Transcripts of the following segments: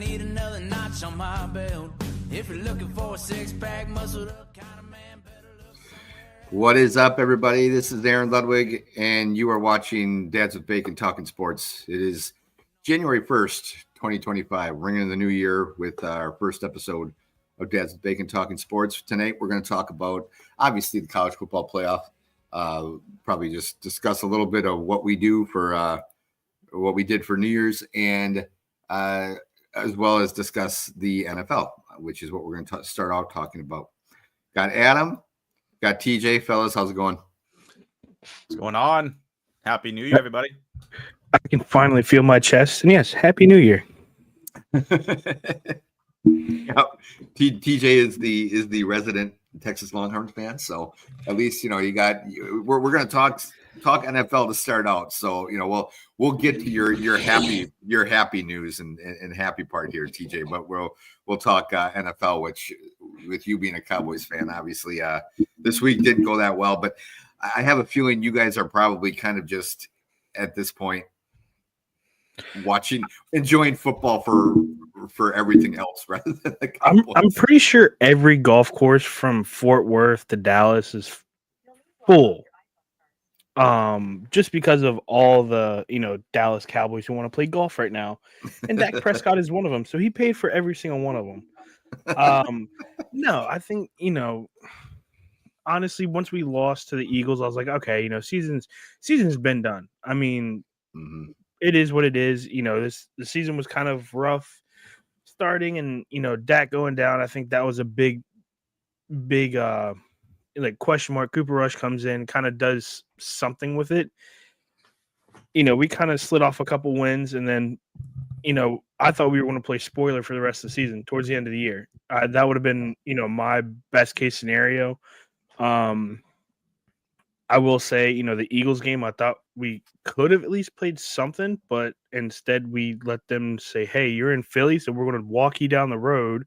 need another notch on my belt. If you're looking for a six-pack, muscled up kind of man, better look somewhere. What is up, everybody? This is Aaron Ludwig, and you are watching Dads with Bacon Talking Sports. It is January 1st, 2025, ringing in the new year with our first episode of Dads with Bacon Talking Sports. Tonight, we're going to talk about, obviously, the college football playoff. Probably just discuss a little bit of what we do for what we did for New Year's, and as well as discuss the NFL, which is what we're going to start out talking about. Got Adam, got TJ. Fellas, how's it going? What's going on? Happy New Year, everybody. I can finally feel my chest. And yes, Happy New Year. Yep. TJ is the resident Texas Longhorns fan, so at least we're going to talk NFL to start out. So we'll get to your happy news and happy part here, TJ. But we'll talk NFL, which with you being a Cowboys fan, obviously this week didn't go that well. But I have a feeling you guys are probably kind of just at this point enjoying football for everything else rather than the Cowboys. I'm pretty sure every golf course from Fort Worth to Dallas is full. Just because of all the Dallas Cowboys who want to play golf right now, and Dak Prescott is one of them, so he paid for every single one of them. No, I think honestly, once we lost to the Eagles, I was like, okay, season's been done. I mean, It is what it is. The season was kind of rough starting, and Dak going down. I think that was a big question mark. Cooper Rush comes in, kind of does something with it. We kind of slid off a couple wins, and then I thought we were going to play spoiler for the rest of the season towards the end of the year. That would have been my best case scenario. I will say, the Eagles game, I thought we could have at least played something, but instead we let them say, hey, you're in Philly, so we're going to walk you down the road.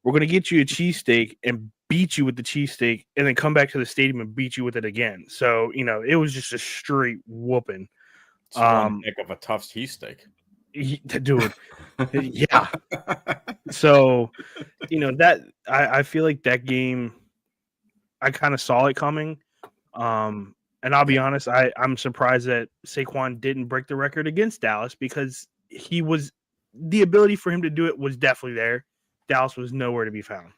We're going to get you a cheesesteak and beat you with the cheesesteak, and then come back to the stadium and beat you with it again. So, it was just a straight whooping. It's one heck of a tough cheesesteak. Dude, yeah. So, that I feel like that game, I kind of saw it coming. And I'll be honest, I'm surprised that Saquon didn't break the record against Dallas, because the ability for him to do it was definitely there. Dallas was nowhere to be found.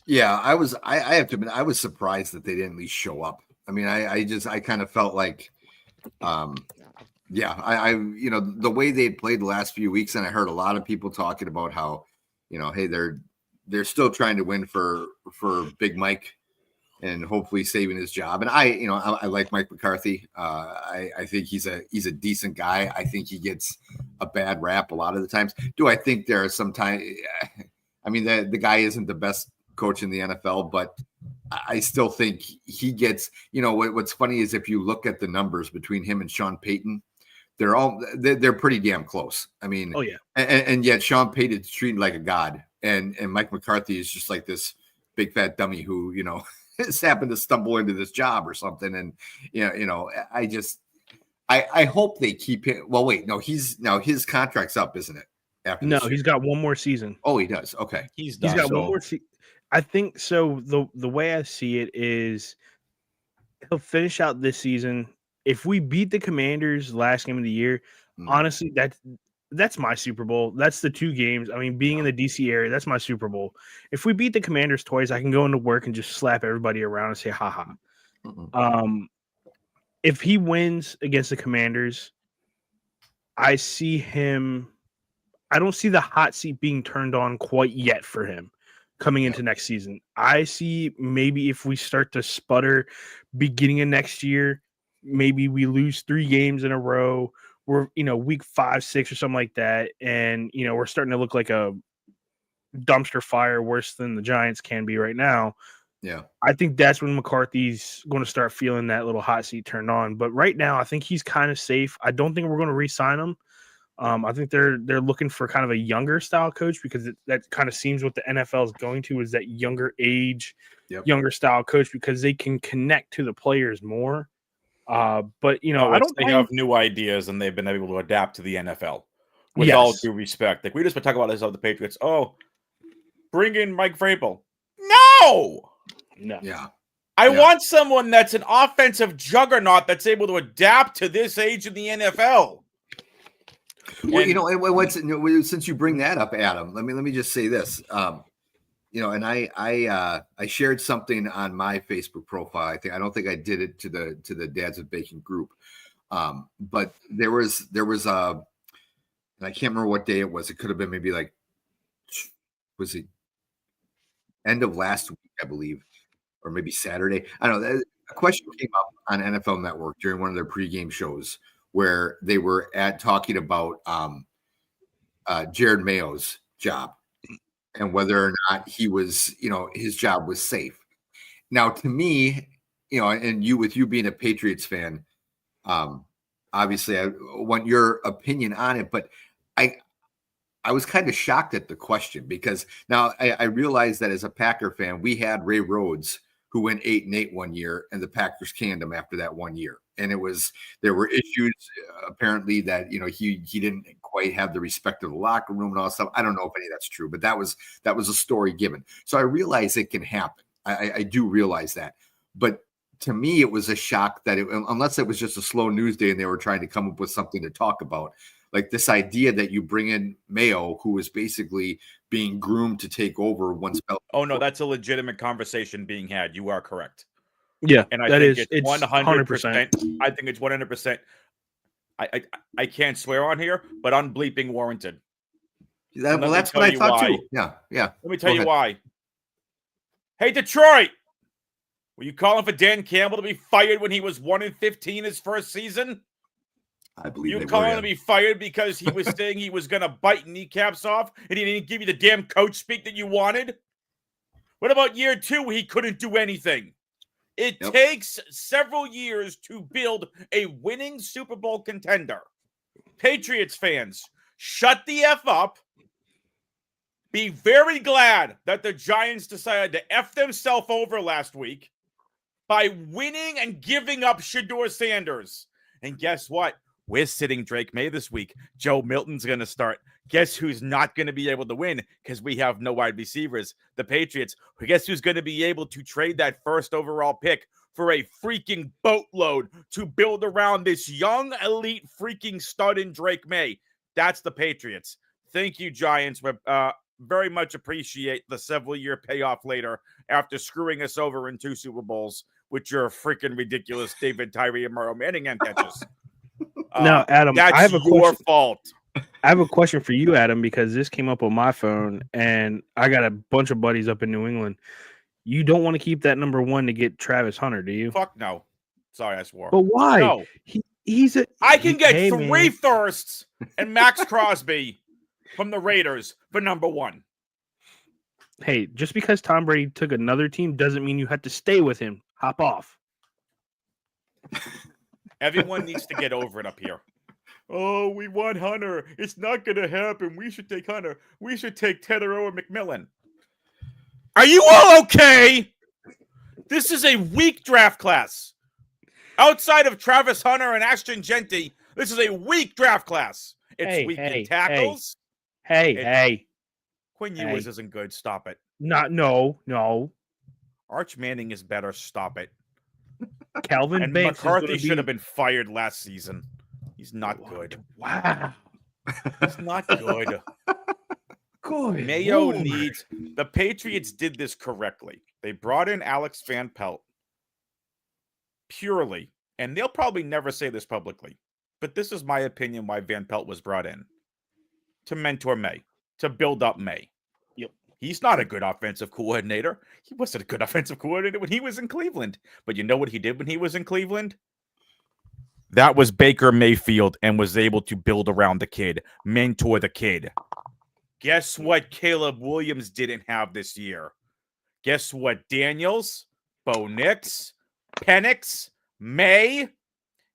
Yeah, I have to admit, I was surprised that they didn't at least show up. I mean, I kind of felt like, the way they played the last few weeks, and I heard a lot of people talking about how, hey, they're still trying to win for Big Mike and hopefully saving his job. And I like Mike McCarthy. I think he's a decent guy. I think he gets a bad rap a lot of the times. Do I think there are some time? I mean, the guy isn't the best coach in the NFL, but I still think he gets, what's funny is if you look at the numbers between him and Sean Payton, they're pretty damn close. I mean, oh yeah. And yet Sean Payton's treated like a god, and Mike McCarthy is just like this big fat dummy who, has happened to stumble into this job or something. And, I hope they keep him. Well, wait, no, his contract's up, isn't it? No, he's got one more season. Oh, he does. Okay. He's got one more season. I think so. The way I see it is he'll finish out this season. If we beat the Commanders last game of the year, honestly, that's my Super Bowl. That's the two games. I mean, being in the DC area, that's my Super Bowl. If we beat the Commanders twice, I can go into work and just slap everybody around and say, ha ha. If he wins against the Commanders, I see him. I don't see the hot seat being turned on quite yet for him coming into next season. I see maybe if we start to sputter beginning of next year, maybe we lose 3 games in a row. We're, week 5, 6 or something like that. And, we're starting to look like a dumpster fire worse than the Giants can be right now. Yeah. I think that's when McCarthy's going to start feeling that little hot seat turned on. But right now, I think he's kind of safe. I don't think we're going to re-sign him. I think they're looking for kind of a younger style coach, because that kind of seems what the NFL is going to, is that younger age, younger style coach, because they can connect to the players more. But I don't. They have new ideas and they've been able to adapt to the NFL. With all Yes. due respect, like we just been talking about this of the Patriots. Oh, bring in Mike Vrabel. No, No. Yeah. I Yeah. want someone that's an offensive juggernaut that's able to adapt to this age in the NFL. Well, And- since you bring that up, Adam, let me just say this. And I shared something on my Facebook profile. I don't think I did it to the Dads of Bacon group. But there was and I can't remember what day it was. It could have been maybe was it end of last week, I believe, or maybe Saturday. I don't know. A question came up on NFL Network during one of their pregame shows where they were talking about Jared Mayo's job and whether or not he was, his job was safe. Now, to me, and with you being a Patriots fan, obviously I want your opinion on it, but I was kind of shocked at the question because now I realized that as a Packer fan, we had Ray Rhodes who went 8-8 one year, and the Packers canned him after that 1 year. And there were issues apparently that he didn't quite have the respect of the locker room and all that stuff. I don't know if any of that's true, but that was a story given. So I realize it can happen. I do realize that, but to me, it was a shock that unless it was just a slow news day and they were trying to come up with something to talk about. Like this idea that you bring in Mayo, who was basically being groomed to take over once. Oh no, that's a legitimate conversation being had. You are correct. Yeah, And I that think is it's 100%. I think it's 100%. I can't swear on here, but unbleeping warranted. That's what I thought too. Yeah. Let me tell you why. Hey, Detroit, were you calling for Dan Campbell to be fired when he was 1-15 his first season? I believe you calling him to be fired because he was saying he was going to bite kneecaps off and he didn't give you the damn coach speak that you wanted? What about year 2 where he couldn't do anything? It takes several years to build a winning Super Bowl contender. Patriots fans, shut the F up. Be very glad that the Giants decided to F themselves over last week by winning and giving up Shedeur Sanders. And guess what? We're sitting Drake May this week. Joe Milton's going to start. Guess who's not going to be able to win because we have no wide receivers? The Patriots. Guess who's going to be able to trade that first overall pick for a freaking boatload to build around this young elite freaking stud in Drake May? That's the Patriots. Thank you, Giants. We very much appreciate the several-year payoff later after screwing us over in 2 Super Bowls with your freaking ridiculous David Tyree and Mario Manningham catches. Now, Adam, that's I have a your question. fault. I have a question for you, Adam, because this came up on my phone, and I got a bunch of buddies up in New England. You don't want to keep that number 1 to get Travis Hunter, do you? Fuck no. Sorry, I swore. But why? No. I can get 3 firsts and Max Crosby from the Raiders for number 1. Hey, just because Tom Brady took another team doesn't mean you have to stay with him. Hop off. Everyone needs to get over it up here. Oh, we want Hunter. It's not going to happen. We should take Hunter. We should take Teteroa McMillan. Are you all okay? This is a weak draft class. Outside of Travis Hunter and Ashton Genty, this is a weak draft class. It's weak in tackles. Hey. Quinn Ewers isn't good. Stop it. No. Arch Manning is better. Stop it. Calvin and Banks McCarthy should have been fired last season. He's not good. Wow. He's not good. Good. Mayo needs... The Patriots did this correctly. They brought in Alex Van Pelt purely, and they'll probably never say this publicly, but this is my opinion why Van Pelt was brought in. To mentor May. To build up May. Yep. He's not a good offensive coordinator. He wasn't a good offensive coordinator when he was in Cleveland. But you know what he did when he was in Cleveland? That was Baker Mayfield and was able to build around the kid, mentor the kid. Guess what Caleb Williams didn't have this year? Guess what Daniels, Bo Nix, Penix, May?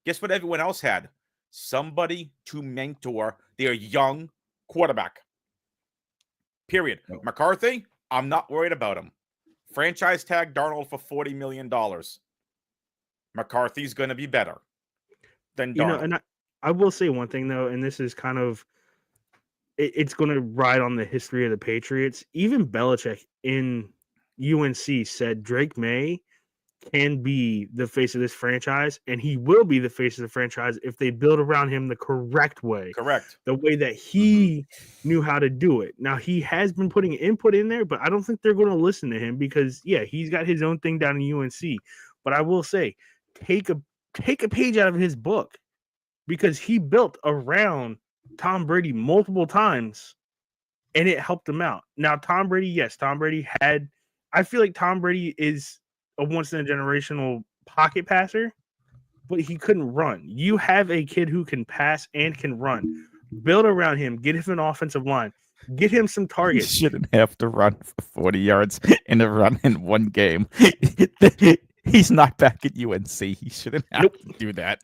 Guess what everyone else had? Somebody to mentor their young quarterback. Period. Nope. McCarthy, I'm not worried about him. Franchise tag Darnold for $40 million. McCarthy's going to be better than Darnold. And I will say one thing, though, and this is kind of it's going to ride on the history of the Patriots. Even Belichick in UNC said Drake May can be the face of this franchise, and he will be the face of the franchise if they build around him the correct way, Correct. the way that he knew how to do it. Now, he has been putting input in there, but I don't think they're going to listen to him because, yeah, he's got his own thing down in UNC. But I will say, take a page out of his book because he built around Tom Brady multiple times, and it helped him out. Now, Tom Brady had. I feel like Tom Brady is a once in a generational pocket passer, but he couldn't run. You have a kid who can pass and can run. Build around him. Get him an offensive line. Get him some He targets. shouldn't have to run for 40 yards in a run in one game. He's not back at UNC. He shouldn't have to do that.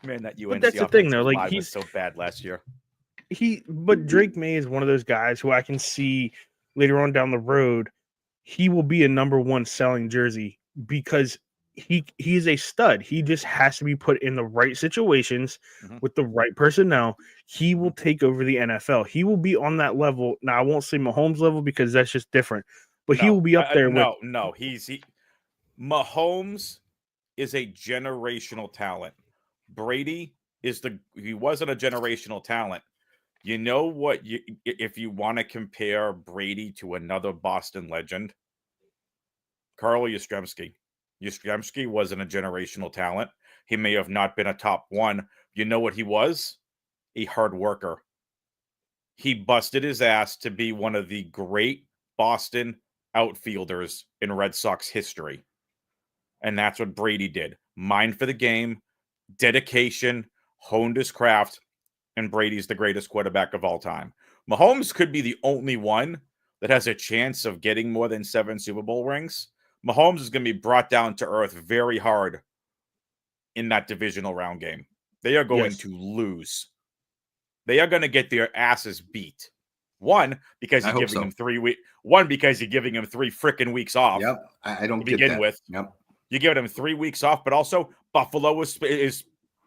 Man, that UNC But that's the thing, though. Like, line was he's so bad last year. But Drake May is one of those guys who I can see later on down the road. He will be a number one selling jersey because he's a stud. He just has to be put in the right situations with the right personnel. He will take over the NFL. He will be on that level. Now, I won't say Mahomes level because that's just different, but he will be up there. Mahomes is a generational talent. Brady he wasn't a generational talent. You know what? If you want to compare Brady to another Boston legend, Carl Yastrzemski. Yastrzemski wasn't a generational talent. He may have not been a top one. You know what he was? A hard worker. He busted his ass to be one of the great Boston outfielders in Red Sox history. And that's what Brady did. Mind for the game, dedication, honed his craft, and Brady's the greatest quarterback of all time. Mahomes could be the only one that has a chance of getting more than 7 Super Bowl rings. Mahomes is going to be brought down to earth very hard in that divisional round game. They are going to lose. They are going to get their asses beat. One, because you're giving him 3 weeks. One, because you're giving him 3 freaking weeks off. Yep, I don't begin that. With. Yep, you're giving him 3 weeks off, but also Buffalo is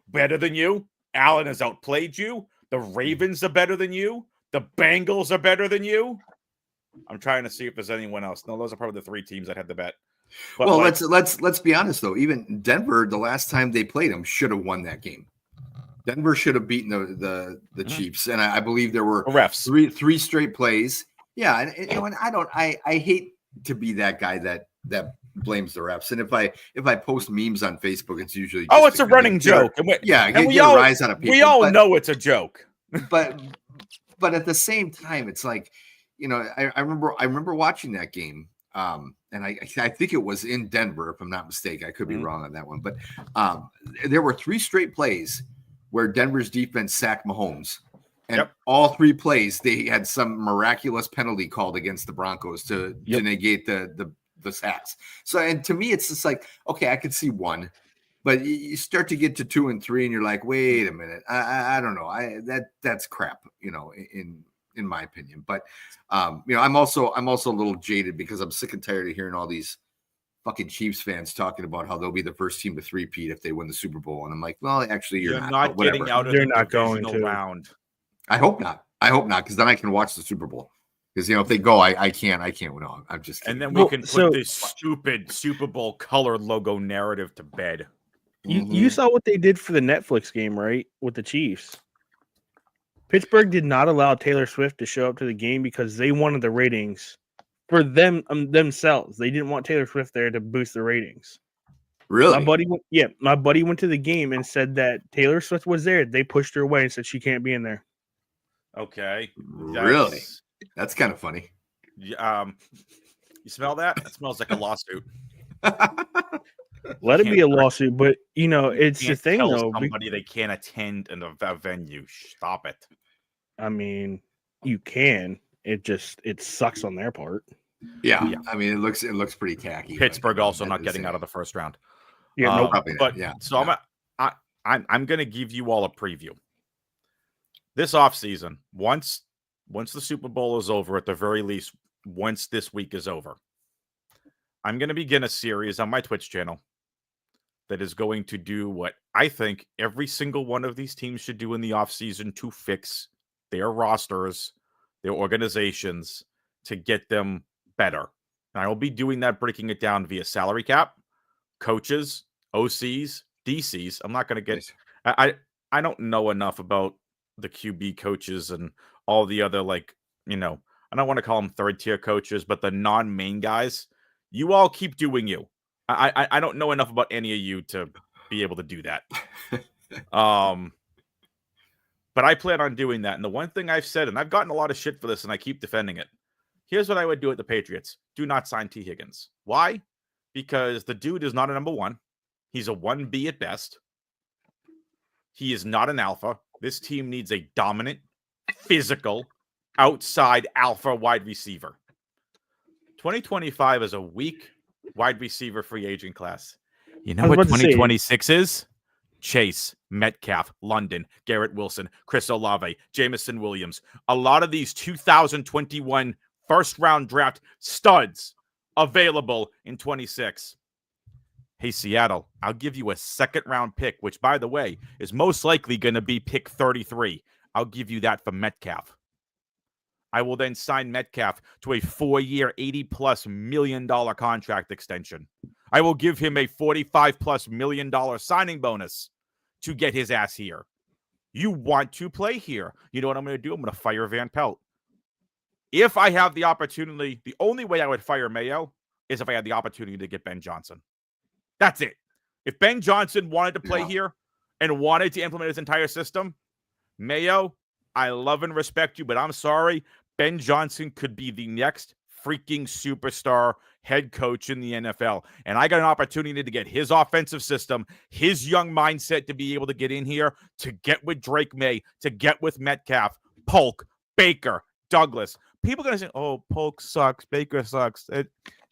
better than you. Allen has outplayed you. The Ravens are better than you. The Bengals are better than you. I'm trying to see if there's anyone else. No, those are probably the 3 teams that had the bet. But well, let's be honest though. Even Denver, the last time they played them, should have won that game. Denver should have beaten the Chiefs, and I believe there were refs 3 straight plays. Yeah, and I hate to be that guy that blames the refs. And if I post memes on Facebook, it's usually it's a running joke. And we all rise out of people. We all know it's a joke. But at the same time, it's like, I remember watching that game. And I think it was in Denver, if I'm not mistaken. I could be wrong on that one, but there were 3 straight plays where Denver's defense sacked Mahomes, and all 3 plays they had some miraculous penalty called against the Broncos to negate the sacks. So, and to me, it's just like, okay, I could see 1, but you start to get to 2 and 3, and you're like, wait a minute, I don't know, that's crap, in my opinion. But I'm also a little jaded because I'm sick and tired of hearing all these fucking Chiefs fans talking about how they'll be the first team to 3-peat if they win the Super Bowl. And I'm like, well, actually, you're not getting out of the divisional round. I hope not, because then I can watch the Super Bowl. Because if they go, I can't. No, I'm just kidding. And then we can put this stupid Super Bowl color logo narrative to bed. You saw what they did for the Netflix game, right? With the Chiefs. Pittsburgh did not allow Taylor Swift to show up to the game because they wanted the ratings for themselves. They didn't want Taylor Swift there to boost the ratings. Really? My buddy went to the game and said that Taylor Swift was there. They pushed her away and said she can't be in there. Okay. Really? That's kind of funny. You smell that? It smells like a lawsuit. Let it be a lawsuit, but it's the thing though. Somebody they can't attend in a venue. Stop it. I mean, you can. It sucks on their part. Yeah. I mean, it looks pretty tacky. Pittsburgh also not getting out of the first round. Yeah, no, probably not. Yeah. So I'm going to give you all a preview. This offseason, once the Super Bowl is over, at the very least, once this week is over, I'm going to begin a series on my Twitch channel that is going to do what I think every single one of these teams should do in the offseason to fix their rosters, their organizations to get them better. And I will be doing that, breaking it down via salary cap, coaches, OCs, DCs. I'm not going to get. Nice. I don't know enough about the QB coaches and all the other, like, I don't want to call them third tier coaches, but the non-main guys. You all keep doing you. I don't know enough about any of you to be able to do that. But I plan on doing that. And the one thing I've said, and I've gotten a lot of shit for this, and I keep defending it. Here's what I would do at the Patriots. Do not sign T. Higgins. Why? Because the dude is not a number one. He's a 1B at best. He is not an alpha. This team needs a dominant, physical, outside alpha wide receiver. 2025 is a weak wide receiver free agent class. You know what 2026 is? Chase, Metcalf, London, Garrett Wilson, Chris Olave, Jameson Williams. A lot of these 2021 first-round draft studs available in 26. Hey, Seattle, I'll give you a second-round pick, which, by the way, is most likely going to be pick 33. I'll give you that for Metcalf. I will then sign Metcalf to a 4-year, $80+ million contract extension. I will give him a $45+ million signing bonus to get his ass here. You want to play here. You know what I'm going to do? I'm going to fire Van Pelt. If I have the opportunity, the only way I would fire Mayo is if I had the opportunity to get Ben Johnson. That's it. If Ben Johnson wanted to play here and wanted to implement his entire system, Mayo, I love and respect you, but I'm sorry. Ben Johnson could be the next freaking superstar head coach in the NFL. And I got an opportunity to get his offensive system, his young mindset to be able to get in here, to get with Drake May, to get with Metcalf, Polk, Baker, Douglas. People are going to say, oh, Polk sucks, Baker sucks.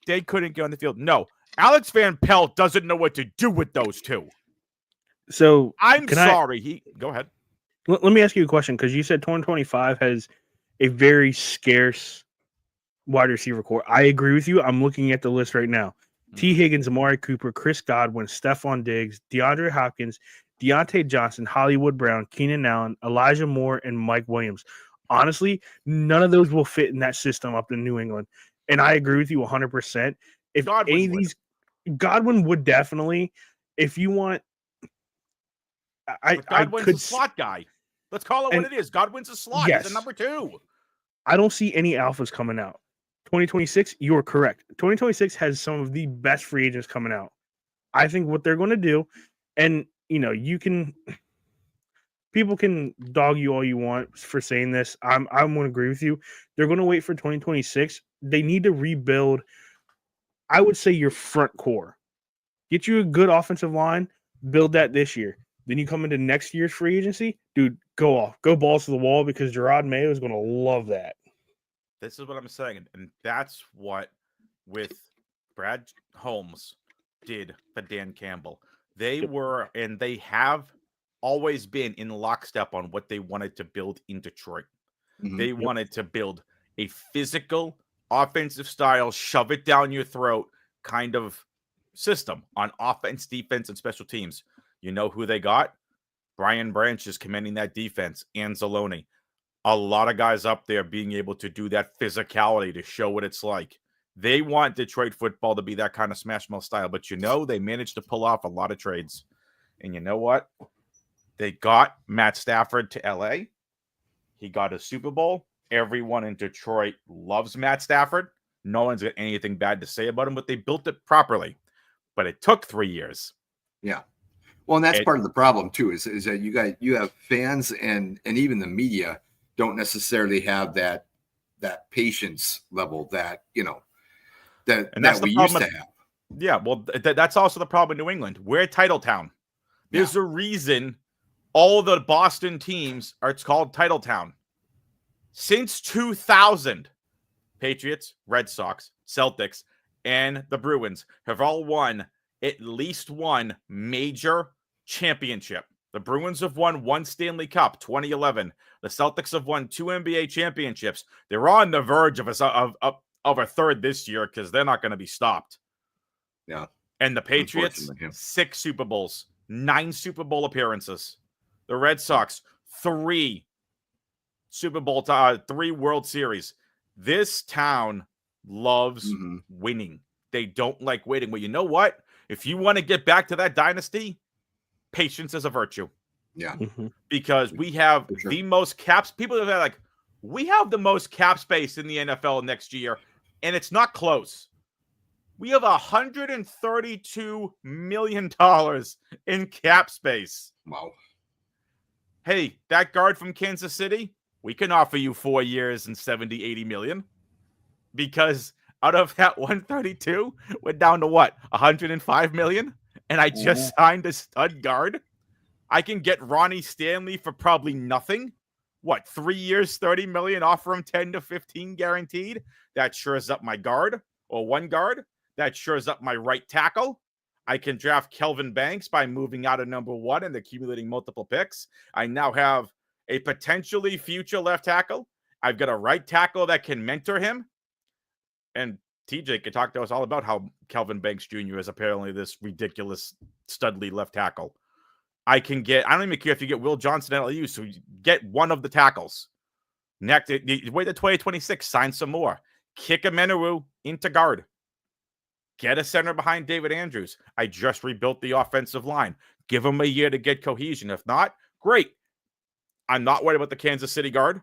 They couldn't get on the field. No, Alex Van Pelt doesn't know what to do with those two. So I'm sorry. Go ahead. Let me ask you a question, because you said 2025 has a very scarce wide receiver core. I agree with you. I'm looking at the list right now. T. Higgins, Amari Cooper, Chris Godwin, Stephon Diggs, DeAndre Hopkins, Deontay Johnson, Hollywood Brown, Keenan Allen, Elijah Moore, and Mike Williams. Honestly, none of those will fit in that system up in New England. And I agree with you 100%. If Godwin any of these, Godwin would definitely. If you want, Godwin's a slot guy. Let's call it what it is. Godwin's a slot. Yes. He's a number 2. I don't see any alphas coming out. 2026, you are correct. 2026 has some of the best free agents coming out. I think what they're going to do, and people can dog you all you want for saying this. I'm going to agree with you. They're going to wait for 2026. They need to rebuild, I would say, your front core. Get you a good offensive line, build that this year. Then you come into next year's free agency, dude, go off. Go balls to the wall, because Gerard Mayo is going to love that. This is what I'm saying. And that's what with Brad Holmes did for Dan Campbell. They were, and they have always been in lockstep on what they wanted to build in Detroit. Mm-hmm. They wanted to build a physical, offensive style, shove it down your throat kind of system on offense, defense, and special teams. You know who they got? Brian Branch is commanding that defense, Anzalone. A lot of guys up there being able to do that physicality to show what it's like. They want Detroit football to be that kind of smash mouth style, but they managed to pull off a lot of trades. And you know what? They got Matt Stafford to LA. He got a Super Bowl. Everyone in Detroit loves Matt Stafford. No one's got anything bad to say about him, but they built it properly. But it took 3 years. Yeah. Well, and that's part of the problem too, is that you have fans and even the media don't necessarily have that patience level that we used to have. Yeah, well, that's also the problem in New England. We're a title town. There's a reason all the Boston teams it's called Title Town. Since 2000, Patriots, Red Sox, Celtics, and the Bruins have all won at least one major championship. The Bruins have won 1 Stanley Cup, 2011. The Celtics have won 2 NBA championships. They're on the verge of a third this year, because they're not going to be stopped. Yeah. And the Patriots, 6 Super Bowls, 9 Super Bowl appearances. The Red Sox, 3 Super Bowl, 3 World Series. This town loves winning. They don't like waiting. Well, you know what? If you want to get back to that dynasty, patience is a virtue. Yeah. Because we have sure. the most caps. People are like, we have the most cap space in the NFL next year, and it's not close. We have $132 million in cap space. Wow. Hey, that guard from Kansas City, we can offer you 4 years and 70, 80 million. Because out of that 132, we're down to what? 105 million? And I just signed a stud guard. I can get Ronnie Stanley for probably nothing. What, 3 years, 30 million, offer him 10 to 15 guaranteed? That shores up my guard, or one guard. That shores up my right tackle. I can draft Kelvin Banks by moving out of number 1 and accumulating multiple picks. I now have a potentially future left tackle. I've got a right tackle that can mentor him. And TJ could talk to us all about how Kelvin Banks Jr. is apparently this ridiculous studly left tackle. I don't even care if you get Will Johnson at LSU, so you get one of the tackles. Next, wait till 2026, sign some more. Kick a Menaru into guard. Get a center behind David Andrews. I just rebuilt the offensive line. Give him a year to get cohesion. If not, great. I'm not worried about the Kansas City guard.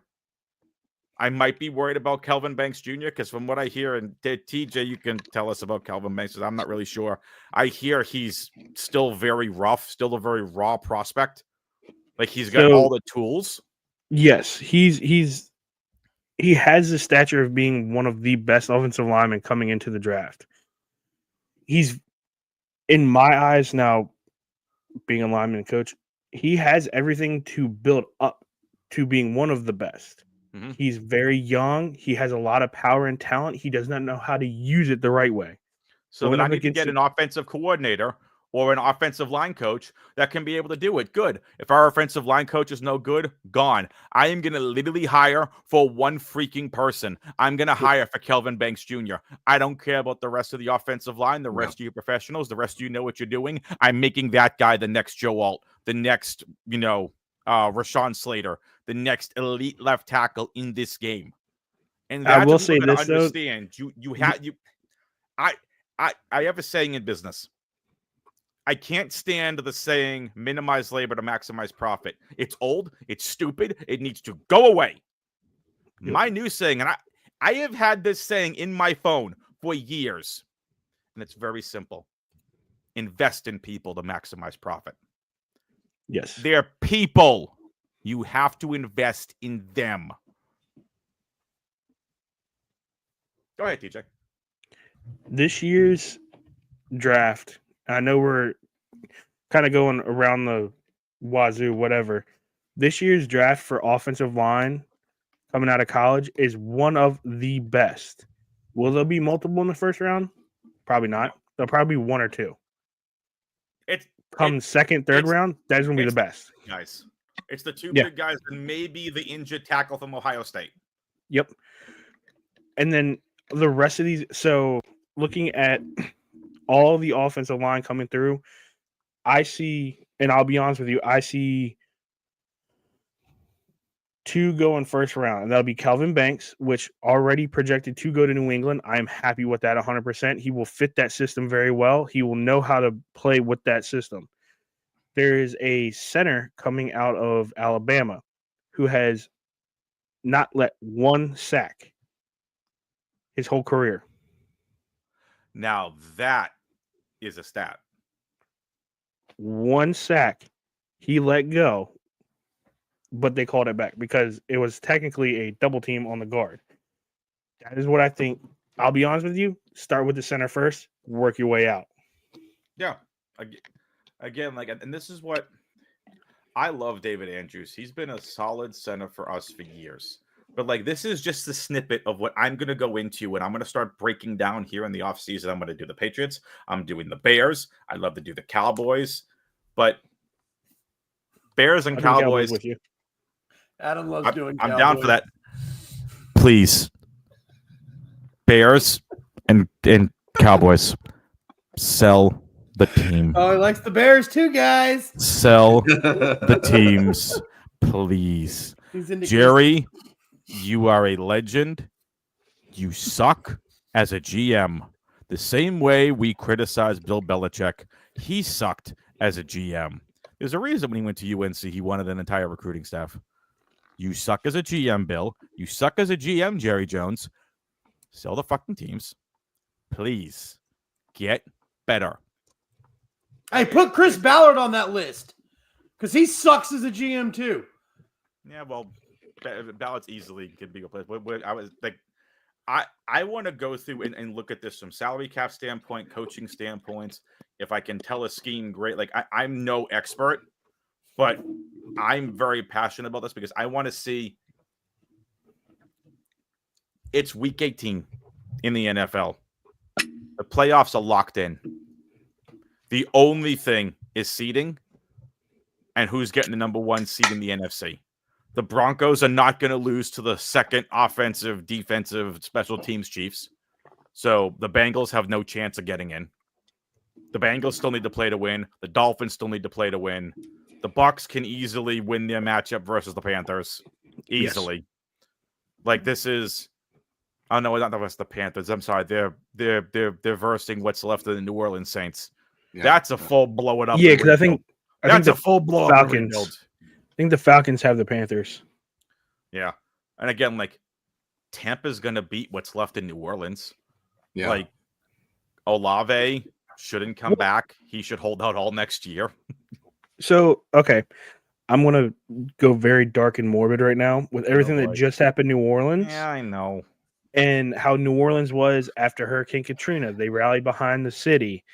I might be worried about Kelvin Banks Jr. because from what I hear, and TJ, you can tell us about Kelvin Banks. I'm not really sure. I hear he's still very rough, still a very raw prospect. Like he's got all the tools. Yes, he has the stature of being one of the best offensive linemen coming into the draft. He's, in my eyes now, being a lineman coach, he has everything to build up to being one of the best. He's very young. He has a lot of power and talent. He does not know how to use it the right way. So then I need to get an offensive coordinator or an offensive line coach that can be able to do it. Good. If our offensive line coach is no good, gone. I am going to literally hire for one freaking person. I'm going to hire for Kelvin Banks Jr. I don't care about the rest of the offensive line, the rest of you professionals, the rest of you know what you're doing. I'm making that guy the next Joe Alt, the next, Rashawn Slater, the next elite left tackle in this game. And that's I will say this, understand. I have a saying in business. I can't stand the saying minimize labor to maximize profit. It's old, it's stupid, it needs to go away. Yep. My new saying, and I have had this saying in my phone for years, and it's very simple. Invest in people to maximize profit. Yes. They're people. You have to invest in them. Go ahead, TJ. This year's draft, I know we're kind of going around the wazoo, whatever. This year's draft for offensive line coming out of college is one of the best. Will there be multiple in the first round? Probably not. There'll probably be one or two. Second, third round, that's going to be the best. Guys, it's the two big guys and maybe the injured tackle from Ohio State. Yep. And then the rest of these, so looking at all the offensive line coming through, I see, and I'll be honest with you, I see two go in first round, and that'll be Kelvin Banks, which already projected to go to New England. I'm happy with that 100%. He will fit that system very well. He will know how to play with that system. There is a center coming out of Alabama who has not let one sack his whole career. Now that is a stat. One sack he let go, but they called it back because it was technically a double team on the guard. That is what I think. I'll be honest with you. Start with the center first, work your way out. Yeah. Again, and this is what I love David Andrews. He's been a solid center for us for years. But this is just the snippet of what I'm going to go into, and I'm going to start breaking down here in the offseason. I'm going to do the Patriots. I'm doing the Bears. I love to do the Cowboys. But Bears and Cowboys. With you. Adam loves doing Cowboys. I'm down for that. Please. Bears and Cowboys. Sell the team. Oh, he likes the Bears too, guys. Sell the teams, please. He's indicated. Jerry, you are a legend. You suck as a GM. The same way we criticize Bill Belichick, he sucked as a GM. There's a reason when he went to UNC, he wanted an entire recruiting staff. You suck as a GM, Bill. You suck as a GM, Jerry Jones. Sell the fucking teams. Please get better. Hey, put Chris Ballard on that list because he sucks as a GM too. Yeah, well, Ballard's easily could be replaced. I was like, I want to go through and look at this from salary cap standpoint, coaching standpoints. If I can tell a scheme, great. Like I'm no expert, but I'm very passionate about this because I want to see. It's week 18 in the NFL. The playoffs are locked in. The only thing is seeding and who's getting the number 1 seed in the NFC. The Broncos are not going to lose to the second offensive, defensive, special teams Chiefs. So the Bengals have no chance of getting in. The Bengals still need to play to win. The Dolphins still need to play to win. The Bucs can easily win their matchup versus the Panthers. Easily. Yes. Like this is, oh no, not versus the Panthers. I'm sorry. They're versing what's left of the New Orleans Saints. Yeah. That's a full blow it up. Yeah, because I think a full blow Falcons. Up. I think the Falcons have the Panthers. Yeah. And again, like Tampa's going to beat what's left in New Orleans. Yeah. Like Olave shouldn't come back. He should hold out all next year. So, okay. I'm going to go very dark and morbid right now with everything that just happened in New Orleans. Yeah, I know. And how New Orleans was after Hurricane Katrina. They rallied behind the city.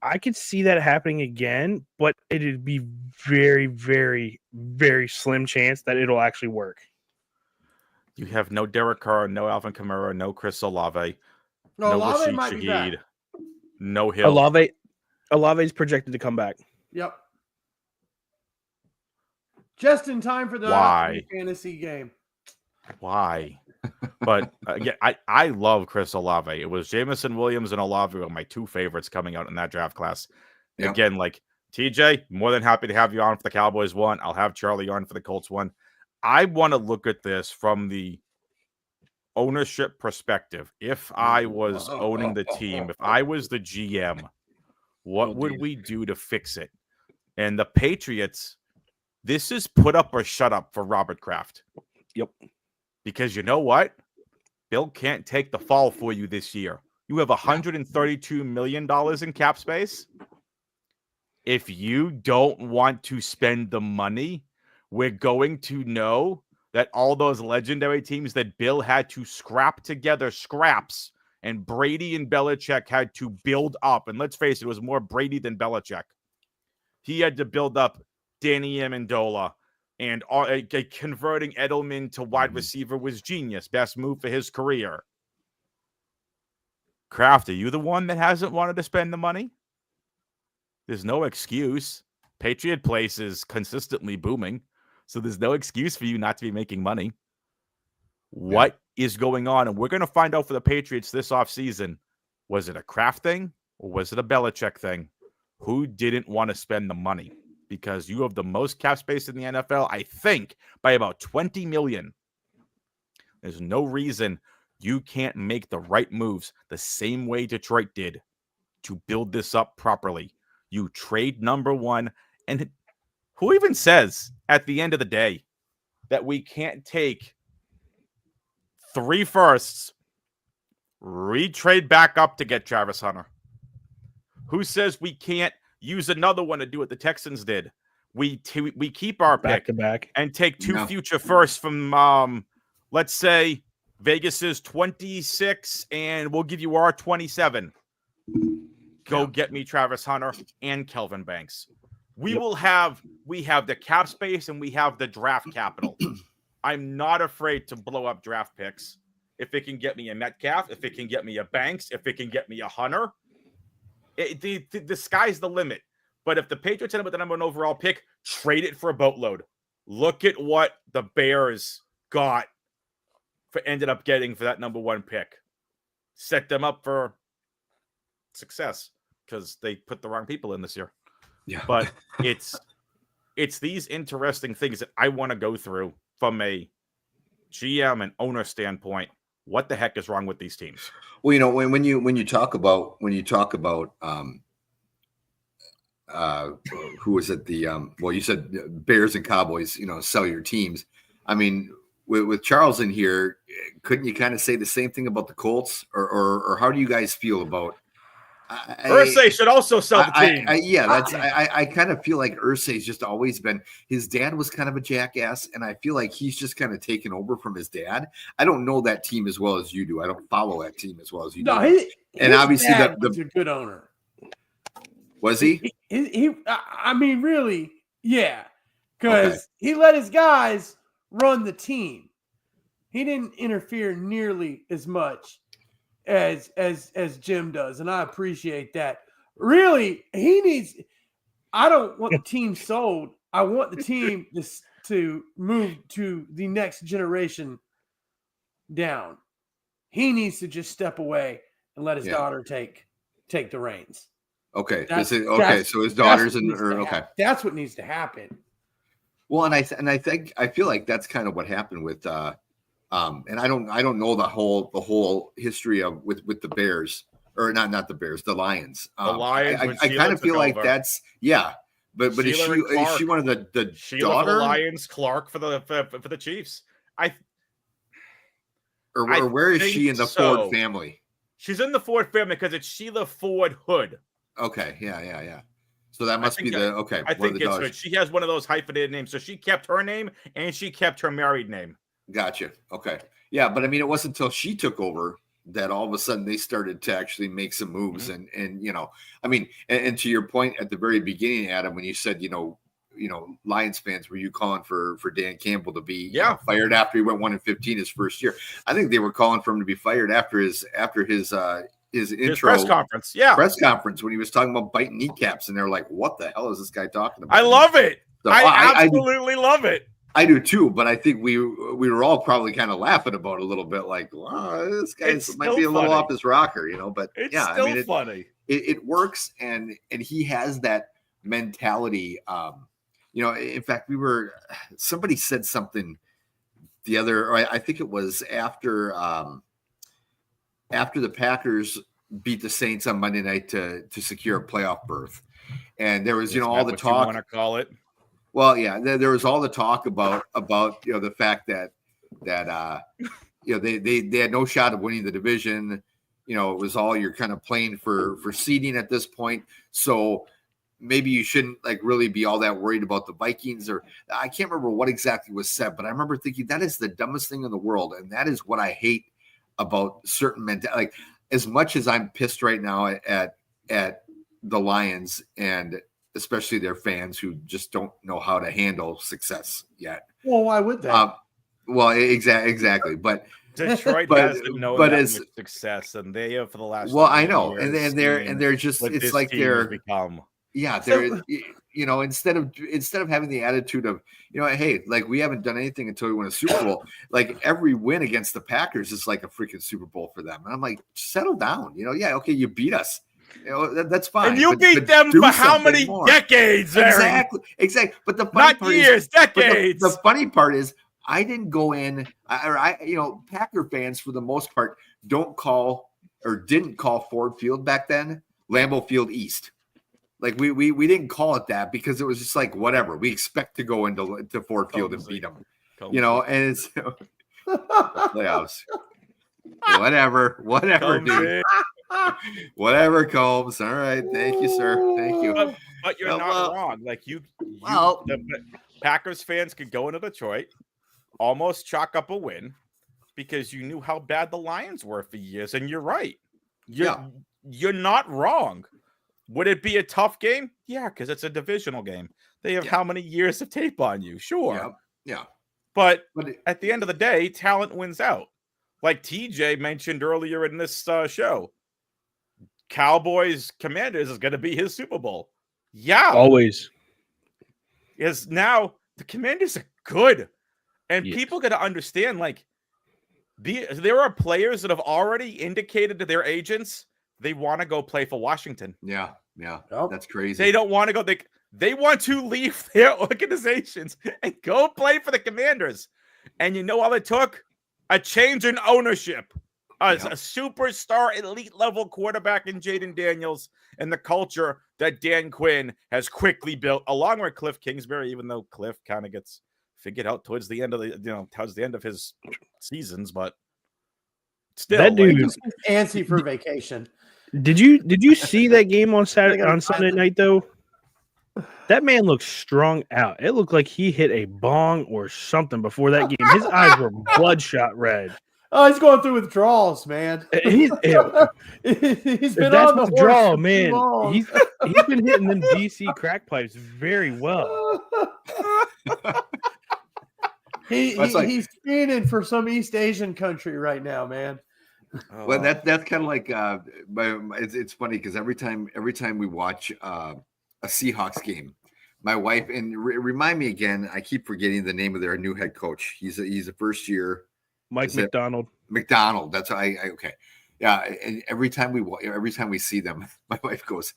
I could see that happening again, but it'd be very, very, very slim chance that it'll actually work. You have no Derek Carr, no Alvin Kamara, no Chris Olave, no Olave Rashid might be back. Shaheed, no Hill. Olave's projected to come back. Yep. Just in time for the fantasy game. Why? But again, I love Chris Olave. It was Jameson Williams and Olave were my 2 favorites coming out in that draft class. Yep. Again, like TJ, more than happy to have you on for the Cowboys one. I'll have Charlie on for the Colts one. I want to look at this from the ownership perspective. If I was owning the team, if I was the GM, what would we do to fix it? And the Patriots, this is put up or shut up for Robert Kraft. Yep. Because you know what? Bill can't take the fall for you this year. You have $132 million in cap space. If you don't want to spend the money, we're going to know that all those legendary teams that Bill had to scrap together, scraps, and Brady and Belichick had to build up. And let's face it, it was more Brady than Belichick. He had to build up Danny Amendola. And converting Edelman to wide receiver was genius. Best move for his career. Kraft, are you the one that hasn't wanted to spend the money? There's no excuse. Patriot Place is consistently booming. So there's no excuse for you not to be making money. What is going on? And we're going to find out for the Patriots this offseason. Was it a Kraft thing or was it a Belichick thing? Who didn't want to spend the money? Because you have the most cap space in the NFL, I think, by about $20 million. There's no reason you can't make the right moves the same way Detroit did to build this up properly. You trade number 1. And who even says at the end of the day that we can't take 3 firsts, retrade back up to get Travis Hunter? Who says we can't use another one to do what the Texans did? We keep our back pick to back and take 2 future firsts from, let's say, Vegas's 26, and we'll give you our 27. Go get me Travis Hunter and Kelvin Banks. We have the cap space and we have the draft capital. I'm not afraid to blow up draft picks. If it can get me a Metcalf, if it can get me a Banks, if it can get me a Hunter, the sky's the limit. But if the Patriots end up with the number 1 overall pick, trade it for a boatload. Look at what the Bears ended up getting for that number 1 pick. Set them up for success because they put the wrong people in this year. Yeah. But it's these interesting things that I want to go through from a GM and owner standpoint, what the heck is wrong with these teams? Well, you know, when you talk about who was it? Well, you said Bears and Cowboys, you know, sell your teams. I mean, with Charles in here, couldn't you kind of say the same thing about the Colts, or how do you guys feel about? Irsay should also sell the team. I kind of feel like Irsay's just always been. His dad was kind of a jackass, and I feel like he's just kind of taken over from his dad. I don't know that team as well as you do. I don't follow that team as well as you do. And obviously, was a good owner. Was he? I mean, really, yeah, because he let his guys run the team. He didn't interfere nearly as much as Jim does, and I appreciate that. Really, he needs. I don't want the team sold. I want the team to move to the next generation down. He needs to just step away and let his daughter take the reins. Okay. So his daughters that's what needs to happen. Well, and I feel like that's kind of what happened with and I don't know the whole history of with the Bears, or not the Bears, the Lions. The Lions. I kind of feel like that's but is she one of the Sheila daughter? For the Lions, Clark for the Chiefs. Or where is she in the Ford family? She's in the Ford family because it's Sheila Ford Hood. Okay, yeah. So that must be I think it's Hood. She has one of those hyphenated names, so she kept her name and she kept her married name. Gotcha. Okay. Yeah, but I mean, it wasn't until she took over that all of a sudden they started to actually make some moves, and you know, I mean, and to your point at the very beginning, Adam, when you said, you know, Lions fans, were you calling for Dan Campbell to be fired after he went 1-15 his first year? I think they were calling for him to be fired after his press conference, when he was talking about biting kneecaps, and they're like, what the hell is this guy talking about? I love it. So I absolutely love it. I do too, but I think we were all probably kind of laughing about it a little bit, like, wow, this guy might be a little off his rocker, you know. But it's still funny. It works, and he has that mentality. You know, in fact, somebody said something the other, or I think it was after the Packers beat the Saints on Monday night to secure a playoff berth, and there was all the talk. You want to call it? Well, yeah, there was all the talk about the fact that they had no shot of winning the division. You know, it was all you're kind of playing for seeding at this point. So maybe you shouldn't really be all that worried about the Vikings, or I can't remember what exactly was said, but I remember thinking that is the dumbest thing in the world, and that is what I hate about certain mentality. Like, as much as I'm pissed right now at the Lions, and especially their fans who just don't know how to handle success yet. Well, why would they? Well, exactly. But Detroit hasn't known that much success, and they have for the last. Well, I know, and they're just, it's like they're become. Yeah, they're instead of having the attitude of, hey, like, we haven't done anything until we win a Super Bowl. Like, every win against the Packers is like a freaking Super Bowl for them. And I'm like, settle down. Okay, you beat us. That's fine. And you beat them for how many decades, Aaron? Exactly. But the funny part is, decades. The funny part is, I didn't go in, Packer fans for the most part didn't call Ford Field back then Lambeau Field East. Like, we didn't call it that because it was just like, whatever. We expect to go into Ford Field and beat them. And it's playoffs. Whatever, dude. Whatever, Combs. All right, thank you, sir. Thank you. But you're not wrong. Like, the Packers fans could go into Detroit, almost chalk up a win, because you knew how bad the Lions were for years, and you're right. You're not wrong. Would it be a tough game? Yeah, because it's a divisional game. They have how many years of tape on you? Sure. Yeah. But at the end of the day, talent wins out. Like TJ mentioned earlier in this show, Cowboys Commanders is going to be his Super Bowl. Yeah. Always. Is now the Commanders are good. And people got to understand, like, there are players that have already indicated to their agents they want to go play for Washington. Yeah. That's crazy. They don't want to go. They want to leave their organizations and go play for the Commanders. And you know all it took? A change in ownership. A Yep. superstar elite level quarterback in Jaden Daniels, and the culture that Dan Quinn has quickly built along with Cliff Kingsbury, even though Cliff kind of gets figured out towards the end of his seasons, but still, That dude- He's antsy for vacation. Did you see that game on Saturday gotta on Sunday find night though? That man looked strung out. It looked like he hit a bong or something before that game. His eyes were bloodshot red. Oh, he's going through withdrawals, man. He's He's if been that's on the horse withdrawal, for too man. long. He's been hitting them DC crack pipes very well. That's like- He's fiending for some East Asian country right now, man. Well, that's kind of like it's funny because every time we watch a Seahawks game, my wife and remind me again. I keep forgetting the name of their new head coach. He's a first year Mike Is it- McDonald. McDonald. That's I okay. Yeah, and every time we see them, my wife goes,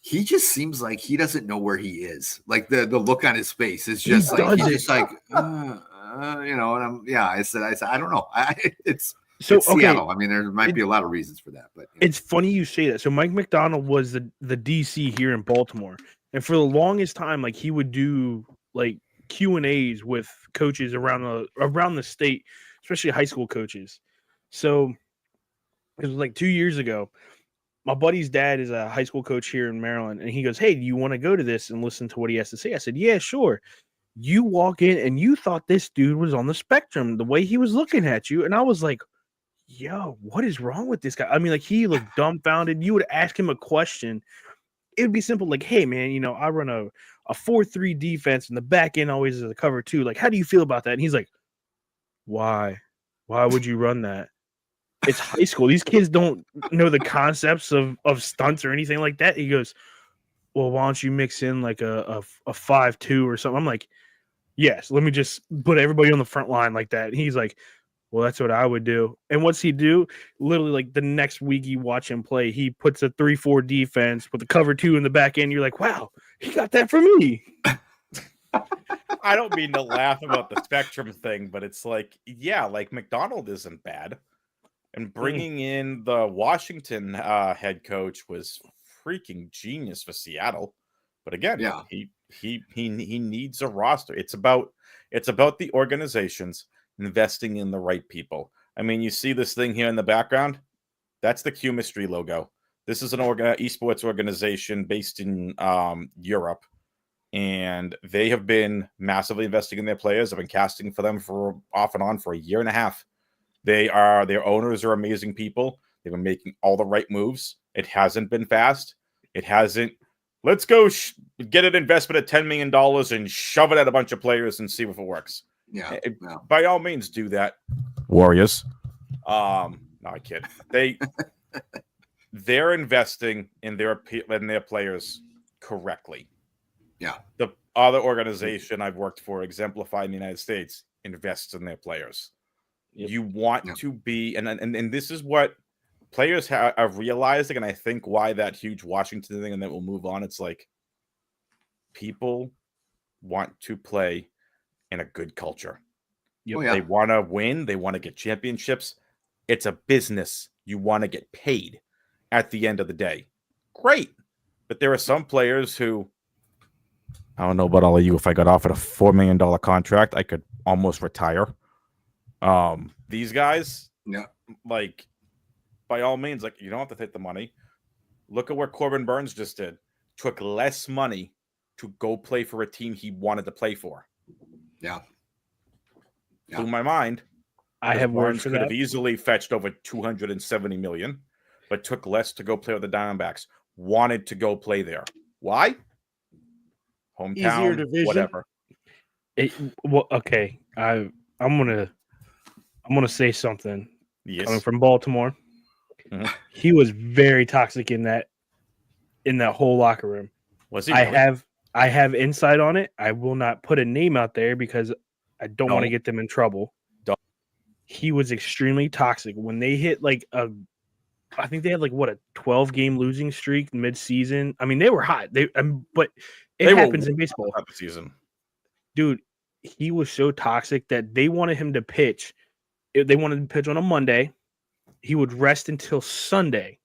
he just seems like he doesn't know where he is. Like the look on his face is just He like does he's it. just like you know. And I said I don't know. It's So okay, Seattle. I mean, there might be a lot of reasons for that, but it's funny you say that. So Mike McDonald was the DC here in Baltimore, and for the longest time, like he would do like Q&As with coaches around the state, especially high school coaches. So it was like 2 years ago. My buddy's dad is a high school coach here in Maryland, and he goes, "Hey, do you want to go to this and listen to what he has to say?" I said, "Yeah, sure." You walk in and you thought this dude was on the spectrum, the way he was looking at you, and I was like, yo, what is wrong with this guy? I mean, like he looked dumbfounded. You would ask him a question. It would be simple, like, hey man, I run a 4-3 defense and the back end always is a cover 2. Like, how do you feel about that? And he's like, why? Why would you run that? It's high school. These kids don't know the concepts of stunts or anything like that. He goes, well, why don't you mix in like a 5-2 or something? I'm like, yes, let me just put everybody on the front line like that. And he's like, well, that's what I would do. And what's he do? Literally, like the next week you watch him play, he puts a 3-4 defense with a cover 2 in the back end. You're like, wow, he got that from me. I don't mean to laugh about the spectrum thing, but it's like, yeah, like McDonald isn't bad. And bringing in the Washington head coach was freaking genius for Seattle. But again, Yeah. he needs a roster. It's about the organizations investing in the right people. I mean, you see this thing here in the background? That's the Q-Mystery logo. This is an esports organization based in Europe, and they have been massively investing in their players. I've been casting for them for off and on for a year and a half. Their owners are amazing people. They've been making all the right moves. It hasn't been fast. It hasn't. Let's go get an investment at $10 million and shove it at a bunch of players and see if it works. yeah. By all means, do that, Warriors. No, I kid. They're investing in their players correctly. Yeah. The other organization I've worked for, Exemplify in the United States, invests in their players. Yep. You want Yep. to be, and this is what players are realizing, and I think why that huge Washington thing, and then we'll move on. It's like people want to play in a good culture. Yep. Oh, yeah. They want to win. They want to get championships. It's a business. You want to get paid at the end of the day. Great. But there are some players who, I don't know about all of you. If I got offered a $4 million contract, I could almost retire. These guys, Yeah. like, by all means, like, you don't have to take the money. Look at what Corbin Burns just did. Took less money to go play for a team he wanted to play for. Yeah. Yeah. Blew my mind. I have words Burns for could that. have easily fetched over $270 million, but took less to go play with the Diamondbacks. Wanted to go play there. Why? Hometown, division. whatever. Well, okay. I'm gonna say something Yes. coming from Baltimore. Mhm. He was very toxic in that whole locker room. Was he? I really? have insight on it. I will not put a name out there because I don't want to Don't. get them in trouble. Don't. He was extremely toxic when they hit like I think they had like what a 12-game losing streak mid-season. I mean, they were hot. But it They were happens in baseball, Not the season. dude. he was so toxic that they wanted him to pitch. They wanted him to pitch on a Monday. He would rest until Sunday.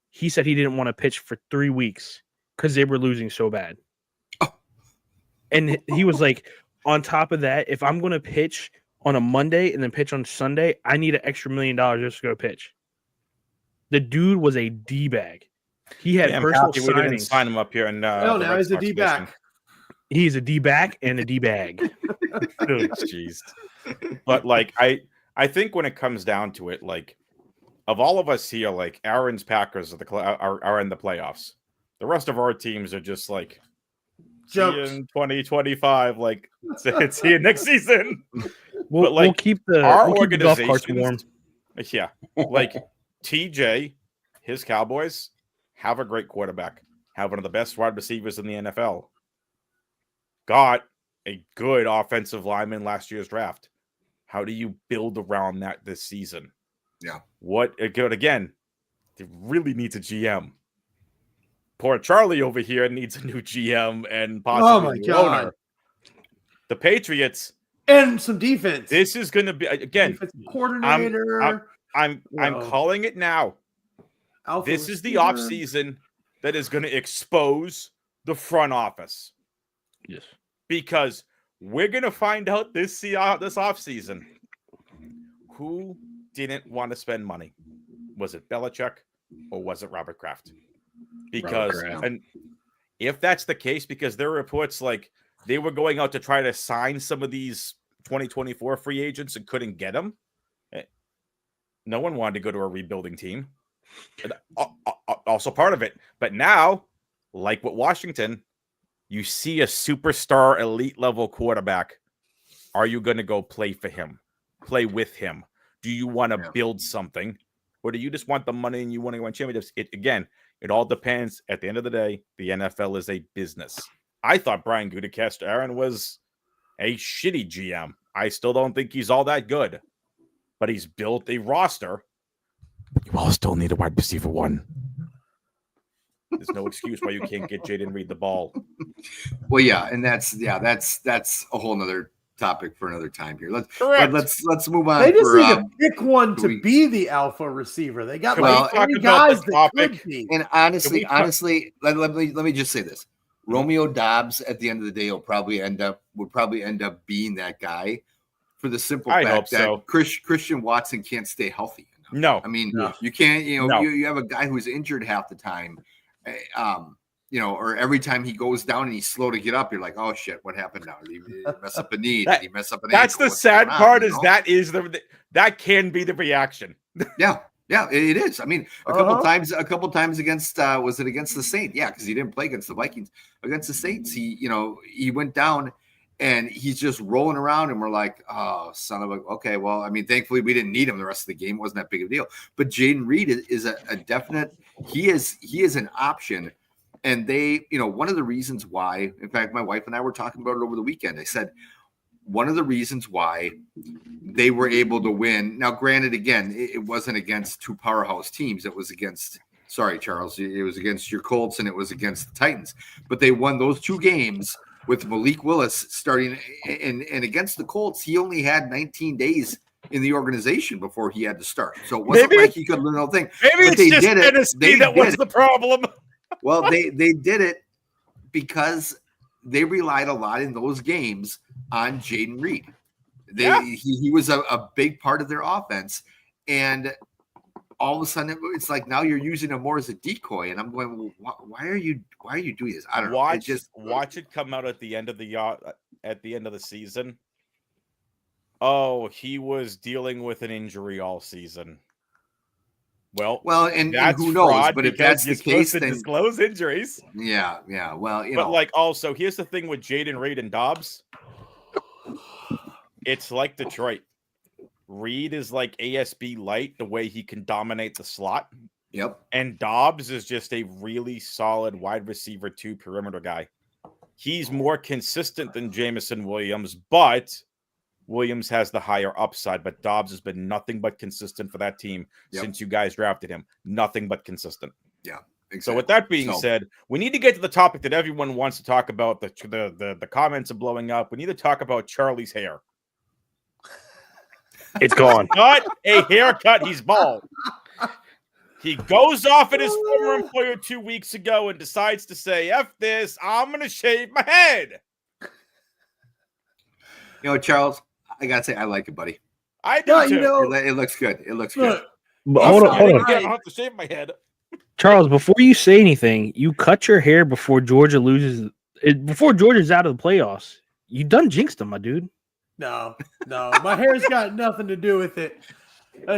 He said he didn't want to pitch for 3 weeks because they were losing so bad. And he was like, on top of that, if I'm going to pitch on a Monday and then pitch on Sunday, I need an extra $1 million just to go pitch. The dude was a D-bag. He had I'm personal happy we didn't signings. sign him up here. And Now he's a D-back. He's a D-back and a D-bag. Jeez. But like, I think when it comes down to it, like, of all of us here, like Aaron's Packers are in the playoffs. The rest of our teams are just like, see you in 2025. Like, see you next season. We'll keep the golf carts warm. Yeah, like TJ, his Cowboys have a great quarterback, have one of the best wide receivers in the NFL. Got a good offensive lineman last year's draft. How do you build around that this season? Yeah. What again? It really needs a GM. Poor Charlie over here needs a new GM and possibly a new owner. The Patriots and some defense. This is going to be again coordinator. I'm calling it now. This is the offseason that is going to expose the front office. Yes. Because we're going to find out this offseason who didn't want to spend money. Was it Belichick or was it Robert Kraft? Because and if that's the case, because there are reports like they were going out to try to sign some of these 2024 free agents and couldn't get them. No one wanted to go to a rebuilding team. Also part of it. But now, like with Washington, you see a superstar elite level quarterback. Are you going to go play for him? Play with him? Do you want to build something? Or do you just want the money and you want to win championships? It all depends. At the end of the day, the NFL is a business. I thought Brian Gutekunst, Aaron, was a shitty GM. I still don't think he's all that good. But he's built a roster. You all still need a wide receiver one. There's no excuse why you can't get Jayden Reed the ball. Well, yeah, and that's a whole nother topic for another time here. Let's move on. They just need to pick one to be the alpha receiver. They got like 20 guys that could be. And honestly, let me just say this: Romeo Dobbs at the end of the day would probably end up being that guy for the simple fact that Christian Watson can't stay healthy. No, I mean you can't. You have a guy who's injured half the time. Or every time he goes down and he's slow to get up, you're like, oh shit, what happened now? Did he mess up a knee? Did he mess up an ankle? That's the sad part is that can be the reaction. Yeah, it is. I mean, a couple times against was it against the Saints? Yeah, because he didn't play against the Vikings. Against the Saints, he went down and he's just rolling around, and we're like, oh, son of a. Okay, well, I mean, thankfully we didn't need him the rest of the game. It wasn't that big of a deal. But Jayden Reed is a definite. He is an option. And they, one of the reasons why, in fact, my wife and I were talking about it over the weekend. I said, one of the reasons why they were able to win. Now, granted, again, it wasn't against two powerhouse teams. It was against, sorry, Charles, it was against your Colts and it was against the Titans. But they won those two games with Malik Willis starting. And against the Colts, he only had 19 days in the organization before he had to start. So it wasn't like he could learn the whole thing. Maybe it's just Tennessee that was the problem. Well, they did it because they relied a lot in those games on Jayden Reed. He was a big part of their offense, and all of a sudden it's like now you're using him more as a decoy. And I'm going, well, why are you doing this? I don't know. Watch it come out at the end of the season. Oh, he was dealing with an injury all season. Well, and who knows? But if that's the case, then disclose injuries. Yeah. Well, but like also, here's the thing with Jayden Reed and Dobbs. It's like Detroit. Reed is like ASB light, the way he can dominate the slot. Yep. And Dobbs is just a really solid wide receiver 2 perimeter guy. He's more consistent than Jameson Williams, but Williams has the higher upside, but Dobbs has been nothing but consistent for that team since you guys drafted him. Nothing but consistent. Yeah. So with that being So- said, we need to get to the topic that everyone wants to talk about. The comments are blowing up. We need to talk about Charlie's hair. It's gone. Not a haircut. He's bald. He goes off at his former employer 2 weeks ago and decides to say, F this, I'm going to shave my head. You know, Charles, I gotta say, I like it, buddy. I do No, too. you know, It looks good. It looks look, good. But hold on, hold on. I don't have to shave my head. Charles, before you say anything, you cut your hair before Georgia loses. Before Georgia's out of the playoffs. You done jinxed them, my dude. no, my hair's got nothing to do with it.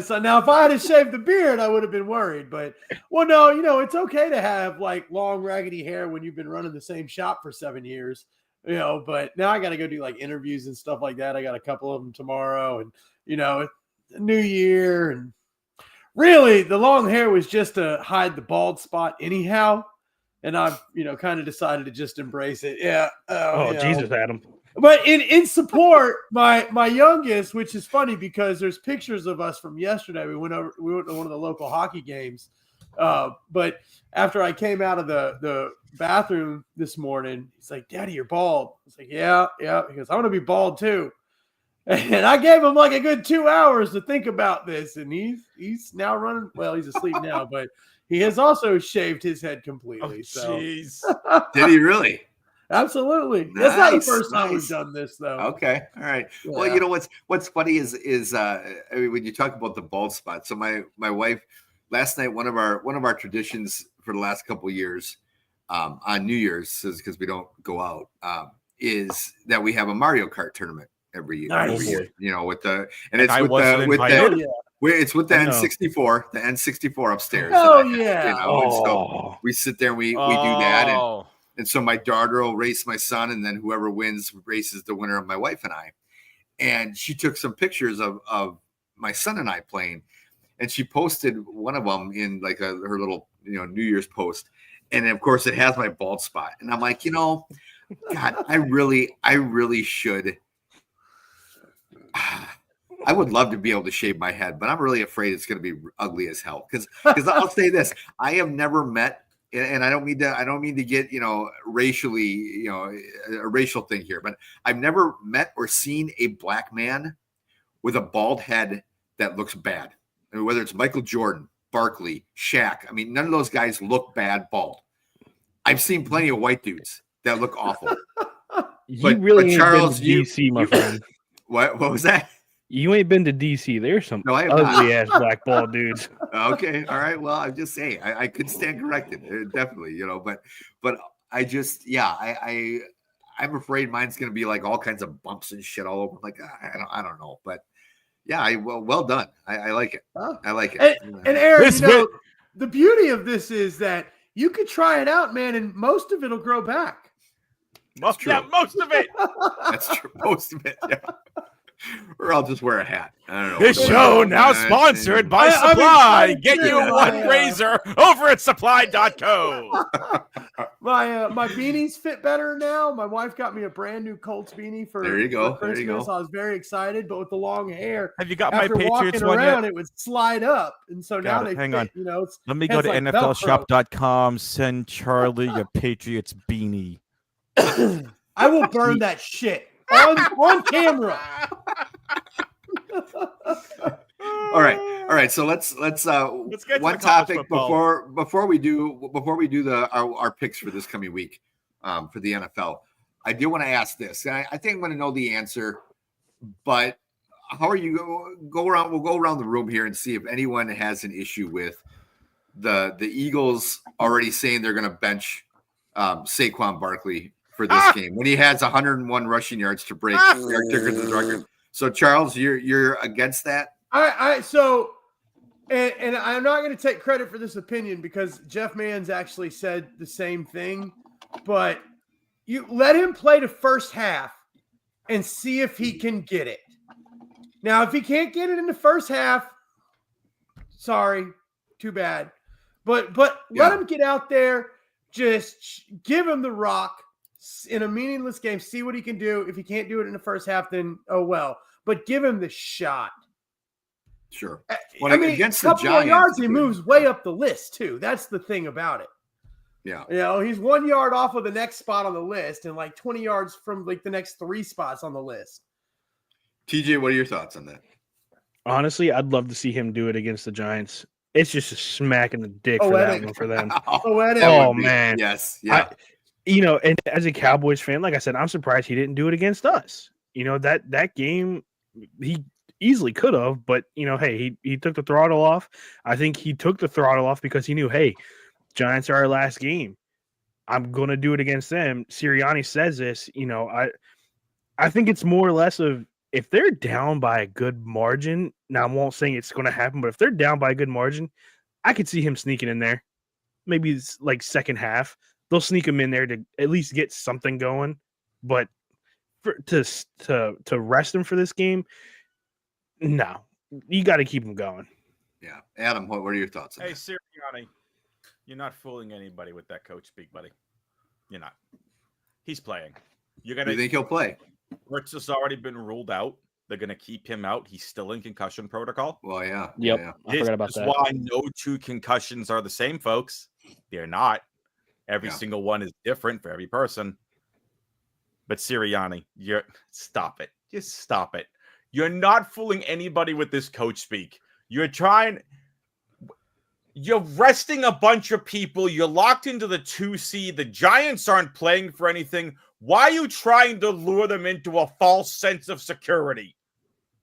So now, if I had to shave the beard, I would have been worried. But no, it's okay to have like long, raggedy hair when you've been running the same shop for 7 years. But now I got to go do like interviews and stuff like that. I got a couple of them tomorrow, and it's a new year, and really the long hair was just to hide the bald spot anyhow. And I've kind of decided to just embrace it. Yeah. Jesus, Adam. But in support, my youngest, which is funny because there's pictures of us from yesterday. We went to one of the local hockey games. But after I came out of the bathroom this morning, he's like, "Daddy, you're bald." I was like, "Yeah." He goes, "I want to be bald too." And I gave him like a good 2 hours to think about this, and he's now running. Well, he's asleep now, but he has also shaved his head completely. Jeez. Did he really? Absolutely. That's not the Nice, first time we've nice. done this, though. Okay, all right. Well, Yeah. you know what's funny is I mean, when you talk about the bald spot. So my wife last night, one of our traditions for the last couple of years on New Year's, because we don't go out, is that we have a Mario Kart tournament every year. Nice. Every year, And I wasn't with invited. Oh, yeah. it's with the I know. N64 upstairs. Oh, And yeah. and so we sit there and we do that, and so my daughter will race my son, and then whoever wins races the winner of my wife and I. And she took some pictures of my son and I playing, and she posted one of them in like her little New Year's post. And of course, it has my bald spot. And I'm like, God, I really should. I would love to be able to shave my head, but I'm really afraid it's going to be ugly as hell. Because I'll say this: I have never met, and I don't mean to get racially a racial thing here, but I've never met or seen a black man with a bald head that looks bad. I mean, whether it's Michael Jordan, Barkley, Shaq. I mean, none of those guys look bad bald. I've seen plenty of white dudes that look awful. You really ain't Charles, been to DC, my friend. What was that? You ain't been to DC. There's some No, I have not. ugly ass black bald dudes. Okay, all right. Well, I'm just saying I could stand corrected, definitely. But I just I'm afraid mine's gonna be like all kinds of bumps and shit all over. Like I don't know, but yeah, well done. I like it. Huh? I like it. And Aaron, This the beauty of this is that you could try it out, man, and most of it'll grow back. That's true. Yeah, most of it. That's true. Most of it. Yeah. Or I'll just wear a hat. I don't know. This show now sponsored by I mean, Supply. Get you yeah. one razor over at supply.co. My beanies fit better now. My wife got me a brand new Colts beanie for There you go. for There you Christmas. go. I was very excited, but with the long hair, Have you got my after Patriots walking one around, yet? it would slide up, and so now Got it. they Hang fit, on. It's, Let me go it's to like NFLshop.com. Send Charlie your Patriots beanie. I will burn that shit on camera. All right. So let's get to one the college topic football. before we do our picks for this coming week for the NFL. I do want to ask this. And I think I'm going to know the answer, but how are you go around? We'll go around the room here and see if anyone has an issue with the Eagles already saying they're going to bench Saquon Barkley for this game when he has 101 rushing yards to break Eric Dickerson's record. So Charles, you're against that? And I'm not going to take credit for this opinion because Jeff Mans actually said the same thing, but you let him play the first half and see if he can get it. Now, if he can't get it in the first half, sorry, too bad. But let him get out there, just give him the rock in a meaningless game, see what he can do. If he can't do it in the first half, then oh well. But give him the shot. Sure. I mean, against a couple the more Giants, yards, he moves way up the list too. That's the thing about it. Yeah. You know, he's 1 yard off of the next spot on the list and like 20 yards from like the next 3 spots on the list. TJ, what are your thoughts on that? Honestly, I'd love to see him do it against the Giants. It's just a smack in the dick for Poetic. that one for them. Poetic. That would Oh, be- man. Yes. Yeah. And as a Cowboys fan, like I said, I'm surprised he didn't do it against us. That game, he easily could have, but hey, he took the throttle off. I think he took the throttle off because he knew, hey, Giants are our last game. I'm gonna do it against them. Sirianni says this, I think it's more or less of if they're down by a good margin. Now I won't say it's gonna happen, but if they're down by a good margin, I could see him sneaking in there. Maybe it's like second half. They'll sneak him in there to at least get something going. But to rest him for this game, no. You got to keep him going. Yeah. Adam, what are your thoughts on Hey, that? Sirianni, you're not fooling anybody with that coach speak, buddy. You're not. He's playing. You're Do gonna. you think he'll play? Hurts has already been ruled out. They're gonna keep him out. He's still in concussion protocol. Well, yeah. Yep. Yeah. I forgot about This that. is why no 2 concussions are the same, folks. They're not. Every Yeah. single one is different for every person. But Sirianni, stop it. Just stop it. You're not fooling anybody with this coach speak. You're resting a bunch of people. You're locked into the 2 seed. The Giants aren't playing for anything. Why are you trying to lure them into a false sense of security?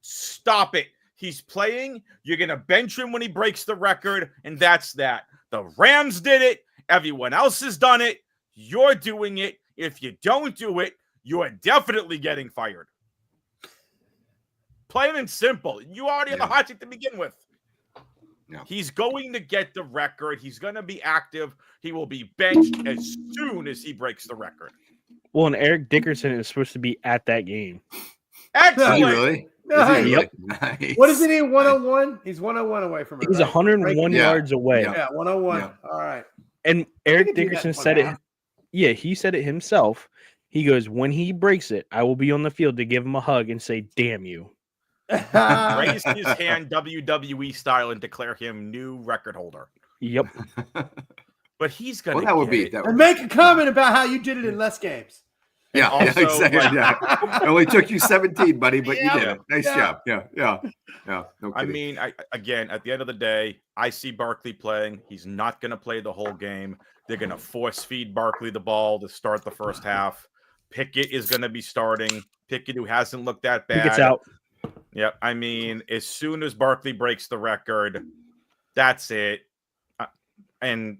Stop it. He's playing. You're going to bench him when he breaks the record, and that's that. The Rams did it. Everyone else has done it. You're doing it. If you don't do it, you are definitely getting fired. Plain and simple. You already have the hot seat to begin with. Yeah. He's going to get the record. He's going to be active. He will be benched as soon as he breaks the record. Well, and Eric Dickerson is supposed to be at that game. Is Excellent. he really? Is he Nice. really? Yep. Nice. What is it in 101? He's 101 away from it. He's right? 101 Yeah. yards away. Yeah. Yeah, 101. Yeah. All right. And I Eric could do that Dickerson in said one it. half. Yeah, he said it himself. He goes, when he breaks it, I will be on the field to give him a hug and say, damn you. Raise his hand WWE style and declare him new record holder. Yep. But he's going Well, to that would be it. that. And Would, make a comment about how you did it in less games. yeah, also, exactly. like- Yeah. It only took you 17, buddy, but you Yeah. did it. Nice Yeah. job. Yeah. No I kidding. mean, again, at the end of the day, I see Barkley playing. He's not going to play the whole game. They're going to force feed Barkley the ball to start the first half. Pickett is going to be starting. Pickett, who hasn't looked that bad. Pickett's out. Yep. I mean, as soon as Barkley breaks the record, that's it. And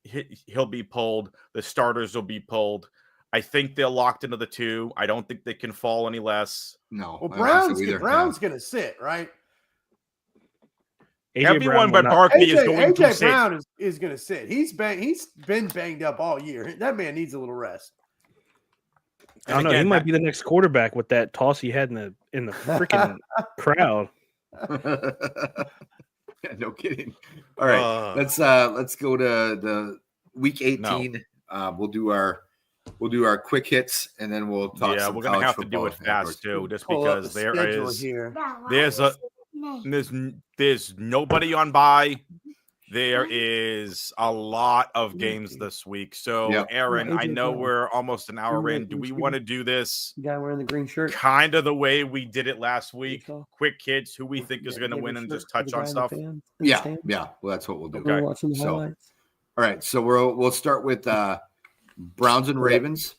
he'll be pulled. The starters will be pulled. I think they're locked into the 2. I don't think they can fall any less. No. Well, I don't think so either. Brown's going to sit, right? AJ Everyone Brown but will not- Barkley is going to AJ sit. Brown is going to sit. He's been banged up all year. That man needs a little rest. I don't know. He Again, might be the next quarterback with that toss he had in the freaking crowd. Yeah, no kidding. All right. Let's go to the week 18. We'll do our quick hits and then we'll talk. Yeah, some we're gonna college have to do football it fast afterwards. too, just Pull up because the there schedule is here. there's nobody on bye. There is a lot of games this week. So, Yep. Aaron, Yeah, I AJ know Brown. we're almost an hour in. Do we Excuse want to me. do this The guy wearing the green shirt. kind of the way we did it last week? so. Quick hits, who we think is going to win, and just touch on stuff. Yeah. Well, that's what we'll do. Okay. Watching the So- highlights. All right. So we'll start with Browns and Ravens.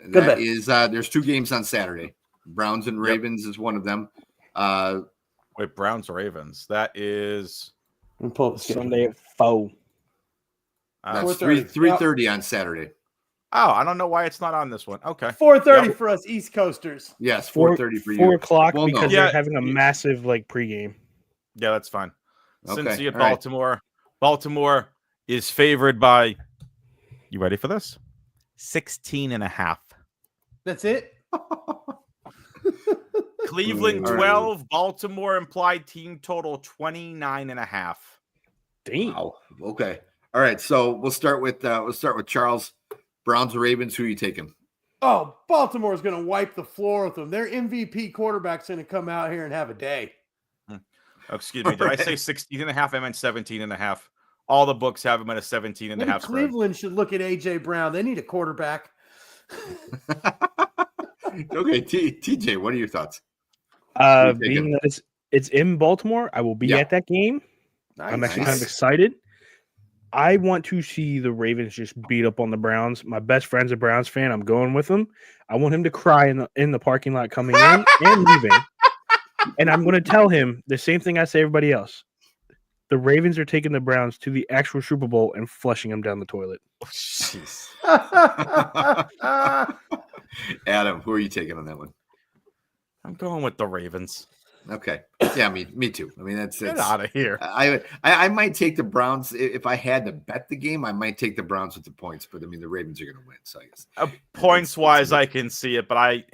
Good That bet. is there's 2 games on Saturday. Browns and Ravens is one of them. Wait, Browns Ravens. That is And pull up the schedule. Sunday at 4. That's 4:30. 3:30 on Saturday. oh, I don't know why it's not on this one. Okay. 4:30 Yep. for us East Coasters. Yes, 4 4:30 for you. 4 o'clock Well, no. because Yeah. they're having a massive pregame. Yeah, that's fine. Okay, Cincy at all right. Baltimore. Baltimore is favored by, you ready for this? 16.5. That's it. Cleveland All right. 12, Baltimore implied team total 29.5. Damn. Wow. Okay. All right. So we'll start with Charles. Browns, Ravens. Who are you taking? Oh, Baltimore's going to wipe the floor with them. Their MVP quarterback's going to come out here and have a day. Oh, excuse me. Did I say 16.5? I meant 17.5. All the books have him at a 17 and a Maybe half spread. Cleveland should look at AJ Brown. They need a quarterback. Okay, TJ, what are your thoughts? you taking? Being that it's in Baltimore, I will be Yeah. at that game. I'm actually kind of excited. I want to see the Ravens just beat up on the Browns. My best friend's a Browns fan. I'm going with him. I want him to cry in the parking lot coming in and leaving. And I'm going to tell him the same thing I say to everybody else. The Ravens are taking the Browns to the actual Super Bowl and flushing them down the toilet. Oh, jeez. Adam, who are you taking on that one? I'm going with the Ravens. Okay, yeah, me too. I mean, that's Get out of here. I might take the Browns if I had to bet the game. I might take the Browns with the points, but I mean the Ravens are going to win. So I guess Points wise, I can see it, but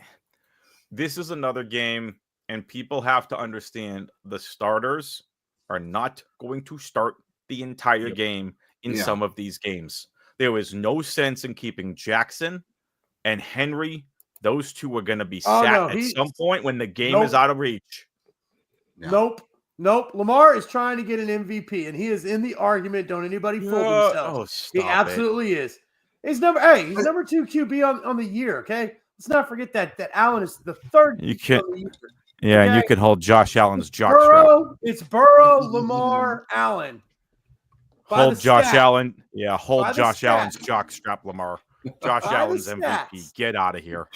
this is another game, and people have to understand the starters are not going to start the entire game in some of these games. There is no sense in keeping Jackson and Henry. Those two are going to be sat at some point when the game is out of reach. Yeah. Nope. Lamar is trying to get an MVP, and he is in the argument. Don't anybody fool themselves. He absolutely is. He's number 2 QB on the year. Okay, let's not forget that Allen is the third. You can't. Yeah, and you can hold Josh Allen's jock Burrow. It's Burrow, Lamar, Allen. Hold Josh Allen. Yeah, hold Josh Allen's jock strap, Lamar. Josh Allen's MVP. Get out of here.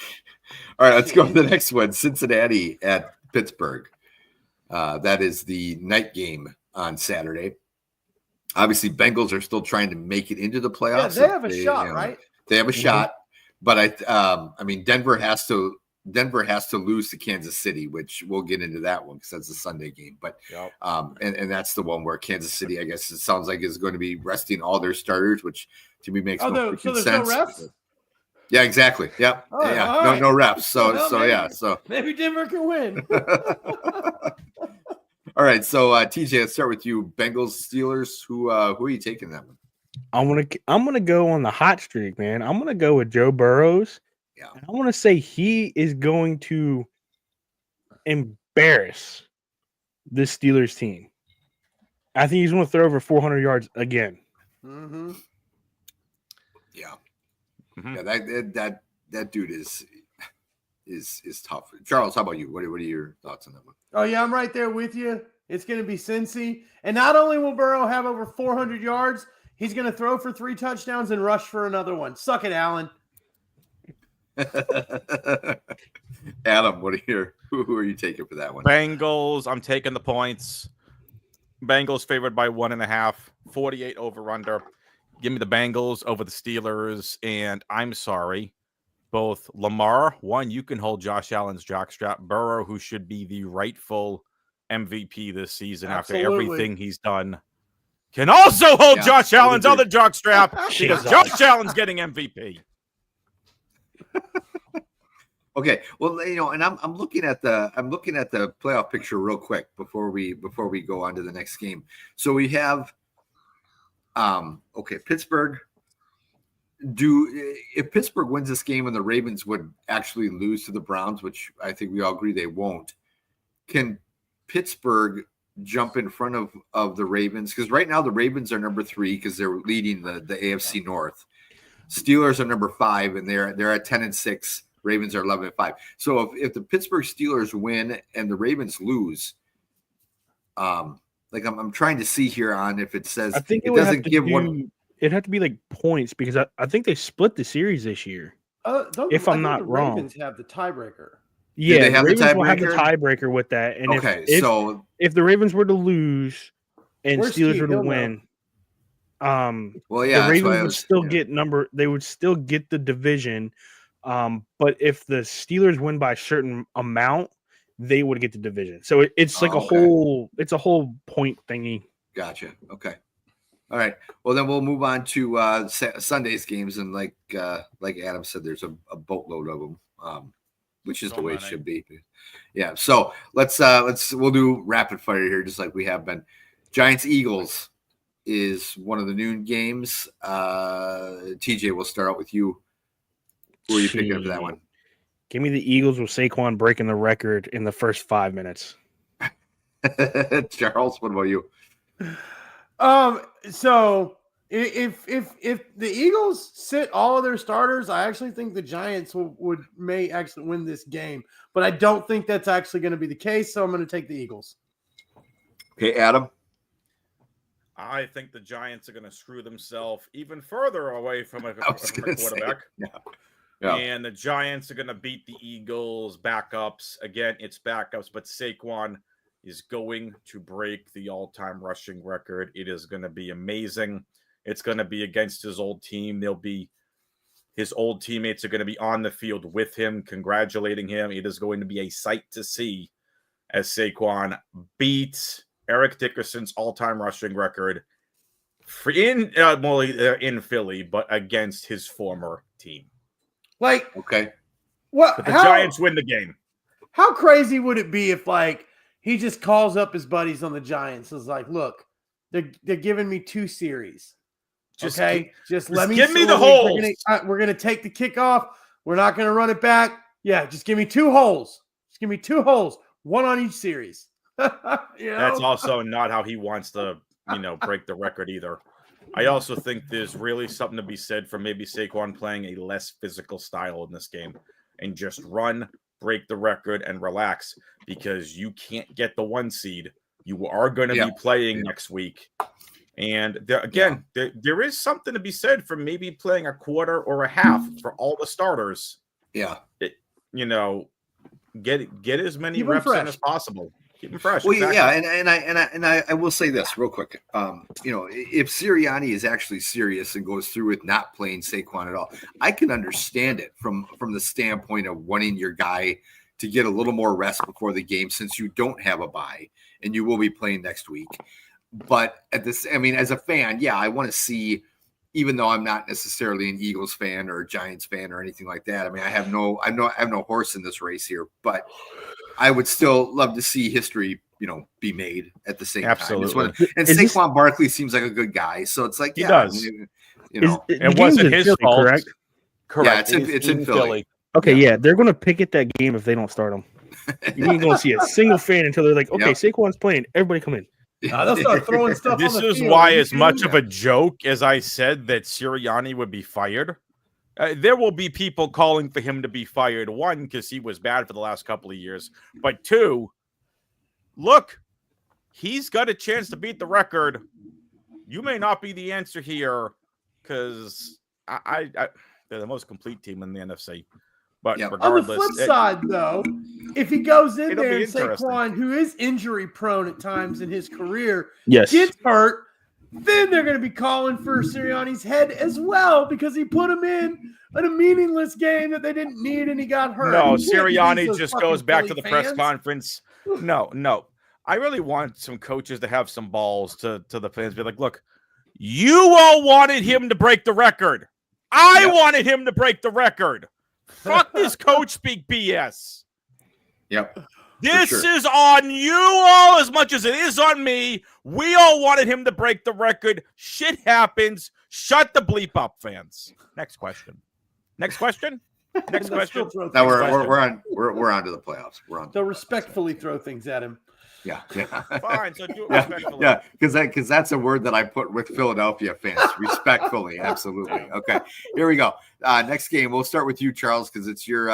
All right, let's go to the next one. Cincinnati at Pittsburgh. That is the night game on Saturday. Obviously, Bengals are still trying to make it into the playoffs. Yeah, they have a shot, right? They have a shot, but I mean, Denver has to lose to Kansas City, which we'll get into that one because that's a Sunday game. But and that's the one where Kansas City, I guess it sounds like, is going to be resting all their starters, which to me makes no freaking sense. No refs? Yeah, exactly. Yep. Right. No refs. So maybe Denver can win. All right. So TJ, let's start with you. Bengals, Steelers. Who are you taking that one? I'm gonna go on the hot streak, man. I'm gonna go with Joe Burrows. Yeah. And I want to say he is going to embarrass this Steelers team. I think he's going to throw over 400 yards again. Mm-hmm. Yeah. Mm-hmm. Yeah, that dude is tough. Charles, how about you? What are your thoughts on that one? Oh yeah, I'm right there with you. It's going to be Cincy, and not only will Burrow have over 400 yards, he's going to throw for 3 touchdowns and rush for another one. Suck it, Allen. Adam, who are you taking for that one? Bengals. I'm taking the points. Bengals favored by 1.5, 48 over under. Give me the Bengals over the Steelers. And I'm sorry, both Lamar, you can hold Josh Allen's jockstrap. Burrow, who should be the rightful MVP this season after everything he's done, can also hold Josh Allen's other jockstrap because Josh Allen's getting MVP. Okay, well, and I'm looking at the playoff picture real quick before we go on to the next game. So we have, Pittsburgh. If Pittsburgh wins this game and the Ravens would actually lose to the Browns, which I think we all agree they won't, can Pittsburgh jump in front of the Ravens? Because right now the Ravens are number 3 because they're leading the AFC North. Steelers are number 5 and they're at 10-6. Ravens are 11-5. So if the Pittsburgh Steelers win and the Ravens lose, I'm trying to see here on if it says I think it doesn't give one. It'd have to be like points because I think they split the series this year. If I'm not wrong, Ravens have the tiebreaker. Yeah, they have the Ravens the will have the tiebreaker? tiebreaker with that. And if the Ravens were to lose and Steelers were to win, the Ravens would still get They would still get the division. But if the Steelers win by a certain amount, they would get the division. So it's like a whole point thingy. Gotcha. Okay. All right. Well, then we'll move on to Sunday's games, and like Adam said, there's a boatload of them, which is the way it should be. Yeah. So we'll do rapid fire here, just like we have been. Giants Eagles is one of the noon games. TJ, we'll start out with you. Who are you picking up for that one? Give me the Eagles with Saquon breaking the record in the first 5 minutes. Charles, what about you? So if the Eagles sit all of their starters, I actually think the Giants may actually win this game, but I don't think that's actually going to be the case. So I'm going to take the Eagles. Okay, Adam. I think the Giants are going to screw themselves even further away from a quarterback. Yeah. And the Giants are going to beat the Eagles backups. Again, it's backups, but Saquon is going to break the all-time rushing record. It is going to be amazing. It's going to be against his old team. His old teammates are going to be on the field with him, congratulating him. It is going to be a sight to see as Saquon beats Eric Dickerson's all-time rushing record in Philly, but against his former team. Like, okay, what? But the Giants win the game. How crazy would it be if, like, he just calls up his buddies on the Giants and is like, "Look, they're giving me 2 series. Just let me give me the holes. We're gonna take the kickoff. We're not gonna run it back. Yeah, just give me 2 holes. Just give me 2 holes, 1 on each series." That's also not how he wants to, break the record either. I also think there's really something to be said for maybe Saquon playing a less physical style in this game and just run, break the record, and relax because you can't get the 1 seed. You are going to be playing next week. And there is something to be said for maybe playing a quarter or a half for all the starters. Yeah. Get as many reps in as possible. Keep them fresh. Well, exactly. yeah, and I will say this real quick. If Sirianni is actually serious and goes through with not playing Saquon at all, I can understand it from the standpoint of wanting your guy to get a little more rest before the game, since you don't have a bye and you will be playing next week. But as a fan, I want to see, even though I'm not necessarily an Eagles fan or a Giants fan or anything like that. I mean, I have no horse in this race here, but I would still love to see history, be made at the same time. And Saquon Barkley seems like a good guy, so it's like he does. It wasn't his fault, correct? Correct. Yeah, it's in Philly. Okay, yeah, they're going to picket that game if they don't start him. You ain't going to see a single fan until they're like, okay, Saquon's playing. Everybody come in. They'll start throwing stuff. This is why, as much of a joke as I said that Sirianni would be fired, there will be people calling for him to be fired. 1, because he was bad for the last couple of years. But 2, look, he's got a chance to beat the record. You may not be the answer here because they're the most complete team in the NFC. But regardless, on the flip side, though, if he goes in there and Saquon, who is injury prone at times in his career, gets hurt, then they're going to be calling for Sirianni's head as well because he put him in a meaningless game that they didn't need and he got hurt. No, Sirianni just goes back to the press conference. No. I really want some coaches to have some balls to the fans. Be like, look, you all wanted him to break the record. I wanted him to break the record. Fuck this coach speak BS. Yep. This is on you all as much as it is on me. We all wanted him to break the record. Shit happens. Shut the bleep up, fans. Next question. Now we're on to the playoffs. So respectfully throw things at him. Yeah. Fine. So do it respectfully. Yeah, because that's a word that I put with Philadelphia fans. Respectfully, absolutely. Okay, here we go. Next game, we'll start with you, Charles, because it's your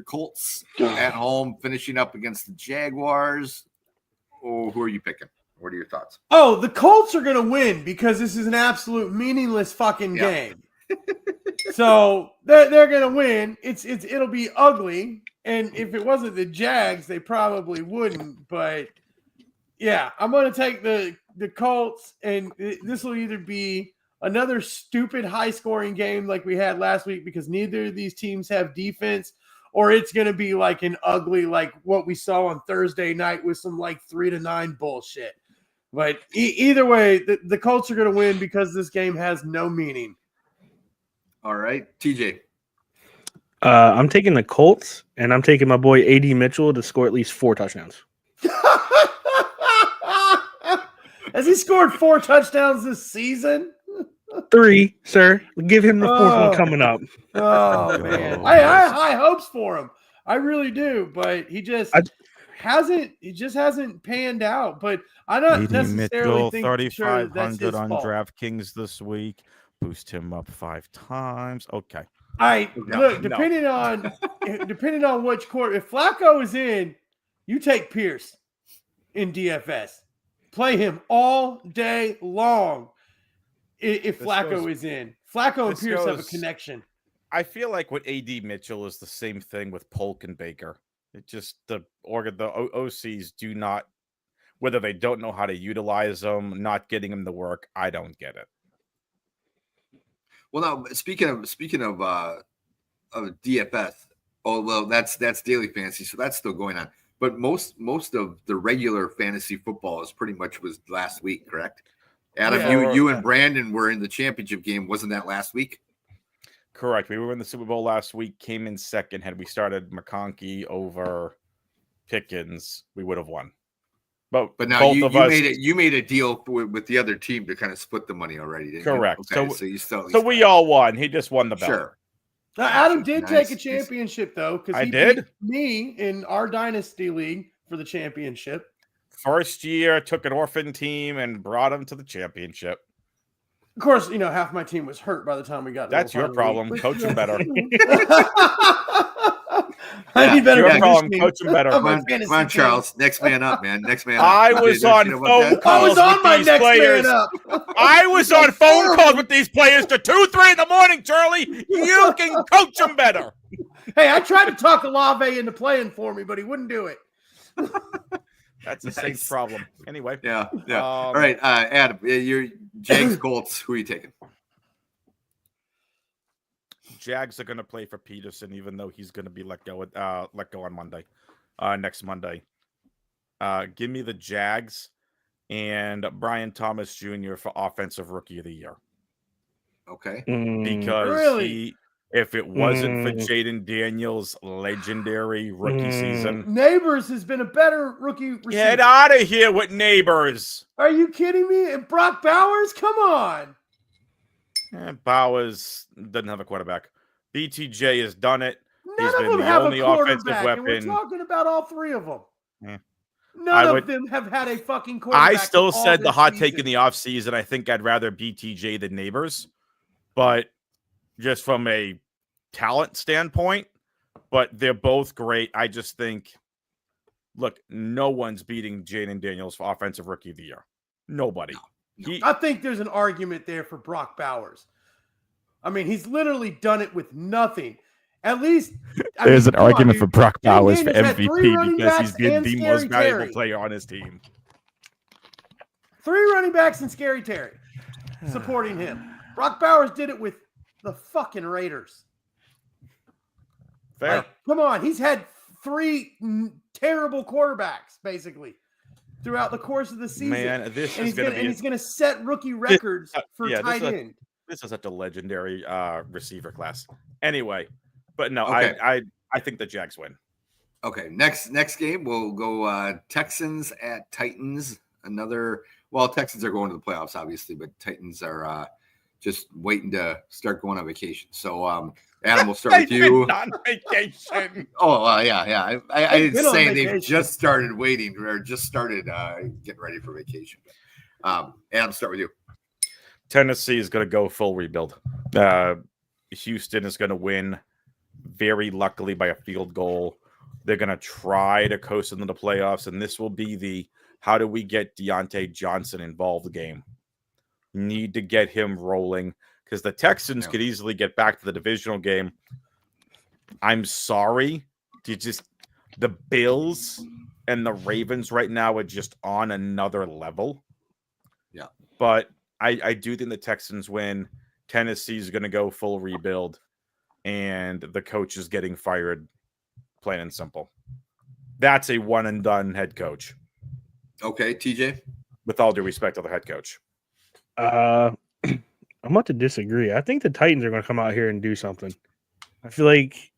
Colts at home finishing up against the Jaguars. Oh, who are you picking? What are your thoughts? Oh, the Colts are going to win because this is an absolute meaningless fucking game. So they're going to win. It'll be ugly, and if it wasn't the Jags, they probably wouldn't. But yeah, I'm going to take the Colts, and this will either be another stupid high-scoring game like we had last week because neither of these teams have defense, or it's going to be like an ugly, like what we saw on Thursday night with some like 3-9 bullshit. But either way, the Colts are going to win because this game has no meaning. All right, TJ. I'm taking the Colts, and I'm taking my boy A.D. Mitchell to score at least 4 touchdowns. Has he scored 4 touchdowns this season? 3, sir. Give him the 4th one coming up. Oh, man. I high hopes for him. I really do, but he just just hasn't panned out. But I'm not AD necessarily Mitchell, think sure that's 3,500 his on fault. DraftKings this week. Boost him up 5 times. Okay. All right, No, look, no. depending on which court, if Flacco is in, you take Pierce in DFS. Play him all day long. If This Flacco goes- is in, Flacco and this Pierce have a goes- connection. I feel like with AD Mitchell is the same thing with Polk and Baker. It just the OCs do not, whether they don't know how to utilize them, not getting them to work. I don't get it. Well, now speaking of DFS, oh well, that's daily fantasy, so that's still going on. But most of the regular fantasy football is pretty much was last week, correct? Adam, Yeah. you and Brandon were in the championship game. Wasn't that last week? Correct. We were in the Super Bowl last week, came in second. Had we started McConkey over Pickens, we would have won. But But now both you of us, made a deal with the other team to kind of split the money already, didn't you? Correct. Okay, So- so you still so we all won. He just won the belt. sure. Now, Adam did Nice. take a championship though, because I he did? beat me in our dynasty league for the championship. First year, took an orphan team and brought him to the championship. Of course, half my team was hurt by the time we got. to the That's your final problem. week. Coach him better. I need better Your conditioning. problem. Coach him better. I'm Come a on, fantasy come on, team. Charles. Next man up, man. Next man up. I You was don't on you know about phone that? I was calls on with my these next players. man up. I was on phone calls with these players to 2-3 in the morning, Charlie. You can coach them better. Hey, I tried to talk Olave into playing for me, but he wouldn't do it. That's the same Nice. problem. Anyway, Yeah, yeah. Um, All right, Adam, your Jags Colts. Who are you taking? Jags are going to play for Peterson, even though he's going to be let go on Monday, next Monday. Give me the Jags and Brian Thomas Jr. for Offensive Rookie of the Year. Okay. Because Really? if it wasn't for Mm. Jaden Daniels' legendary rookie season, Neighbors has been a better rookie receiver. get out of here with Neighbors. Are you kidding me? And Brock Bowers? Come on. Bowers doesn't have a quarterback. BTJ has done it. None He's of been them the have only a offensive quarterback, and we're weapon. talking about all three of them. Yeah. None I of them have had a fucking quarterback. I still all said the this hot take in season. the offseason. I think I'd rather BTJ than Neighbors, but just from a talent standpoint, but they're both great. I just think, look, no one's beating Jaden Daniels for Offensive Rookie of the Year. Nobody. I think there's an argument there for Brock Bowers. I mean, he's literally done it with nothing. At least There's an come on, argument dude. for Brock Jaden Bowers for Daniels had 3 MVP running because he's backs been and the Scary most valuable Terry. player on his team. 3 running backs and Scary Terry supporting him. Brock Bowers did it with the fucking Raiders. Fair. Like, come on, he's had 3 terrible quarterbacks basically throughout the course of the season. Man, this and is going to be he's going to set rookie records for yeah, tight end. this is such a legendary receiver class. Anyway, but no, Okay. I think the Jags win. Okay. Next game we'll go Texans at Titans. Texans are going to the playoffs, obviously, but Titans are just waiting to start going on vacation. So Adam, we'll start with you. On vacation. Oh, yeah. I They've didn't been on say they've vacation. just started waiting or just started getting ready for vacation. Adam, start with you. Tennessee is going to go full rebuild. Houston is going to win very luckily by a field goal. They're going to try to coast into the playoffs, and this will be the how do we get Deontay Johnson involved game. Need to get him rolling because the Texans could easily get back to the divisional game. I'm sorry. The Bills and the Ravens right now are just on another level. Yeah. But I do think the Texans win. Tennessee's going to go full rebuild, and the coach is getting fired, plain and simple. That's a one and done head coach. Okay, TJ. With all due respect to the head coach. I'm about to disagree. I think the Titans are going to come out here and do something. I feel like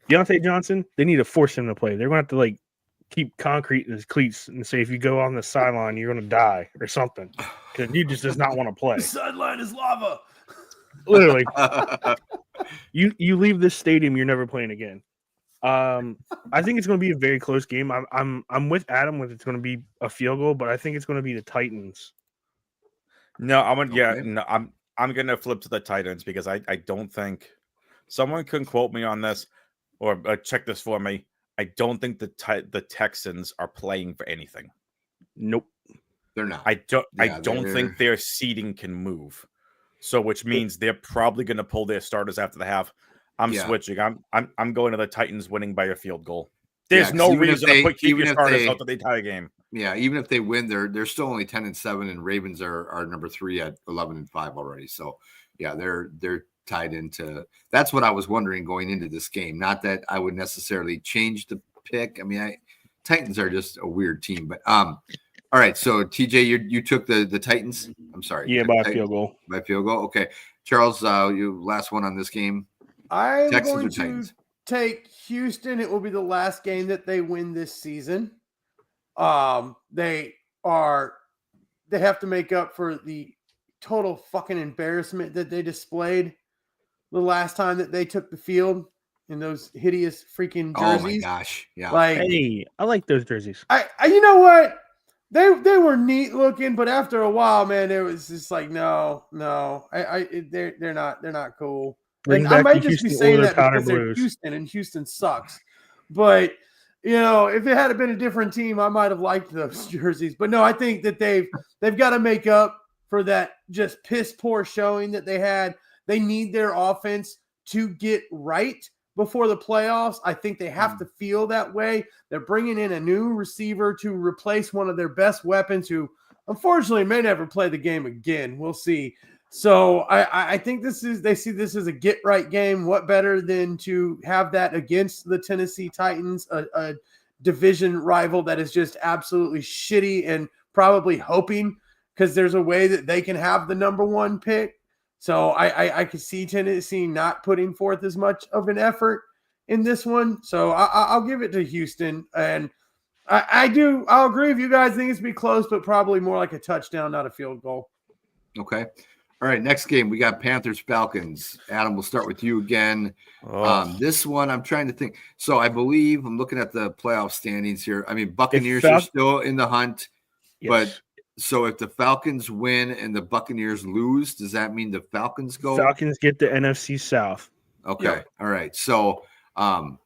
Deontay Johnson, they need to force him to play. They're going to have to keep concrete in his cleats and say, if you go on the sideline, you're going to die or something. Because he just does not want to play. The sideline is lava. Literally, you leave this stadium, you're never playing again. I think it's going to be a very close game. I'm with Adam with it's going to be a field goal, but I think it's going to be the Titans. No, Okay. I'm gonna flip to the Titans because I don't think someone can quote me on this or check this for me. I don't think the Texans are playing for anything. Nope. They're not. I Yeah, don't think their seeding can move. So which means they're probably going to pull their starters after the half. I'm Yeah. switching. I'm going to the Titans winning by a field goal. There's 'cause no even if reason they- to keep even your if starters they- out the entire game. Yeah, even if they win, they're still only 10-7, and Ravens are number 3 at 11-5 already. So yeah, they're tied into. That's what I was wondering going into this game. Not that I would necessarily change the pick. I mean, Titans are just a weird team, but all right. So TJ, you took the Titans. I'm sorry. Yeah, you took by a Titans field goal. By field goal. Okay, Charles, you last one on this game. I'm Texans going or to Titans? take Houston. It will be the last game that they win this season. They have to make up for the total fucking embarrassment that they displayed the last time that they took the field in those hideous freaking Oh jerseys. my gosh, yeah. Like, Hey, I like those jerseys. I you know what? They were neat looking, but after a while, man, it was just like no. They're not cool. Bring And I back might the just be Houston saying Oilers that powder because they're blues. Houston and Houston sucks. But you know, if it had been a different team, I might have liked those jerseys. But no, I think that they've got to make up for that just piss poor showing that they had. They need their offense to get right before the playoffs. I think they have to feel that way. They're bringing in a new receiver to replace one of their best weapons who unfortunately may never play the game again. We'll see. So I think they see this as a get right game. What better than to have that against the Tennessee Titans, a division rival that is just absolutely shitty and probably hoping because there's a way that they can have the number one pick. So I could see Tennessee not putting forth as much of an effort in this one. So I'll give it to Houston. And I'll agree if you guys think it's be close, but probably more like a touchdown, not a field goal. Okay. All right, next game we got Panthers Falcons. Adam, we'll start with you again. This one I'm trying to think. So I believe I'm looking at the playoff standings here. I mean, Buccaneers are still in the hunt, but so if the Falcons win and the Buccaneers lose, does that mean the Falcons go? Falcons get the NFC South. Okay. Yep. All right. So and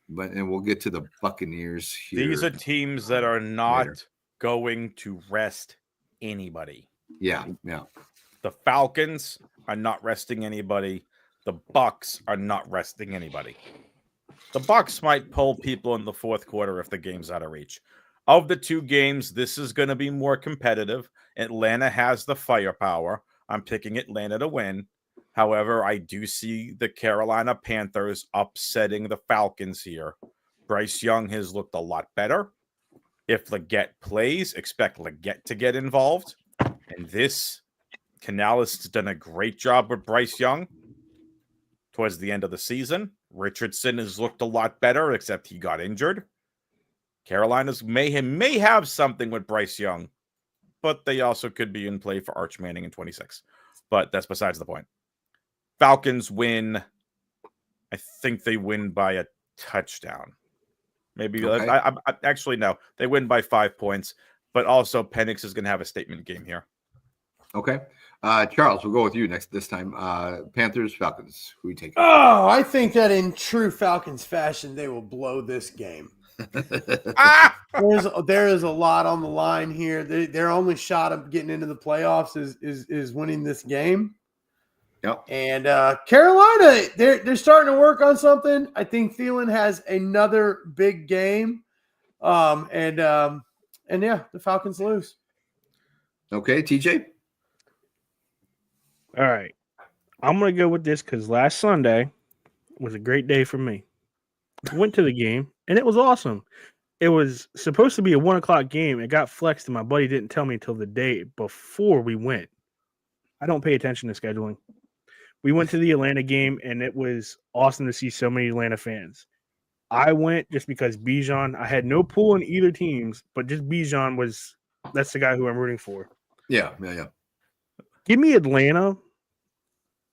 we'll get to the Buccaneers here. These are teams that are not later. going to rest anybody. Yeah. The Falcons are not resting anybody. The Bucks are not resting anybody. The Bucks might pull people in the fourth quarter if the game's out of reach. Of the two games, this is going to be more competitive. Atlanta has the firepower. I'm picking Atlanta to win. However, I do see the Carolina Panthers upsetting the Falcons here. Bryce Young has looked a lot better. If Leggett plays, expect Leggett to get involved. And this Canales has done a great job with Bryce Young towards the end of the season. Richardson has looked a lot better, except he got injured. Carolina's may have something with Bryce Young, but they also could be in play for Arch Manning in 26. But that's besides the point. Falcons win. I think they win by a touchdown. Maybe. Okay. I actually, no. They win by 5 points, but also Penix is going to have a statement game here. Okay. Charles, we'll go with you this time. Panthers, Falcons. Who you take? Oh, I think that in true Falcons fashion, they will blow this game. There is a lot on the line here. Their only shot of getting into the playoffs is winning this game. Yep. And Carolina, they're starting to work on something. I think Thielen has another big game. And yeah, the Falcons lose. Okay, TJ. All right. I'm going to go with this because last Sunday was a great day for me. Went to the game, and it was awesome. It was supposed to be a 1:00 game. It got flexed, and my buddy didn't tell me until the day before we went. I don't pay attention to scheduling. We went to the Atlanta game, and it was awesome to see so many Atlanta fans. I went just because Bijan, I had no pull in either teams, but just Bijan that's the guy who I'm rooting for. Yeah. Give me Atlanta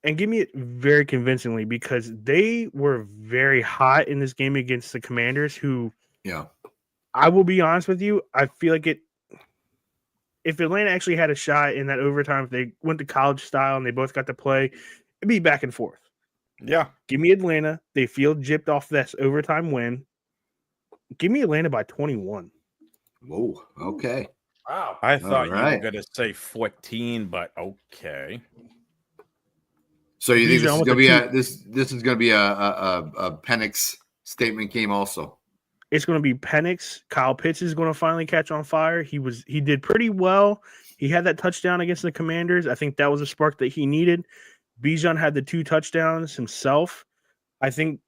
and give me it very convincingly, because they were very hot in this game against the Commanders, who, Yeah. I will be honest with you, I feel like if Atlanta actually had a shot in that overtime, if they went to college style and they both got to play, it'd be back and forth. Yeah. Give me Atlanta. They feel gypped off this overtime win. Give me Atlanta by 21. Whoa. Okay. Wow. I thought you were right. going to say 14, but okay. So you think this Bijan is with gonna be the a this is gonna be a Penix statement game also? It's going to be Penix. Kyle Pitts is going to finally catch on fire. He did pretty well. He had that touchdown against the Commanders. I think that was a spark that he needed. Bijan had the 2 touchdowns himself. I think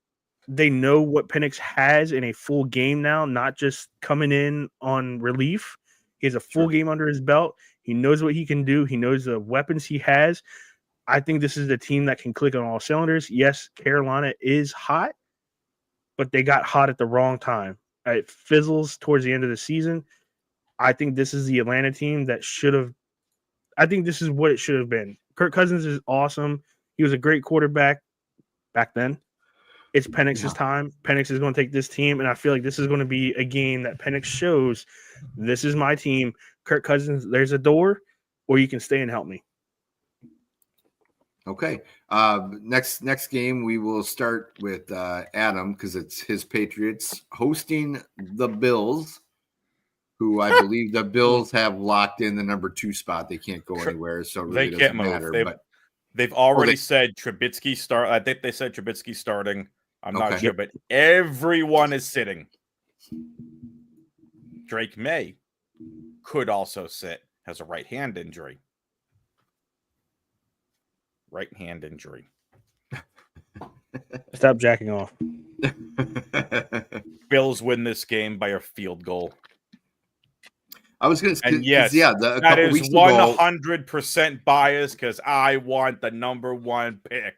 they know what Penix has in a full game now, not just coming in on relief. He has a full game under his belt. He knows what he can do. He knows the weapons he has. I think this is the team that can click on all cylinders. Yes, Carolina is hot, but they got hot at the wrong time. It fizzles towards the end of the season. I think this is the Atlanta team that should have – I think this is what it should have been. Kirk Cousins is awesome. He was a great quarterback back then. It's Penix's time. Penix is going to take this team, and I feel like this is going to be a game that Penix shows, this is my team. Kirk Cousins, there's a door, or you can stay and help me. Okay. Next game we will start with Adam, because it's his Patriots hosting the Bills, who I believe the Bills have locked in the number 2 spot. They can't go anywhere, so it really They can't doesn't move. matter. They've already said Trubisky start. I think they said Trubisky starting. I'm not sure, but everyone is sitting. Drake May could also sit. Has a right hand injury. Right hand injury. Stop jacking off. Bills win this game by a field goal. I was going to say, And yes, a that couple is weeks ago, 100% biased because I want the number 1 pick.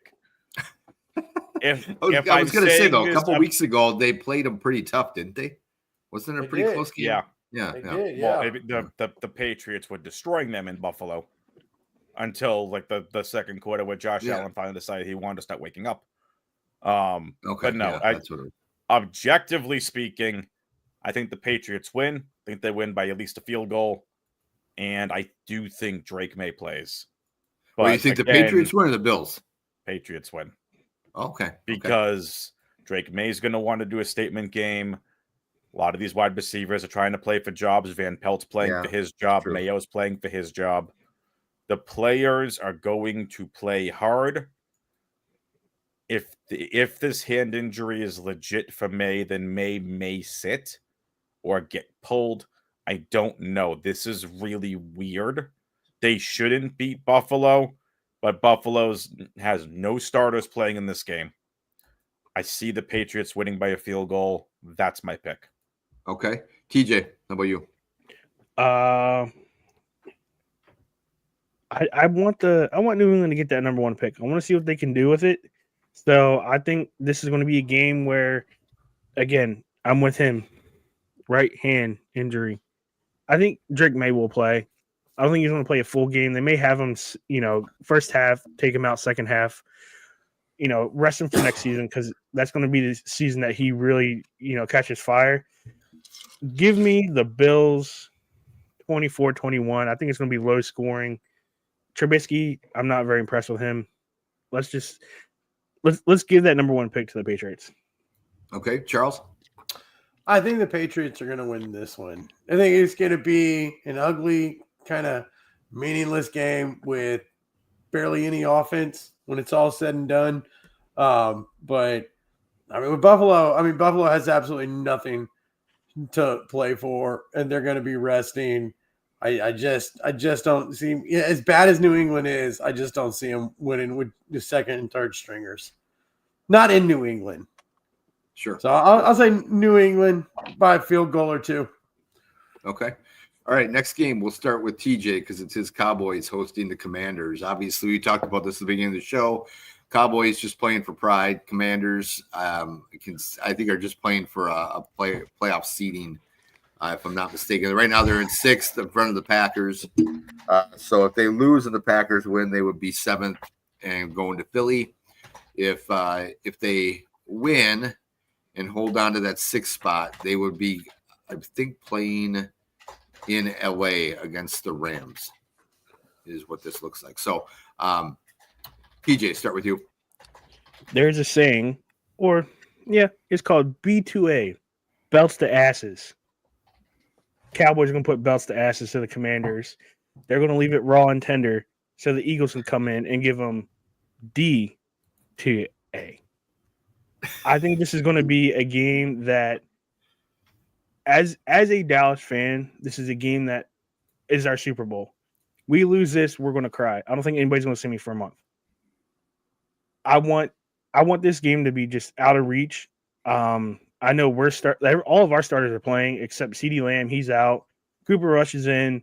I was going to say, though, a couple weeks ago, they played them pretty tough, didn't they? Wasn't it a pretty close game? Yeah. Yeah. They did, yeah. Well, the Patriots were destroying them in Buffalo until like the second quarter where Josh Allen finally decided he wanted to start waking up. Okay. But no, that's what objectively speaking, I think the Patriots win. I think they win by at least a field goal. And I do think Drake May plays. But you think the Patriots win or the Bills? Patriots win. Okay. Because Drake May is going to want to do a statement game. A lot of these wide receivers are trying to play for jobs. Van Pelt's playing for his job. True. Mayo's playing for his job. The players are going to play hard. If this hand injury is legit for May, then May may sit or get pulled. I don't know. This is really weird. They shouldn't beat Buffalo, but Buffalo has no starters playing in this game. I see the Patriots winning by a field goal. That's my pick. Okay. TJ, how about you? I want New England to get that number 1 pick. I want to see what they can do with it. So I think this is going to be a game where, again, I'm with him. Right hand injury. I think Drake May will play. I don't think he's going to play a full game. They may have him, first half, take him out second half, rest him for next season, because that's going to be the season that he really, catches fire. Give me the Bills 24-21. I think it's going to be low scoring. Trubisky, I'm not very impressed with him. Let's give that number 1 pick to the Patriots. Okay, Charles? I think the Patriots are going to win this one. I think it's going to be an ugly, kind of meaningless game with barely any offense when it's all said and done. But with Buffalo, Buffalo has absolutely nothing to play for, and they're going to be resting. I just don't see, as bad as New England is, I just don't see them winning with the second and third stringers. Not in New England. Sure. So I'll say New England by a field goal or 2. Okay. All right. Next game, we'll start with TJ because it's his Cowboys hosting the Commanders. Obviously, we talked about this at the beginning of the show. Cowboys just playing for pride. Commanders, I think, are just playing for a playoff seeding, if I'm not mistaken. Right now, they're in 6th in front of the Packers. So if they lose and the Packers win, they would be 7th. and going to Philly. If they win and hold on to that 6th spot, they would be, I think, playing in LA against the Rams is what this looks like. So, PJ, start with you. There's a saying, or it's called B2A, belts to asses. Cowboys are going to put belts to asses to the Commanders. They're going to leave it raw and tender so the Eagles can come in and give them D to A. I think this is going to be a game that, as a Dallas fan, this is a game that is our Super Bowl. We lose this, we're going to cry. I don't think anybody's going to see me for a month. I want this game to be just out of reach. I know all of our starters are playing except CeeDee Lamb. He's out. Cooper Rush is in.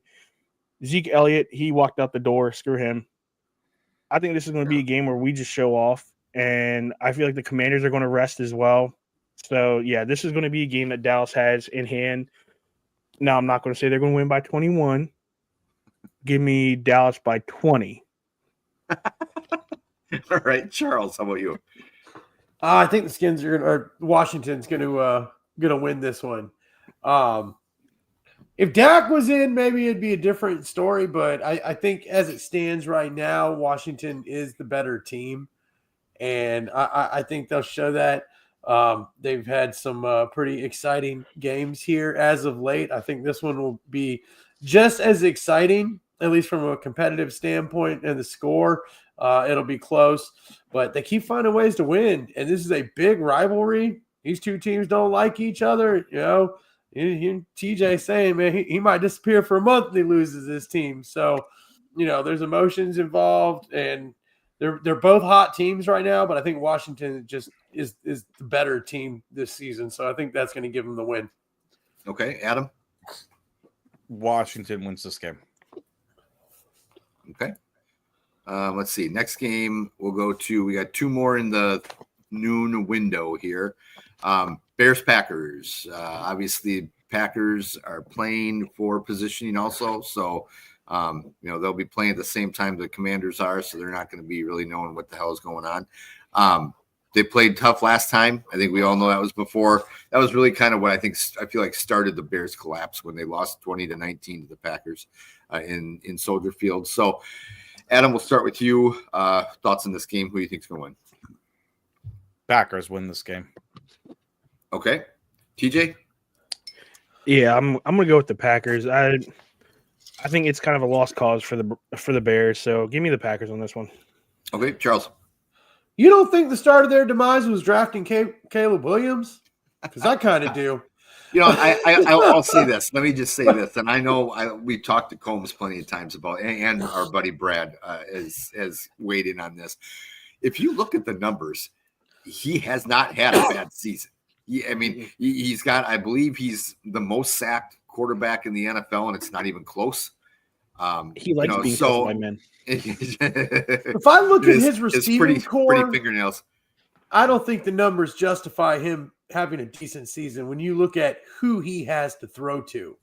Zeke Elliott, he walked out the door. Screw him. I think this is going to be a game where we just show off, and I feel like the Commanders are going to rest as well. So, yeah, this is going to be a game that Dallas has in hand. Now, I'm not going to say they're going to win by 21. Give me Dallas by 20. All right, Charles, how about you? I think the Skins or Washington's going to win this one. If Dak was in, maybe it'd be a different story. But I think as it stands right now, Washington is the better team, and I think they'll show that. They've had some pretty exciting games here as of late. I think this one will be just as exciting, at least from a competitive standpoint, and the score. It'll be close, but they keep finding ways to win. And this is a big rivalry. These two teams don't like each other. You know, TJ saying, man, he might disappear for a month if he loses this team. So, you know, there's emotions involved, and they're both hot teams right now. But I think Washington just is the better team this season. So I think that's going to give them the win. Okay, Adam. Washington wins this game. Okay. Let's see. Next game we'll go to. We got 2 more in the noon window here. Bears Packers. Obviously, Packers are playing for positioning also. So, you know, they'll be playing at the same time the Commanders are. So they're not going to be really knowing what the hell is going on. They played tough last time. I think we all know that was before. That was really kind of what I feel like started the Bears collapse when they lost 20-19 to the Packers in Soldier Field. So, Adam, we'll start with you. Thoughts on this game? Who do you think is going to win? Packers win this game. Okay. TJ? Yeah, I'm going to go with the Packers. I think it's kind of a lost cause for the Bears, so give me the Packers on this one. Okay, Charles. You don't think the start of their demise was drafting Caleb Williams? Because I kind of do. You know, I'll say this. Let me just say this, and I know we talked to Combs plenty of times about, and our buddy Brad has weighed in on this. If you look at the numbers, he has not had a bad season. He's got, I believe, he's the most sacked quarterback in the NFL, and it's not even close. He likes being so by men. If I look at his receiving core, pretty fingernails. I don't think the numbers justify him having a decent season when you look at who he has to throw to.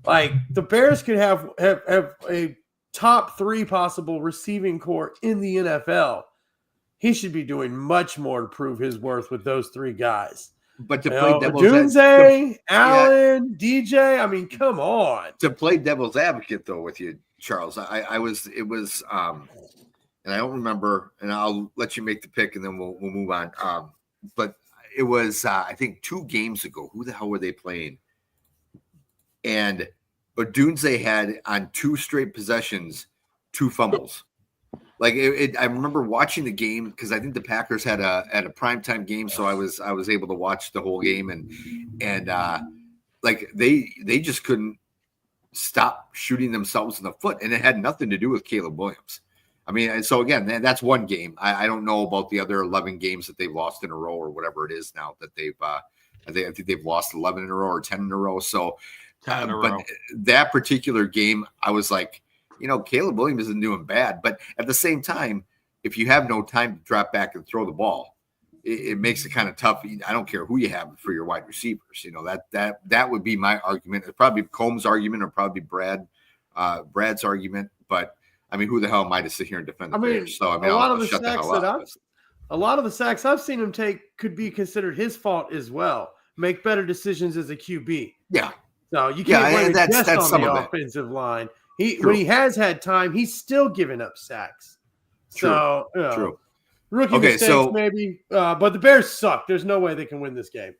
Like, the Bears could have a top 3 possible receiving core in the NFL. He should be doing much more to prove his worth with those 3 guys. But to play devil's Dunze, Allen, DJ, I mean, come on. To play devil's advocate, though, with you, Charles, and I don't remember, and I'll let you make the pick, and then we'll move on. But it was, I think, 2 games ago. Who the hell were they playing? And Odunze had on 2 straight possessions 2 fumbles. Like I remember watching the game because I think the Packers had a primetime game, so I was able to watch the whole game, and like they just couldn't stop shooting themselves in the foot, and it had nothing to do with Caleb Williams. I mean, so again, that's one game. I don't know about the other 11 games that they've lost in a row or whatever it is now that they've. I think they've lost 11 in a row or 10 in a row. So, 10 in a but row. That particular game, I was like, you know, Caleb Williams isn't doing bad, but at the same time, if you have no time to drop back and throw the ball, it makes it kind of tough. I don't care who you have for your wide receivers. You know, that would be my argument. It'd probably be Combs' argument or probably Brad's argument, but I mean, who the hell am I to sit here and defend the I mean, Bears? So I mean, a lot I'll of the shut the sacks hell that up. a lot of the sacks I've seen him take could be considered his fault as well. Make better decisions as a QB. Yeah, So you can't blame it that's just on some the of it. offensive line. True. When he has had time, he's still giving up sacks. True. So True. rookie Okay, mistakes so- maybe, but the Bears suck. There's no way they can win this game.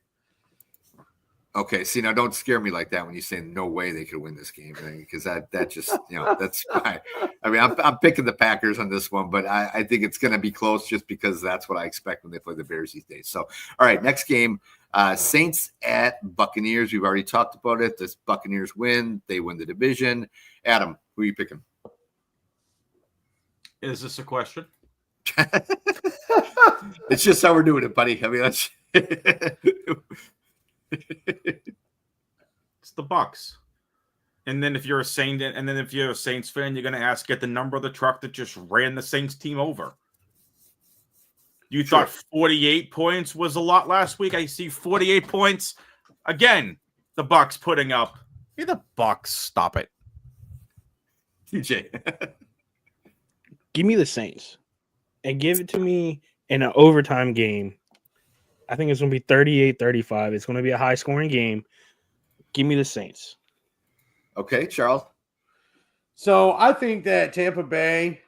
Okay, see, now don't scare me like that when you say no way they could win this game, because that just that's fine. I mean, I'm picking the Packers on this one, but I think it's going to be close just because that's what I expect when they play the Bears these days. So, all right, next game, Saints at Buccaneers. We've already talked about it. The Buccaneers win; they win the division. Adam, who are you picking? Is this a question? It's just how we're doing it, buddy. I mean, that's. It's the Bucks. And then if you're a Saint, and then if you're a Saints fan, you're going to ask, get the number of the truck that just ran the Saints team over. You thought 48 points was a lot last week. I see 48 points again. The Bucks putting up. Be the Bucks. Stop it, TJ. Give me the Saints and give it to me in an overtime game. I think it's going to be 38-35. It's going to be a high-scoring game. Give me the Saints. Okay, Charles. So I think that Tampa Bay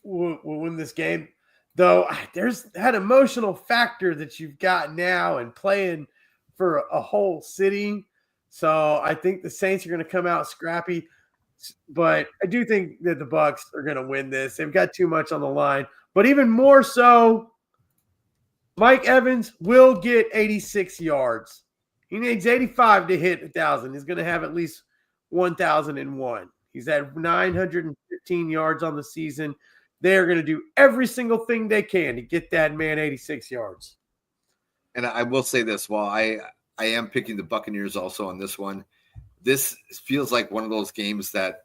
will win this game. Though there's that emotional factor that you've got now and playing for a whole city. So I think the Saints are going to come out scrappy. But I do think that the Bucks are going to win this. They've got too much on the line. But even more so, Mike Evans will get 86 yards. He needs 85 to hit 1,000. He's going to have at least 1,001. He's at 915 yards on the season. They're going to do every single thing they can to get that man 86 yards. And I will say this, while I am picking the Buccaneers also on this one, this feels like one of those games that,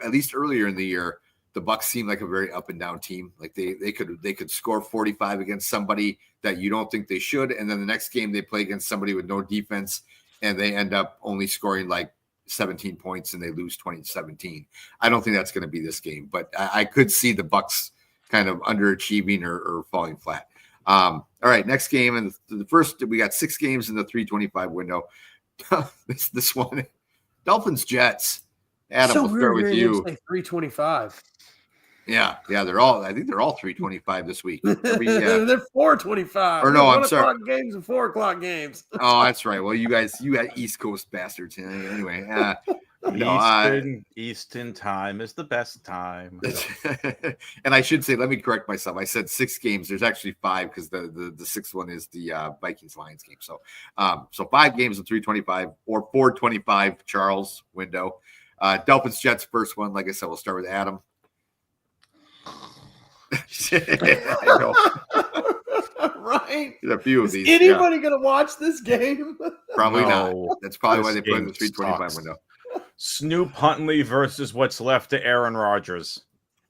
at least earlier in the year, the Bucs seem like a very up and down team. Like they could score 45 against somebody that you don't think they should, and then the next game they play against somebody with no defense, and they end up only scoring like 17 points and they lose 20-17. I don't think that's going to be this game, but I could see the Bucs kind of underachieving or falling flat. All right, next game, and the first we got 6 games in the 325 window. this one, Dolphins Jets. Adam, So we'll start with you. Like 325. Yeah, they're all. I think they're all 325 this week. They're 425. Or no, I'm 1 sorry. o'clock games and 4 o'clock games. Oh, that's right. Well, you got East Coast bastards. Anyway, Eastern time is the best time. and I should say, let me correct myself. I said 6 games. There's actually 5 because the 6th one is the Vikings Lions game. So 5 games of 325 or 425. Charles window. Dolphins Jets first one. Like I said, we'll start with Adam. I know. Right? There's a few of Is these. anybody going to watch this game? Probably No. not. That's probably why This they put it in the game 325 sucks. window. Snoop Huntley versus what's left to Aaron Rodgers.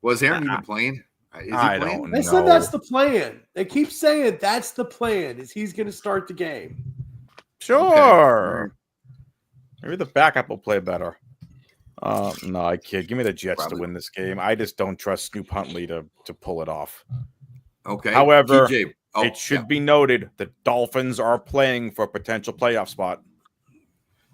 Was Aaron even playing? Is he I playing? don't They know. said that's the plan. They keep saying that's the plan, is he's going to start the game. Sure. Maybe the backup will play better. No, I kid. Give me the Jets Probably. to win this game. I just don't trust Snoop Huntley to pull it off. Okay. However, TJ. It should be noted the Dolphins are playing for a potential playoff spot.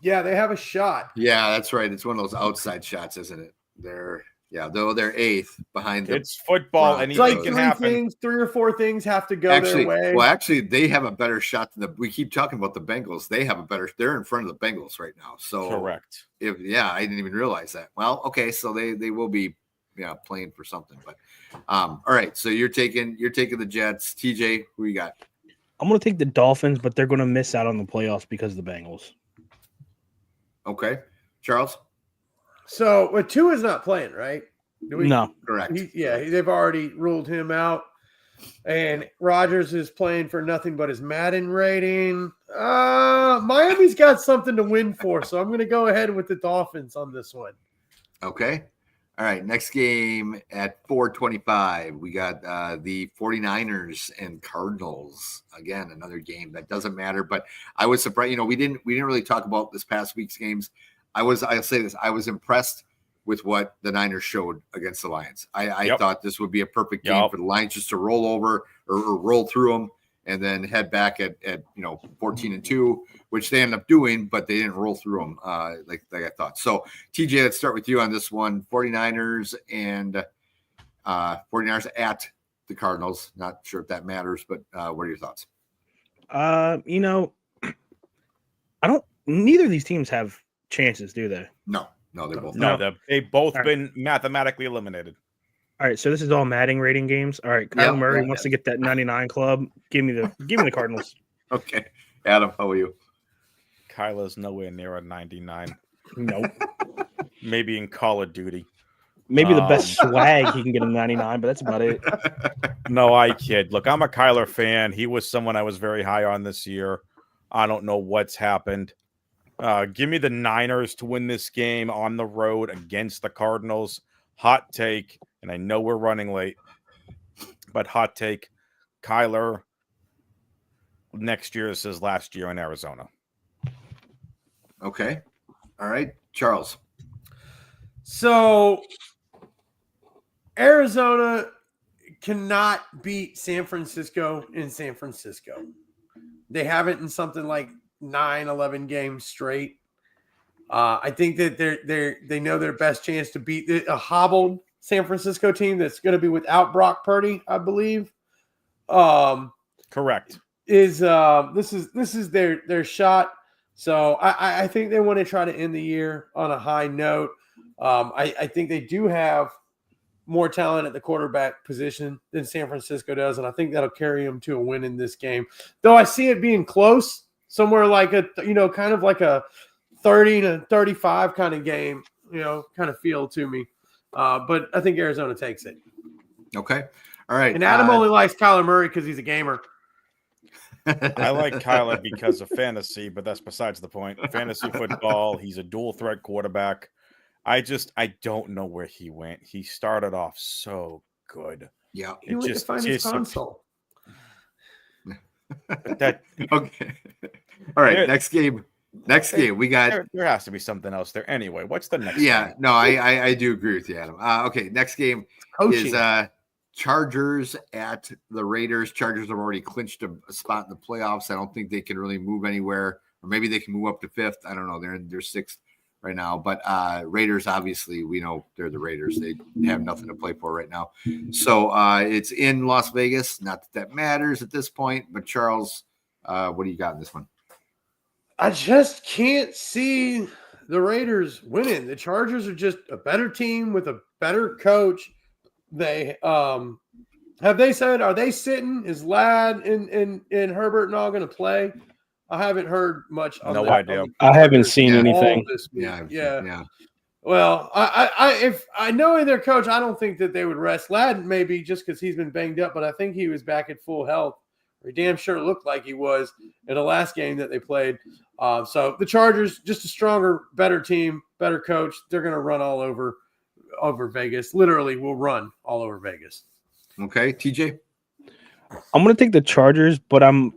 Yeah, they have a shot. Yeah, that's right. It's one of those outside shots, isn't it? They're 8th behind the It's football. Wow. It's Anything like can 3 happen. things, 3 or 4 things have to go their way. Actually, they have a better shot than we keep talking about the Bengals. They have they're in front of the Bengals right now. So Correct. I didn't even realize that. Well, okay, so they will be playing for something. But all right, so you're taking the Jets. TJ, who you got? I'm going to take the Dolphins, but they're going to miss out on the playoffs because of the Bengals. Okay. Charles? So, but Tua is not playing, right? No. Correct. They've already ruled him out. And Rodgers is playing for nothing but his Madden rating. Miami's got something to win for, so I'm going to go ahead with the Dolphins on this one. Okay. All right. Next game at 425. We got the 49ers and Cardinals. Again, another game that doesn't matter. But I was surprised. We didn't really talk about this past week's games. I'll say this. I was impressed with what the Niners showed against the Lions. I Yep. thought this would be a perfect game Yep. for the Lions just to roll over or roll through them and then head back at 14-2, which they ended up doing, but they didn't roll through them like I thought. So TJ, let's start with you on this one. 49ers and 49ers at the Cardinals. Not sure if that matters, but what are your thoughts? Neither of these teams have chances, do they? No, they're both No, not. they've both All right. been mathematically eliminated. All right, so this is all Madden rating games. All right, Kyler Yeah, Murray yeah, wants to get that 99 club. Give me the Cardinals. Okay. Adam, how are you? Kyler's nowhere near a 99. Nope. Maybe in Call of Duty. Maybe the best swag he can get a 99, but that's about it. No, I kid. Look, I'm a Kyler fan. He was someone I was very high on this year. I don't know what's happened. Give me the Niners to win this game on the road against the Cardinals. Hot take, and I know we're running late, but hot take, Kyler, next year is his last year in Arizona. Okay. All right. Charles. So Arizona cannot beat San Francisco in San Francisco. They haven't in something like 9-11 games straight. I think that they know their best chance to beat a hobbled San Francisco team that's going to be without Brock Purdy, I believe. Correct. This is their shot. So I think they want to try to end the year on a high note. I think they do have more talent at the quarterback position than San Francisco does, and I think that'll carry them to a win in this game. Though I see it being close, somewhere like kind of like a 30-35 kind of game, kind of feel to me. But I think Arizona takes it. Okay. All right. And Adam only likes Kyler Murray because he's a gamer. I like Kyler because of fantasy, but that's besides the point. Fantasy football, he's a dual threat quarterback. I don't know where he went. He started off so good. Yeah. He went to find his console. That Okay. All right. There- Next game. We got. there has to be something else there. Anyway, what's the next? Yeah. game? No, I do agree with you, Adam. Okay. Next game Coaching. is Chargers at the Raiders. Chargers have already clinched a spot in the playoffs. I don't think they can really move anywhere, or maybe they can move up to fifth. I don't know. They're sixth right now, but Raiders, obviously, we know they're the Raiders. They have nothing to play for right now. So it's in Las Vegas. Not that matters at this point, but Charles, what do you got in this one? I just can't see the Raiders winning. The Chargers are just a better team with a better coach. They have they said, are they sitting? Is Ladd and Herbert and all going to play? I haven't heard much. On No that. idea. I haven't seen Yeah. anything. All this week. Yeah. Yeah. Well, if I know their coach, I don't think that they would rest Ladd, maybe just because he's been banged up, but I think he was back at full health. He damn sure looked like he was in the last game that they played. So the Chargers, just a stronger, better team, better coach. They're going to run all over Vegas. Literally, will run all over Vegas. Okay. TJ. I'm going to take the Chargers, but I'm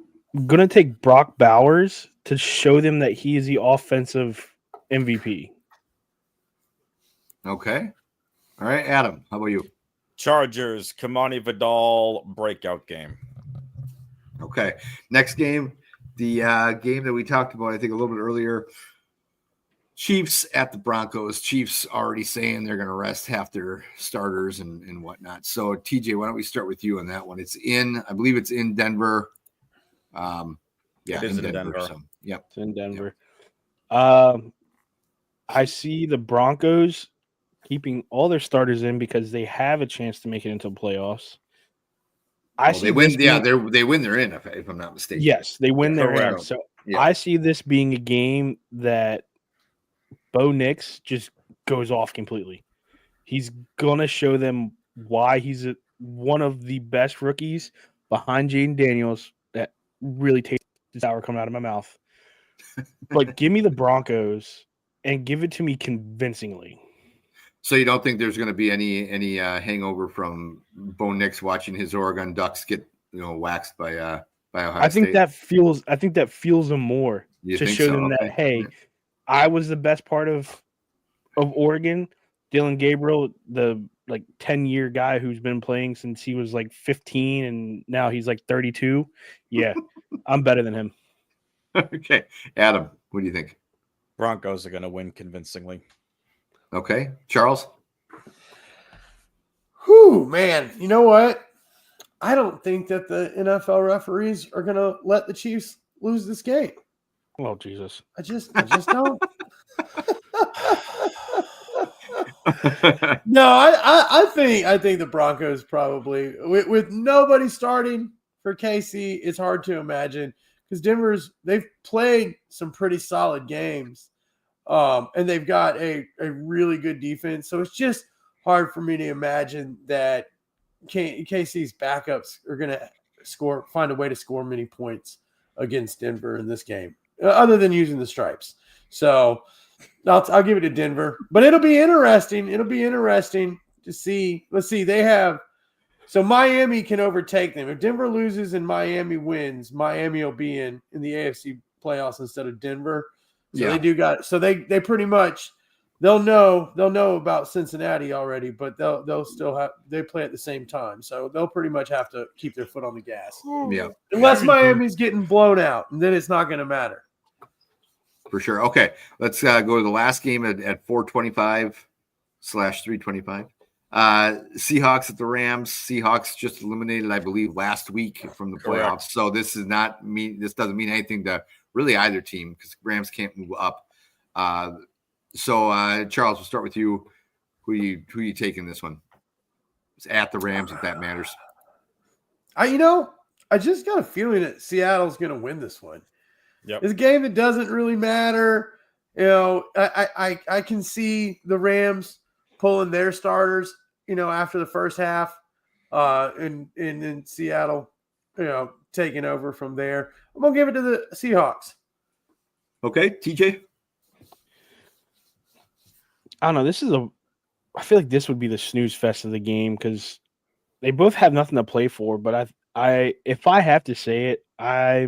going to take Brock Bowers to show them that he is the offensive MVP. Okay. All right. Adam, how about you? Chargers, Kamani Vidal breakout game. Okay. Next game, the game that we talked about, I think a little bit earlier. Chiefs at the Broncos. Chiefs already saying they're going to rest half their starters and whatnot. So TJ, why don't we start with you on that one? I believe it's in Denver. Yeah, It is in Denver. So, yep. It's in Denver. I see the Broncos keeping all their starters in because they have a chance to make it into the playoffs. They win. Yeah, they win. They're in. If I'm not mistaken. Yes, they win their Correct. in. So Yeah. I see this being a game that Bo Nix just goes off completely. He's gonna show them why he's one of the best rookies behind Jaden Daniels. That really tastes sour coming out of my mouth. But give me the Broncos and give it to me convincingly. So you don't think there's going to be any hangover from Bo Nix watching his Oregon Ducks get waxed by Ohio I think State? that feels them more You to think show so? them that Okay. hey, I was the best part of Oregon. Dylan Gabriel, the 10-year guy who's been playing since he was 15 and now he's 32. Yeah, I'm better than him. Okay. Adam, what do you think? Broncos are going to win convincingly. Okay. Charles? Whew, man. You know what? I don't think that the NFL referees are going to let the Chiefs lose this game. Oh, Jesus. I just don't. No, I think the Broncos probably with nobody starting for KC, it's hard to imagine because they've played some pretty solid games, and they've got a really good defense. So it's just hard for me to imagine that KC's backups are going to find a way to score many points against Denver in this game, other than using the stripes. So I'll give it to Denver, but it'll be interesting. It'll be interesting to see. Let's see. So Miami can overtake them. If Denver loses and Miami wins, Miami will be in the AFC playoffs instead of Denver. So they pretty much they'll know about Cincinnati already, but they'll still they play at the same time. So they'll pretty much have to keep their foot on the gas. Yeah. Unless Miami's getting blown out, and then it's not going to matter. For sure. Okay, let's go to the last game at 425/325. Seahawks at the Rams. Seahawks just eliminated, I believe, last week from the playoffs. Correct. So this doesn't mean anything to really either team because Rams can't move up. So Charles, we'll start with you. Who you taking this one? It's at the Rams, if that matters. I just got a feeling that Seattle's going to win this one. Yep. It's a game that doesn't really matter. I can see the Rams pulling their starters, after the first half, and then Seattle, taking over from there. I'm gonna give it to the Seahawks. Okay, TJ. I don't know. I feel like this would be the snooze fest of the game because they both have nothing to play for. But if I have to say it, I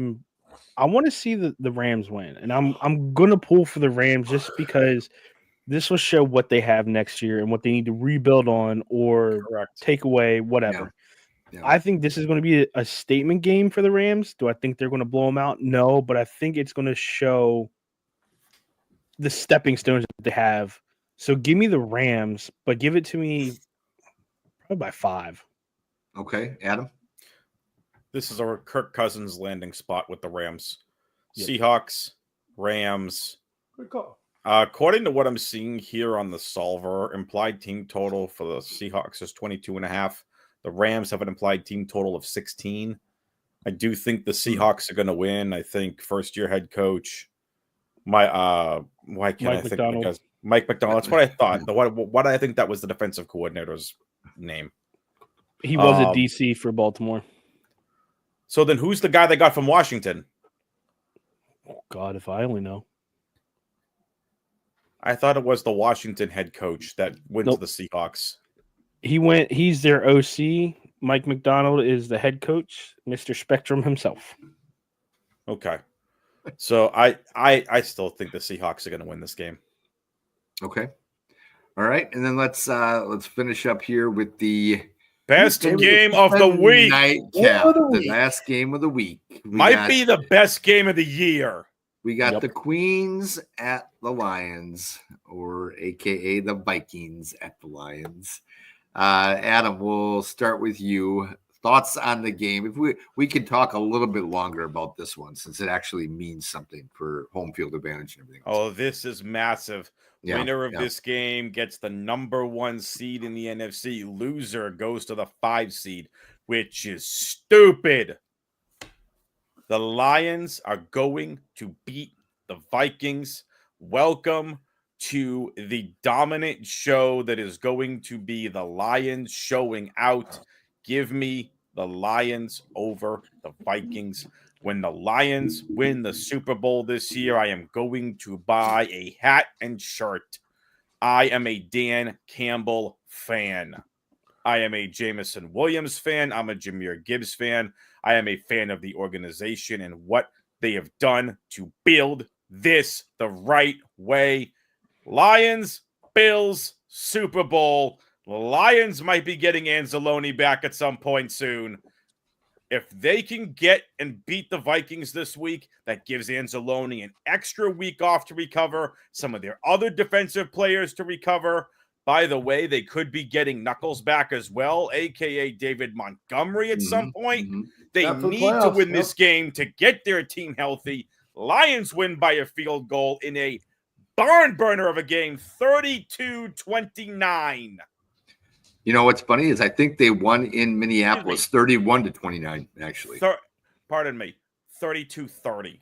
want to see the Rams win, and I'm gonna pull for the Rams just because this will show what they have next year and what they need to rebuild on or take away, whatever. Yeah. I think this is going to be a statement game for the Rams. Do I think they're going to blow them out? No, but I think it's going to show the stepping stones that they have. So give me the Rams, but give it to me probably by 5. Okay, Adam. This is our Kirk Cousins landing spot with the Rams. Yep. Seahawks, Rams. Good call. According to what I'm seeing here on the solver, implied team total for the Seahawks is 22.5. The Rams have an implied team total of 16. I do think the Seahawks are going to win. I think first-year head coach, Mike McDonald. That's what I thought. What I think that was the defensive coordinator's name. He was a DC for Baltimore. So then who's the guy they got from Washington? Oh, God, if I only know. I thought it was the Washington head coach that went to the Seahawks. He's their OC. Mike McDonald is the head coach, Mr. Spectrum himself. Okay. So I still think the Seahawks are going to win this game. Okay. All right. And then let's finish up here with the best game of the week. Nightcap, the last game of the week. Might be the best game of the year. We got the Queens at the Lions, or AKA the Vikings at the Lions. Adam, we'll start with you. Thoughts on the game? If we could talk a little bit longer about this one, since it actually means something for home field advantage and everything. Oh, this is massive. Winner of this game gets the number 1 seed in the NFC. Loser goes to the 5 seed, which is stupid. The Lions are going to beat the Vikings. Welcome to the dominant show that is going to be the Lions showing out. Give me the Lions over the Vikings. When the Lions win the Super Bowl this year, I am going to buy a hat and shirt. I am a Dan Campbell fan. I am a Jameson Williams fan. I'm a Jahmyr Gibbs fan. I am a fan of the organization and what they have done to build this the right way. Lions, Bills, Super Bowl. The Lions might be getting Anzalone back at some point soon. If they can get and beat the Vikings this week, that gives Anzalone an extra week off to recover, some of their other defensive players to recover. By the way, they could be getting Knuckles back as well, a.k.a. David Montgomery at some point. They Yeah, for need playoffs, to win yep. this game to get their team healthy. Lions win by a field goal in a barn burner of a game, 32-29. You know what's funny is I think they won in Minneapolis 31-29, actually. Pardon me, 32-30. 32-30?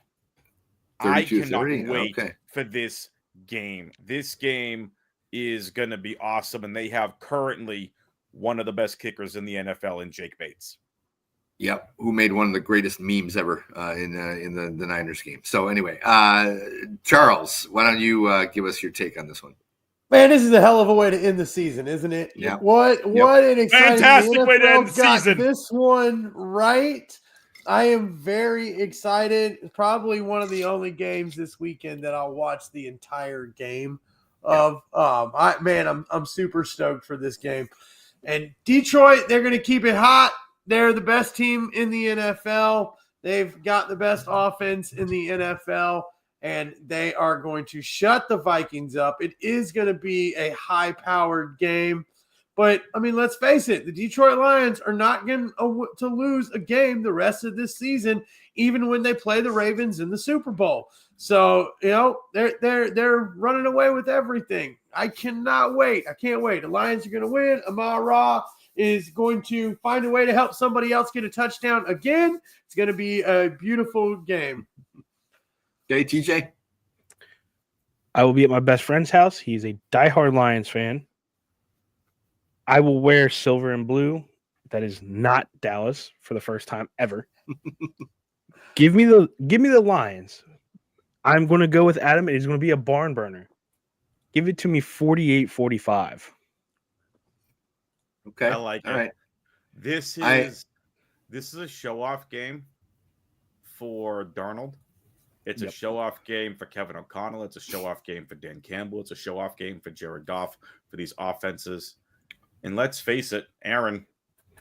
I cannot wait Okay. for this game. This game is going to be awesome, and they have currently one of the best kickers in the NFL in Jake Bates. Yep, who made one of the greatest memes ever in the Niners game. So anyway, Charles, why don't you give us your take on this one? Man, this is a hell of a way to end the season, isn't it? Yeah. What an exciting Fantastic the way to end NFL the got season. This one right. I am very excited. It's probably one of the only games this weekend that I'll watch the entire game of. I'm super stoked for this game. And Detroit, they're going to keep it hot. They're the best team in the NFL. They've got the best offense in the NFL, and they are going to shut the Vikings up. It is going to be a high-powered game. But, I mean, let's face it, the Detroit Lions are not going to lose a game the rest of this season, even when they play the Ravens in the Super Bowl. So, you know, they're running away with everything. I cannot wait. I can't wait. The Lions are going to win. Amon-Ra is going to find a way to help somebody else get a touchdown again. It's going to be a beautiful game. Okay, TJ? I will be at my best friend's house. He's a diehard Lions fan. I will wear silver and blue. That is not Dallas for the first time ever. Give me the Lions. I'm going to go with Adam. It is going to be a barn burner. Give it to me 48-45. Okay. I like All it. right. This is a show-off game for Darnold. It's a show-off game for Kevin O'Connell. It's a show-off game for Dan Campbell. It's a show-off game for Jared Goff for these offenses. And let's face it, Aaron,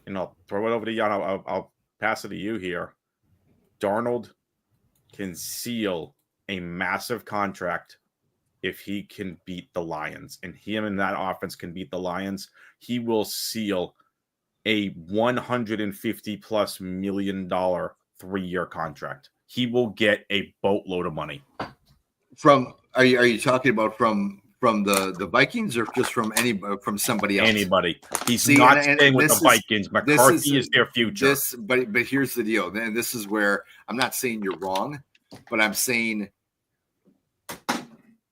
and I'll throw it over to you. I'll pass it to you here. Darnold can seal a massive contract if he can beat the Lions, and him and that offense can beat the Lions. He will seal a $150+ million 3-year contract. He will get a boatload of money. Are you talking about from the Vikings or just from somebody else? Anybody. He's See, not and staying with this the is- Vikings. McCarthy is their future. But here's the deal. And this is where I'm not saying you're wrong, but I'm saying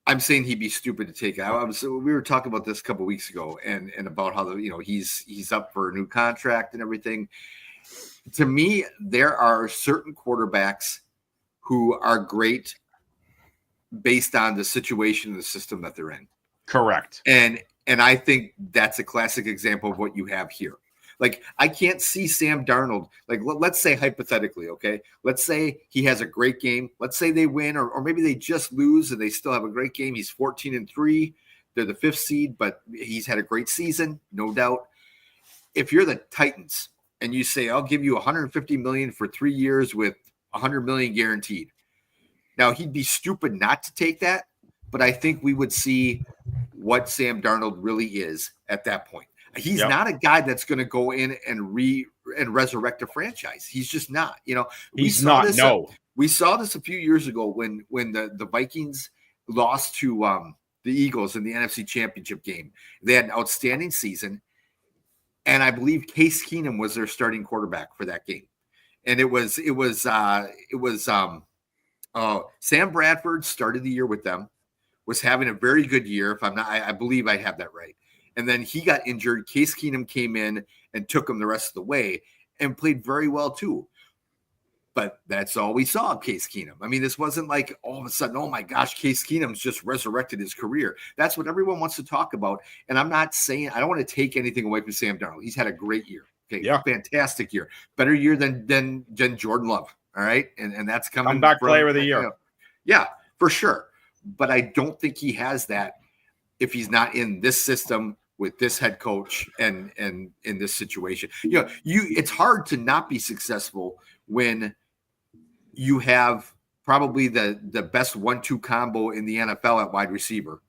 he'd be stupid to take out. We were talking about this a couple weeks ago and about how he's up for a new contract and everything. To me, there are certain quarterbacks who are great based on the situation and the system that they're in. Correct. And I think that's a classic example of what you have here. Like, I can't see Sam Darnold. Like, let's say hypothetically, okay? Let's say he has a great game. Let's say they win, or maybe they just lose and they still have a great game. He's 14-3. They're the 5th seed, but he's had a great season, no doubt. If you're the Titans and you say, I'll give you $150 million for 3 years with $100 million guaranteed. Now, he'd be stupid not to take that, but I think we would see what Sam Darnold really is at that point. He's not a guy that's going to go in and resurrect a franchise. He's just not. He's not. No, we saw this a few years ago when the Vikings lost to the Eagles in the NFC Championship game. They had an outstanding season, and I believe Case Keenum was their starting quarterback for that game. And it was Sam Bradford started the year with them, was having a very good year. If I'm not, I believe I have that right. And then he got injured. Case Keenum came in and took him the rest of the way and played very well too. But that's all we saw of Case Keenum. I mean, this wasn't like all of a sudden, oh my gosh, Case Keenum's just resurrected his career. That's what everyone wants to talk about. And I'm not saying, I don't want to take anything away from Sam Darnold. He's had a great year. Okay, fantastic year. Better year than Jordan Love. All right. And that's coming. Comeback player of the year. Yeah, for sure. But I don't think he has that if he's not in this system with this head coach and in this situation. It's hard to not be successful when you have probably the best 1-2 combo in the NFL at wide receiver.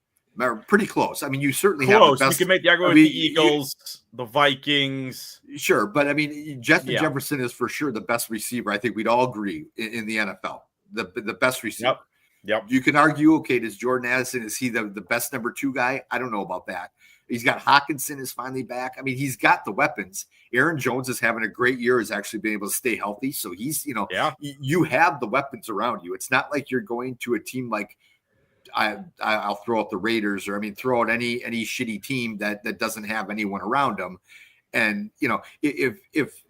Pretty close. I mean, you certainly have the best. You can make the argument with the Eagles, the Vikings. Sure, but I mean, Justin Jefferson is for sure the best receiver. I think we'd all agree in the NFL, the best receiver. Yep. You can argue, okay, does Jordan Addison, is he the best number 2 guy? I don't know about that. He's got Hawkinson is finally back. I mean, he's got the weapons. Aaron Jones is having a great year, has actually been able to stay healthy. So he's, you have the weapons around you. It's not like you're going to a team like I'll throw out the Raiders, or throw out any shitty team that doesn't have anyone around them. And if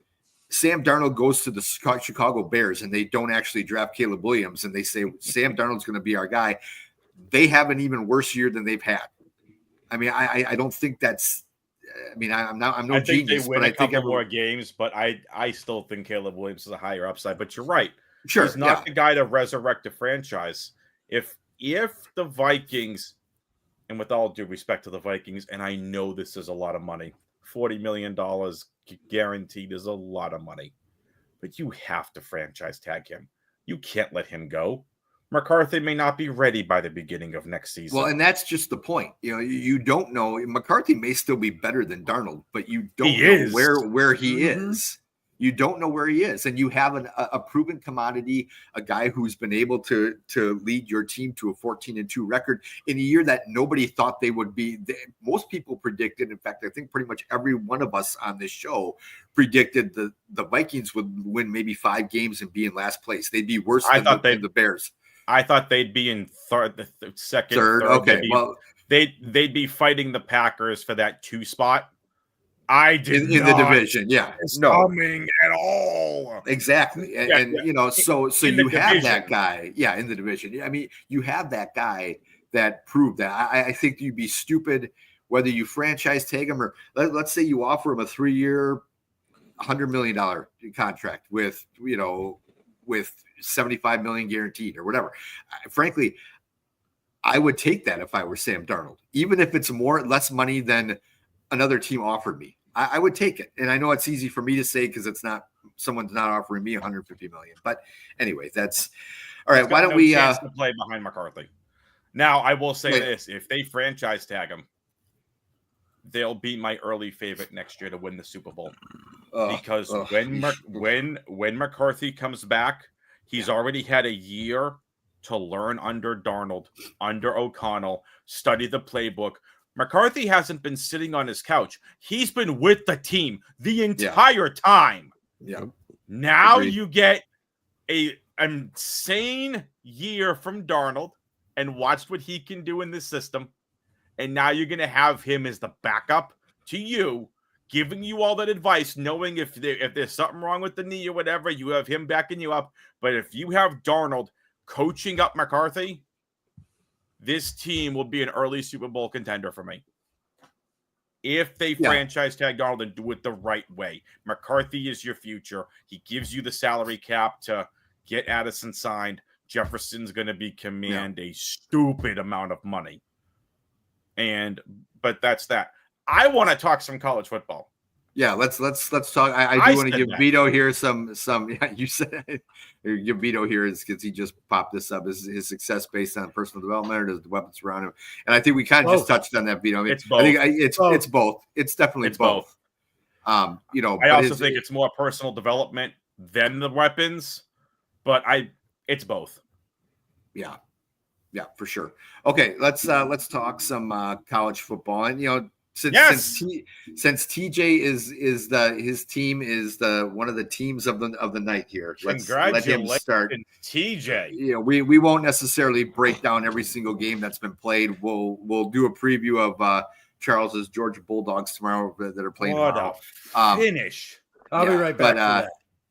Sam Darnold goes to the Chicago Bears and they don't actually draft Caleb Williams and they say Sam Darnold's going to be our guy, they have an even worse year than they've had. I mean, I don't think that's. I mean, I'm no genius, they win but I think more games. But I still think Caleb Williams is a higher upside. But you're right. Sure, he's not the guy to resurrect a franchise. If the Vikings, and with all due respect to the Vikings, and I know this is a lot of money, $40 million guaranteed is a lot of money, but you have to franchise tag him. You can't let him go. McCarthy may not be ready by the beginning of next season. Well, and that's just the point. You don't know. McCarthy may still be better than Darnold, but you don't know where he is. You don't know where he is, and you have a proven commodity, a guy who's been able to lead your team to a 14-2 record in a year that nobody thought they would be. Most people predicted. In fact, I think pretty much every one of us on this show predicted the Vikings would win maybe 5 games and be in last place. They'd be worse than the Bears. I thought they'd be in second, third. Okay, they'd be fighting the Packers for that 2 spot. I did in the division, coming at all. Exactly, and so you have that guy, in the division. I mean, you have that guy that proved that. I think you'd be stupid whether you franchise tag him or let's say you offer him a 3-year, $100 million contract with $75 million guaranteed or whatever. Frankly, I would take that if I were Sam Darnold, even if it's less money than another team offered me. I would take it. And I know it's easy for me to say because someone's not offering me $150 million. But anyway, that's all right. Why don't we to play behind McCarthy? Now, I will say this: if they franchise tag him, they'll be my early favorite next year to win the Super Bowl. Because when McCarthy comes back, he's already had a year to learn under Darnold, under O'Connell, study the playbook. McCarthy hasn't been sitting on his couch. He's been with the team the entire time. Yeah. Now Agreed. you get an insane year from Darnold and watched what he can do in this system. And now you're going to have him as the backup to you, giving you all that advice, knowing if there's something wrong with the knee or whatever, you have him backing you up. But if you have Darnold coaching up McCarthy, this team will be an early Super Bowl contender for me. If they franchise tag Darnold and do it the right way. McCarthy is your future. He gives you the salary cap to get Addison signed. Jefferson's going to command a stupid amount of money. But that's that. I want to talk some college football. Yeah, let's talk. I do want to give Vito here some. Yeah, you said give Vito here is because he just popped this up. Is his success based on personal development or does the weapons around him? And I think we kind of just touched on that, Vito. I mean, it's both. I think it's both. It's definitely both. I also think it's more personal development than the weapons, but it's both. Yeah, for sure. Okay, let's talk some college football, and Since TJ is his team is one of the teams of the night here. Let's let him start. TJ. We won't necessarily break down every single game that's been played. We'll do a preview of Charles's Georgia Bulldogs tomorrow that are playing tomorrow. Finish. I'll be right back.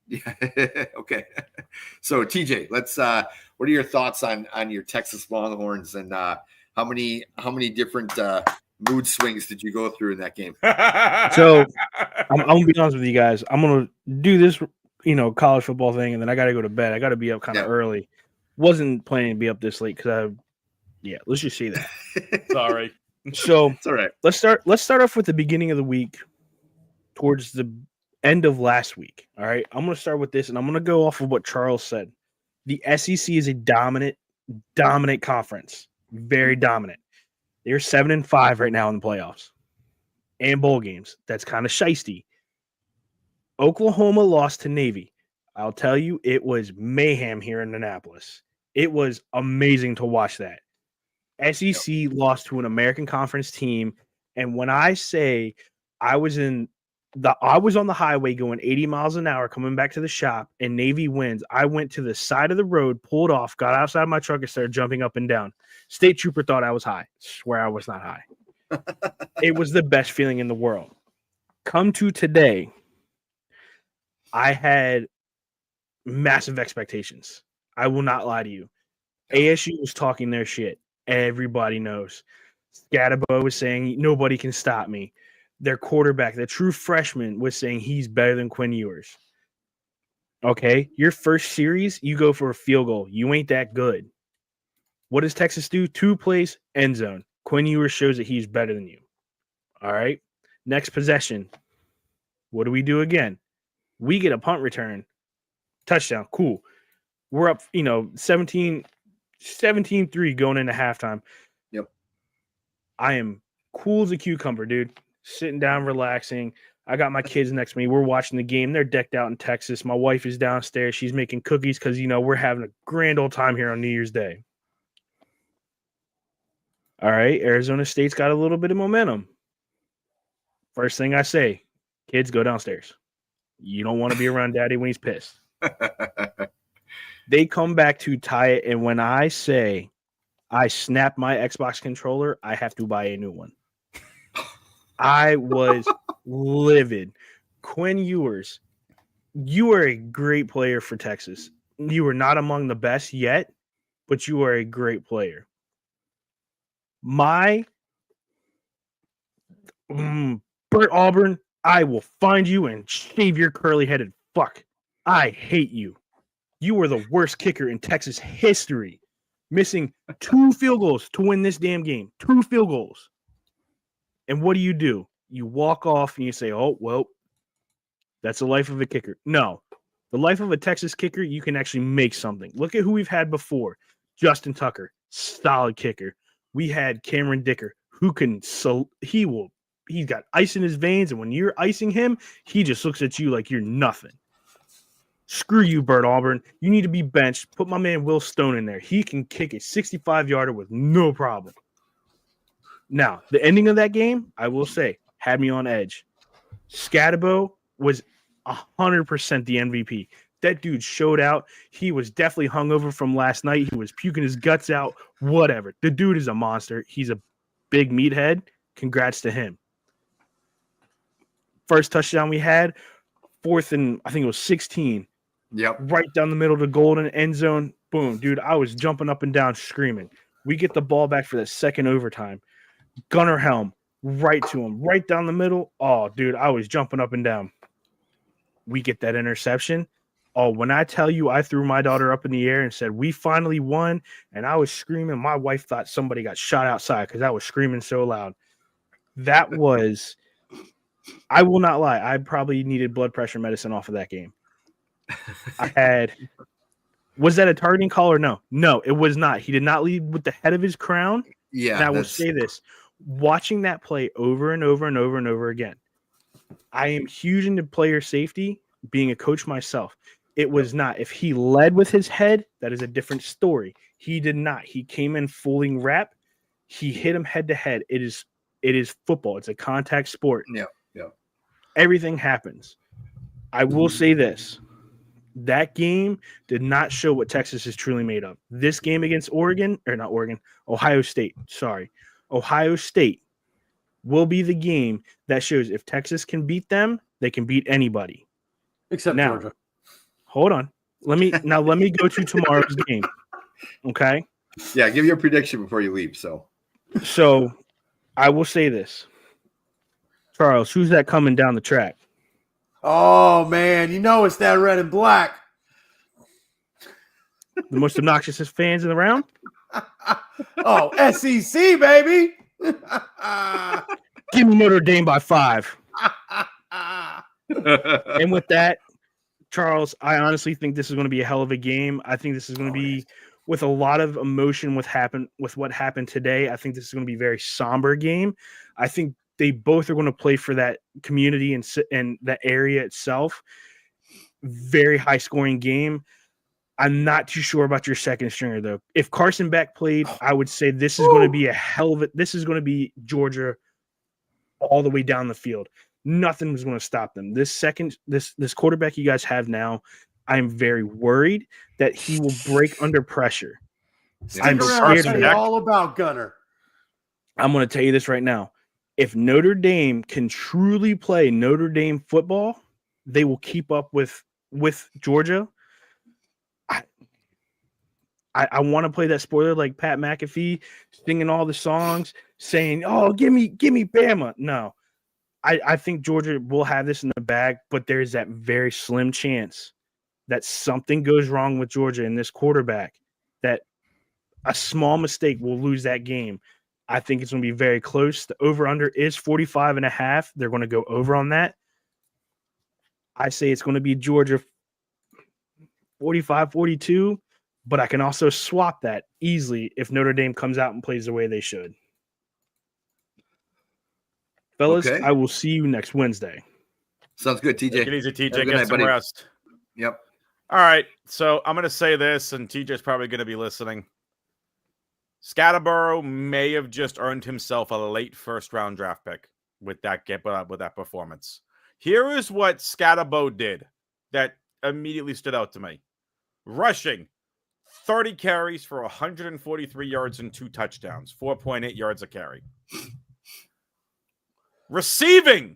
But okay. So TJ, let's. What are your thoughts on your Texas Longhorns and how many different mood swings did you go through in that game? So I'm gonna be honest with you guys. I'm gonna do this, college football thing, and then I got to go to bed. I got to be up kind of early. Wasn't planning to be up this late because let's just see that. Sorry. So It's all right. let's start off with the beginning of the week towards the end of last week. All right. I'm going to start with this, and I'm going to go off of what Charles said. The SEC is a dominant conference. Very dominant. They're 7-5 right now in the playoffs and bowl games. That's kind of shiesty. Oklahoma lost to Navy. I'll tell you, it was mayhem here in Annapolis. It was amazing to watch that. SEC lost to an American Conference team, and when I say I was on the highway going 80 miles an hour coming back to the shop, and Navy wins, I went to the side of the road, pulled off, got outside my truck, and started jumping up and down. State trooper thought I was high. Swear I was not high. It was the best feeling in the world. Come to today, I had massive expectations. I will not lie to you. ASU was talking their shit. Everybody knows. Scatabo was saying nobody can stop me. Their quarterback, the true freshman, was saying he's better than Quinn Ewers. Okay, your first series, you go for a field goal. You ain't that good. What does Texas do? 2 plays, end zone. Quinn Ewers shows that he's better than you. All right, next possession. What do we do again? We get a punt return. Touchdown. Cool. We're up, 17-3 going into halftime. Yep. I am cool as a cucumber, dude. Sitting down, relaxing. I got my kids next to me. We're watching the game. They're decked out in Texas. My wife is downstairs. She's making cookies because, we're having a grand old time here on New Year's Day. All right. Arizona State's got a little bit of momentum. First thing I say, kids, go downstairs. You don't want to be around daddy when he's pissed. They come back to tie it, and when I say I snap my Xbox controller, I have to buy a new one. I was livid. Quinn Ewers, you are a great player for Texas. You are not among the best yet, but you are a great player. Bert Auburn, I will find you and shave your curly-headed fuck. I hate you. You were the worst kicker in Texas history, missing 2 field goals to win this damn game. 2 field goals. And what do? You walk off and you say, oh, well, that's the life of a kicker. No. The life of a Texas kicker, you can actually make something. Look at who we've had before. Justin Tucker, solid kicker. We had Cameron Dicker, who can he's got ice in his veins, and when you're icing him, he just looks at you like you're nothing. Screw you, Bert Auburn. You need to be benched. Put my man Will Stone in there. He can kick a 65-yarder with no problem. Now, the ending of that game, I will say, had me on edge. Scatabo was 100% the MVP. That dude showed out. He was definitely hungover from last night. He was puking his guts out. Whatever. The dude is a monster. He's a big meathead. Congrats to him. First touchdown we had, 4th and I think it was 16. Yep. Right down the middle of the golden end zone. Boom, dude. I was jumping up and down screaming. We get the ball back for the second overtime. Gunnar Helm, right to him, right down the middle. Oh, dude, I was jumping up and down. We get that interception. Oh, when I tell you I threw my daughter up in the air and said, we finally won, and I was screaming, my wife thought somebody got shot outside because I was screaming so loud. That was, I will not lie, I probably needed blood pressure medicine off of that game. Was that a targeting call or no? No, it was not. He did not lead with the head of his crown. Yeah. And I will say this, watching that play over and over and over and over again, I am huge into player safety, being a coach myself. It was not. If he led with his head, that is a different story. He did not. He came in fooling rep. He hit him head to head. It is football. It's a contact sport. Yeah. Everything happens. I will say this. That game did not show what Texas is truly made of. This game against Ohio State. Sorry. Ohio State will be the game that shows if Texas can beat them, they can beat anybody. Except now, Georgia. Hold on. Let me go to tomorrow's game. Okay? Yeah, give your prediction before you leave. So I will say this. Charles, who's that coming down the track? Oh, man. It's that red and black. The most obnoxious fans in the round? Oh, SEC, baby. Give me Notre Dame by 5. And with that, Charles, I honestly think this is going to be a hell of a game. I think this is going to be with a lot of emotion with what happened today. I think this is going to be a very somber game. I think they both are going to play for that community and that area itself. Very high scoring game. I'm not too sure about your second stringer though. If Carson Beck played, I would say this is going to be a hell of it. This is going to be Georgia all the way down the field. Nothing was going to stop them. This quarterback you guys have now, I'm very worried that he will break under pressure. I'm scared of that. All about Gunner. I'm going to tell you this right now. If Notre Dame can truly play Notre Dame football, they will keep up with Georgia. I want to play that spoiler like Pat McAfee, singing all the songs, saying, "Oh, give me Bama." No, I think Georgia will have this in the bag, but there's that very slim chance that something goes wrong with Georgia and this quarterback, that a small mistake will lose that game. I think it's going to be very close. The over-under is 45.5. They're going to go over on that. I say it's going to be Georgia 45-42, but I can also swap that easily if Notre Dame comes out and plays the way they should. Fellas, okay. I will see you next Wednesday. Sounds good, TJ. Take it easy, TJ. Get some rest. Yep. All right. So I'm going to say this, and TJ's probably going to be listening. Scatterborough may have just earned himself a late first-round draft pick with that performance. Here is what Scatterborough did that immediately stood out to me. Rushing 30 carries for 143 yards and 2 touchdowns, 4.8 yards a carry. Receiving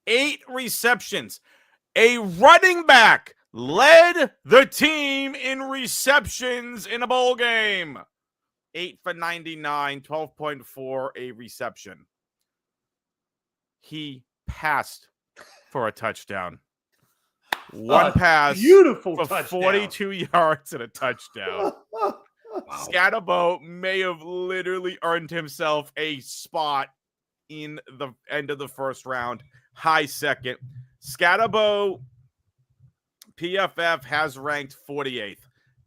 8 receptions. A running back led the team in receptions in a bowl game. 8 for 99, 12.4 a reception. He passed for a touchdown. One pass, beautiful for touchdown. 42 yards and a touchdown. Wow. Scatterbo may have literally earned himself a spot in the end of the first round, high second. Scatterbo, PFF has ranked 48th,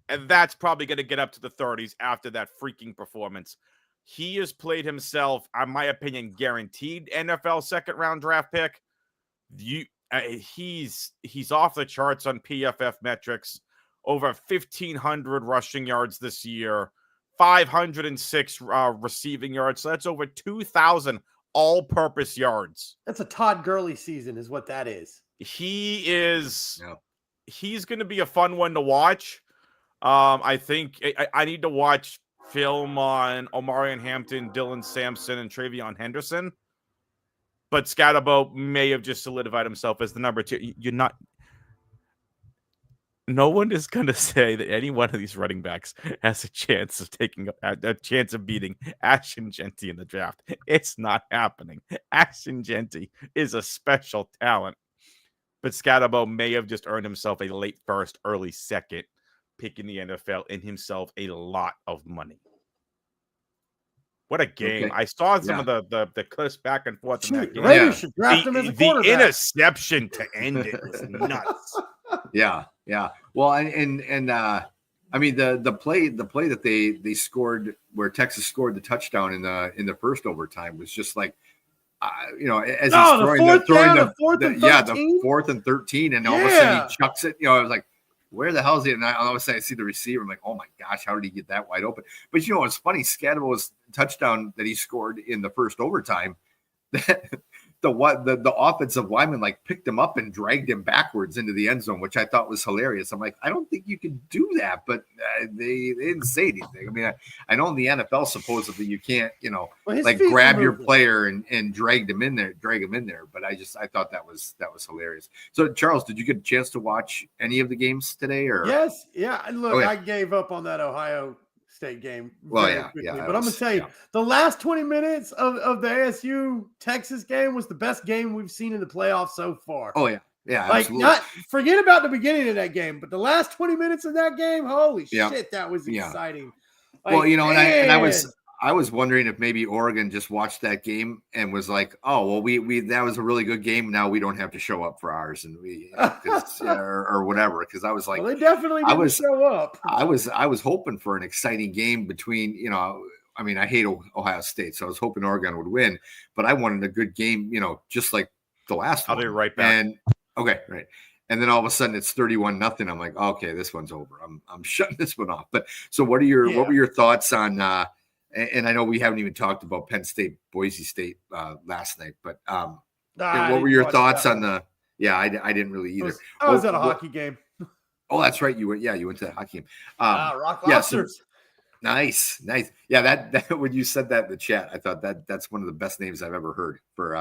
and that's probably going to get up to the 30s after that freaking performance. He has played himself, in my opinion, guaranteed NFL second round draft pick. He's off the charts on PFF metrics. Over 1,500 rushing yards this year, 506 receiving yards. So that's over 2,000 all-purpose yards. That's a Todd Gurley season is what that is. He is. Yeah. He's going to be a fun one to watch. I think I need to watch film on Omarion Hampton, Dylan Sampson, and Travion Henderson. But Scatterbo may have just solidified himself as the number 2. You're not. No one is going to say that any one of these running backs has a chance of beating Ashton Jeanty in the draft. It's not happening. Ashton Jeanty is a special talent. But Scatterbo may have just earned himself a late first, early second pick in the NFL and himself a lot of money. What a game. Okay. I saw some of the clips back and forth in that game. Raiders should draft him as a quarterback. The interception to end it was nuts. Yeah. Well, and I mean the play that they scored where Texas scored the touchdown in the first overtime was just like as he's throwing the 4th and 13, and all of a sudden he chucks it. I was like, where the hell is he? And all of a sudden I see the receiver. I'm like, oh my gosh, how did he get that wide open? But it's funny. Scatterbo's touchdown that he scored in the first overtime, the offensive lineman picked him up and dragged him backwards into the end zone, which I thought was hilarious. I'm like, I don't think you can do that, but they didn't say anything. I mean, I know in the NFL supposedly you can't, grab your player and drag him in there. But I thought that was hilarious. So Charles, did you get a chance to watch any of the games today? Or yes, yeah. Look, I gave up on that Ohio State game. But I'm going to tell you, the last 20 minutes of the ASU Texas game was the best game we've seen in the playoffs so far. Oh yeah. Yeah. Absolutely. Forget about the beginning of that game, but the last 20 minutes of that game, holy shit, that was exciting. Well, and I was wondering if maybe Oregon just watched that game and was like, "Oh, well, we that was a really good game. Now we don't have to show up for ours, and we or whatever." Because I was like, well, they definitely didn't show up. I was hoping for an exciting game between, I mean, I hate Ohio State, so I was hoping Oregon would win, but I wanted a good game, just like the last one. I'll be right back. And okay, right. And then all of a sudden it's 31-0. I'm like, okay, this one's over. I'm shutting this one off. But so what were your thoughts on and I know we haven't even talked about Penn State, Boise State last night, but what were your thoughts on the I didn't really either. I was at a hockey game. Oh, that's right. You went to that hockey game. Rock Lobsters. Nice. Yeah, that when you said that in the chat, I thought that's one of the best names I've ever heard for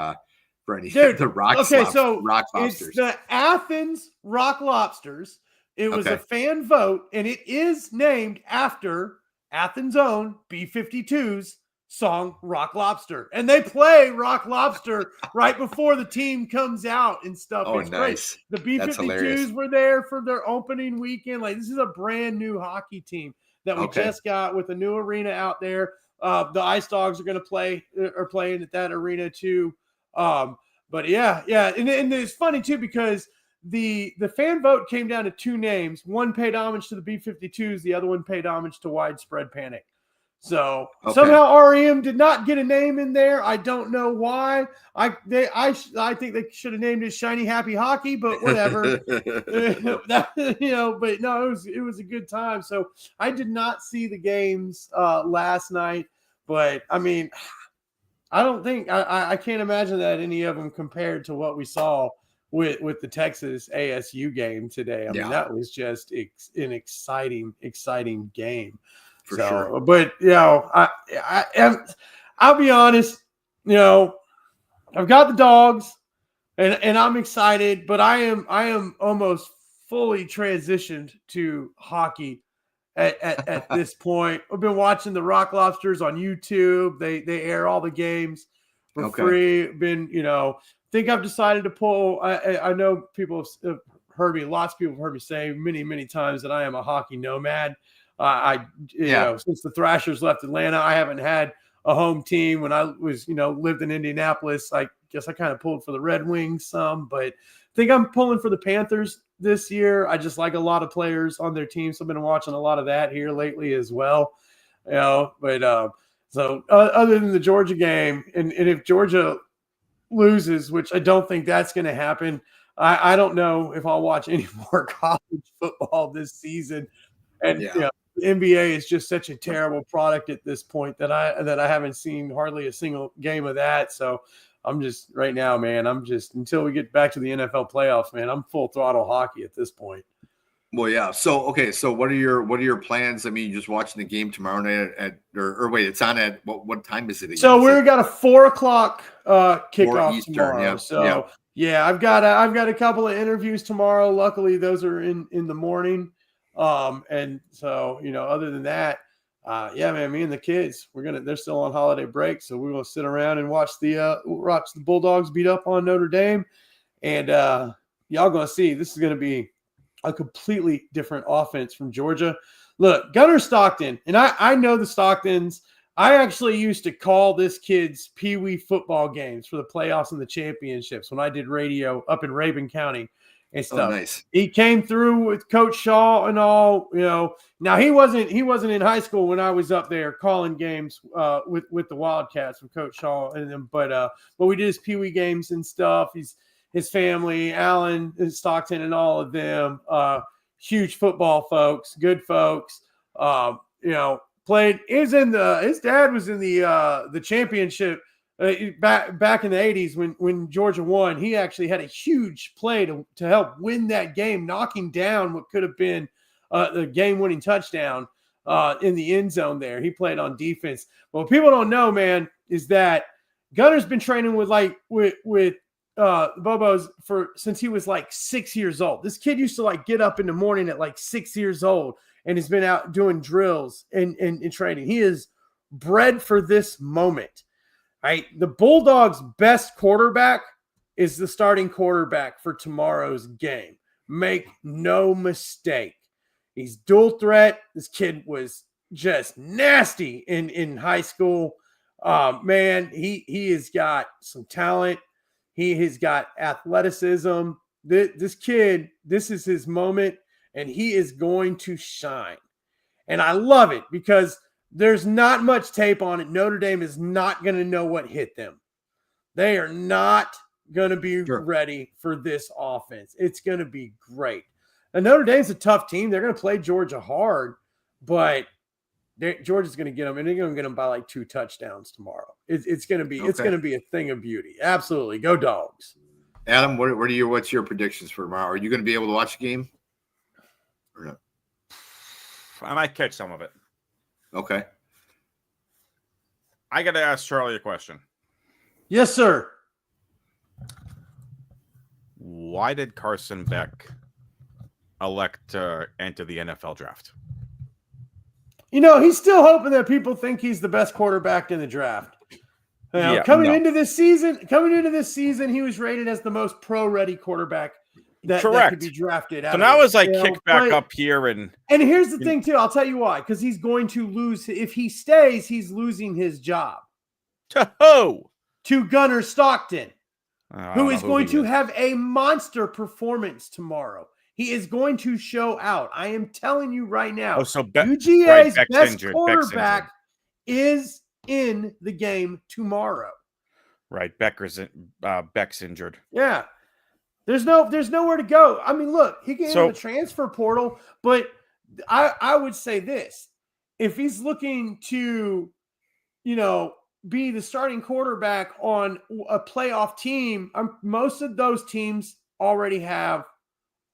any the Rock. Okay, so Rock Lobsters. It's the Athens Rock Lobsters. It was a fan vote, and it is named after Athens' own B-52's song "Rock Lobster," and they play "Rock Lobster" right before the team comes out and stuff. Oh, it's nice! Great. The B-52s were there for their opening weekend. Like, this is a brand new hockey team that we just got with a new arena out there. The Ice Dogs are going to are playing at that arena too. But yeah. And it's funny too, because the fan vote came down to two names. One paid homage to the B-52s. The other one paid homage to Widespread Panic. So somehow REM did not get a name in there. I don't know why. I think they should have named it Shiny Happy Hockey, but whatever. But no, it was a good time. So I did not see the games last night, but I mean, I don't think I can't imagine that any of them compared to what we saw with the Texas ASU game today. I mean, that was just an exciting game. For sure. But I'll be honest, I've got the Dogs and I'm excited, but I am almost fully transitioned to hockey at this point. I've been watching the Rock Lobsters on YouTube. They air all the games for free. Think I've decided to pull. I know people have heard me. Lots of people have heard me say many times that I am a hockey nomad. Since the Thrashers left Atlanta, I haven't had a home team. When I was, lived in Indianapolis, I guess I kind of pulled for the Red Wings some, but I think I'm pulling for the Panthers this year. I just like a lot of players on their team, so I've been watching a lot of that here lately as well. So other than the Georgia game, and if Georgia loses, which I don't think that's going to happen, I don't know if I'll watch any more college football this season. And the NBA is just such a terrible product at this point that I haven't seen hardly a single game of that. So I'm just right now, man. Until we get back to the NFL playoffs, man. I'm full throttle hockey at this point. Well, yeah. So what are your plans? I mean, you're just watching the game tomorrow night or wait, it's on at what time is it again? So we've got a 4:00 kickoff Eastern, tomorrow. I've got a couple of interviews tomorrow. Luckily, those are in the morning. And so, other than that, man, me and the kids, they're still on holiday break. So we will sit around and watch the Bulldogs beat up on Notre Dame. And, y'all going to see, this is going to be a completely different offense from Georgia. Look, Gunnar Stockton, and I know the Stocktons. I actually used to call this kid's peewee football games for the playoffs and the championships when I did radio up in Rabun County. And stuff. Oh, nice. He came through with Coach Shaw and all. Now he wasn't in high school when I was up there calling games with the Wildcats with Coach Shaw and them. But we did his peewee games and stuff. His family, Alan Stockton, and all of them, huge football folks, good folks. Played. His dad was in the championship. Back in the 80s when Georgia won, he actually had a huge play to help win that game, knocking down what could have been the game-winning touchdown in the end zone there. He played on defense. But what people don't know, man, is that Gunner's been training with Bobos since he was like 6 years old. This kid used to get up in the morning at 6 years old and has been out doing drills and training. He is bred for this moment. Right, the Bulldogs' best quarterback is the starting quarterback for tomorrow's game. Make no mistake. He's dual threat. This kid was just nasty in high school. Man, he has got some talent. He has got athleticism. This kid, this is his moment, and he is going to shine. And I love it because there's not much tape on it. Notre Dame is not going to know what hit them. They are not going to be ready for this offense. It's going to be great. And Notre Dame's a tough team. They're going to play Georgia hard, but Georgia's going to get them, and they're going to get them by like 2 touchdowns tomorrow. It's going to be it's going to be a thing of beauty. Absolutely, go Dogs. Adam, what's your predictions for tomorrow? Are you going to be able to watch the game or no? I might catch some of it. Okay. I got to ask Charlie a question. Yes, sir. Why did Carson Beck elect to enter the NFL draft? He's still hoping that people think he's the best quarterback in the draft. Coming into this season, he was rated as the most pro-ready quarterback that could be drafted. So now as I kick back up here and here's the thing too, I'll tell you why, because he's going to lose. If he stays, he's losing his job. To Gunnar Stockton, who is going to have a monster performance tomorrow. He is going to show out. I am telling you right now. UGA's best quarterback is in the game tomorrow. Right, Beck's injured. Yeah, there's nowhere to go. I mean, look, he can enter the transfer portal, but I would say this: if he's looking to, be the starting quarterback on a playoff team, most of those teams already have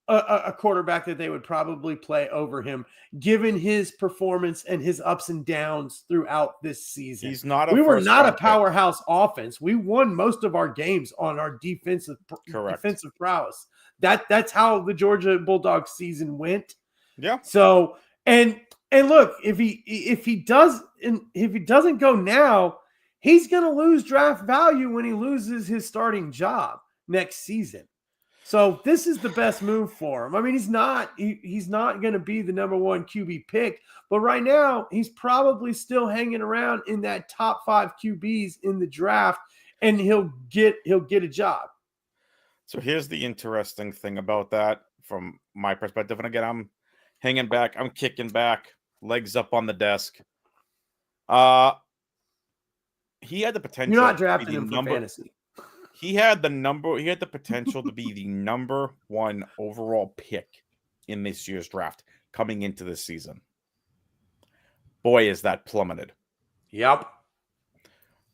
a quarterback that they would probably play over him, given his performance and his ups and downs throughout this season. We were not a powerhouse offense. We won most of our games on our defensive prowess. That's how the Georgia Bulldogs season went. Yeah. So and look, if he doesn't go now, he's going to lose draft value when he loses his starting job next season. So this is the best move for him. I mean, he's not going to be the number 1 QB pick, but right now he's probably still hanging around in that top 5 QBs in the draft, and he'll get a job. So here's the interesting thing about that from my perspective. And again, I'm hanging back, I'm kicking back, legs up on the desk. He had the potential. You're not drafting him for fantasy. He had the potential to be the number 1 overall pick in this year's draft coming into this season. Boy, is that plummeted. Yep.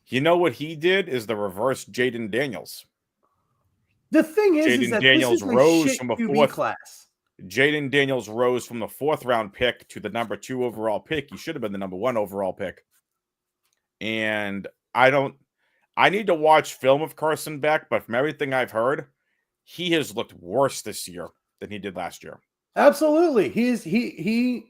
You know what he did is the reverse Jaden Daniels. The thing is that Daniels this is rose from a QB 4th class. Jaden Daniels rose from the 4th round pick to the number 2 overall pick. He should have been the number 1 overall pick. And I need to watch film of Carson Beck, but from everything I've heard, he has looked worse this year than he did last year. Absolutely. He's been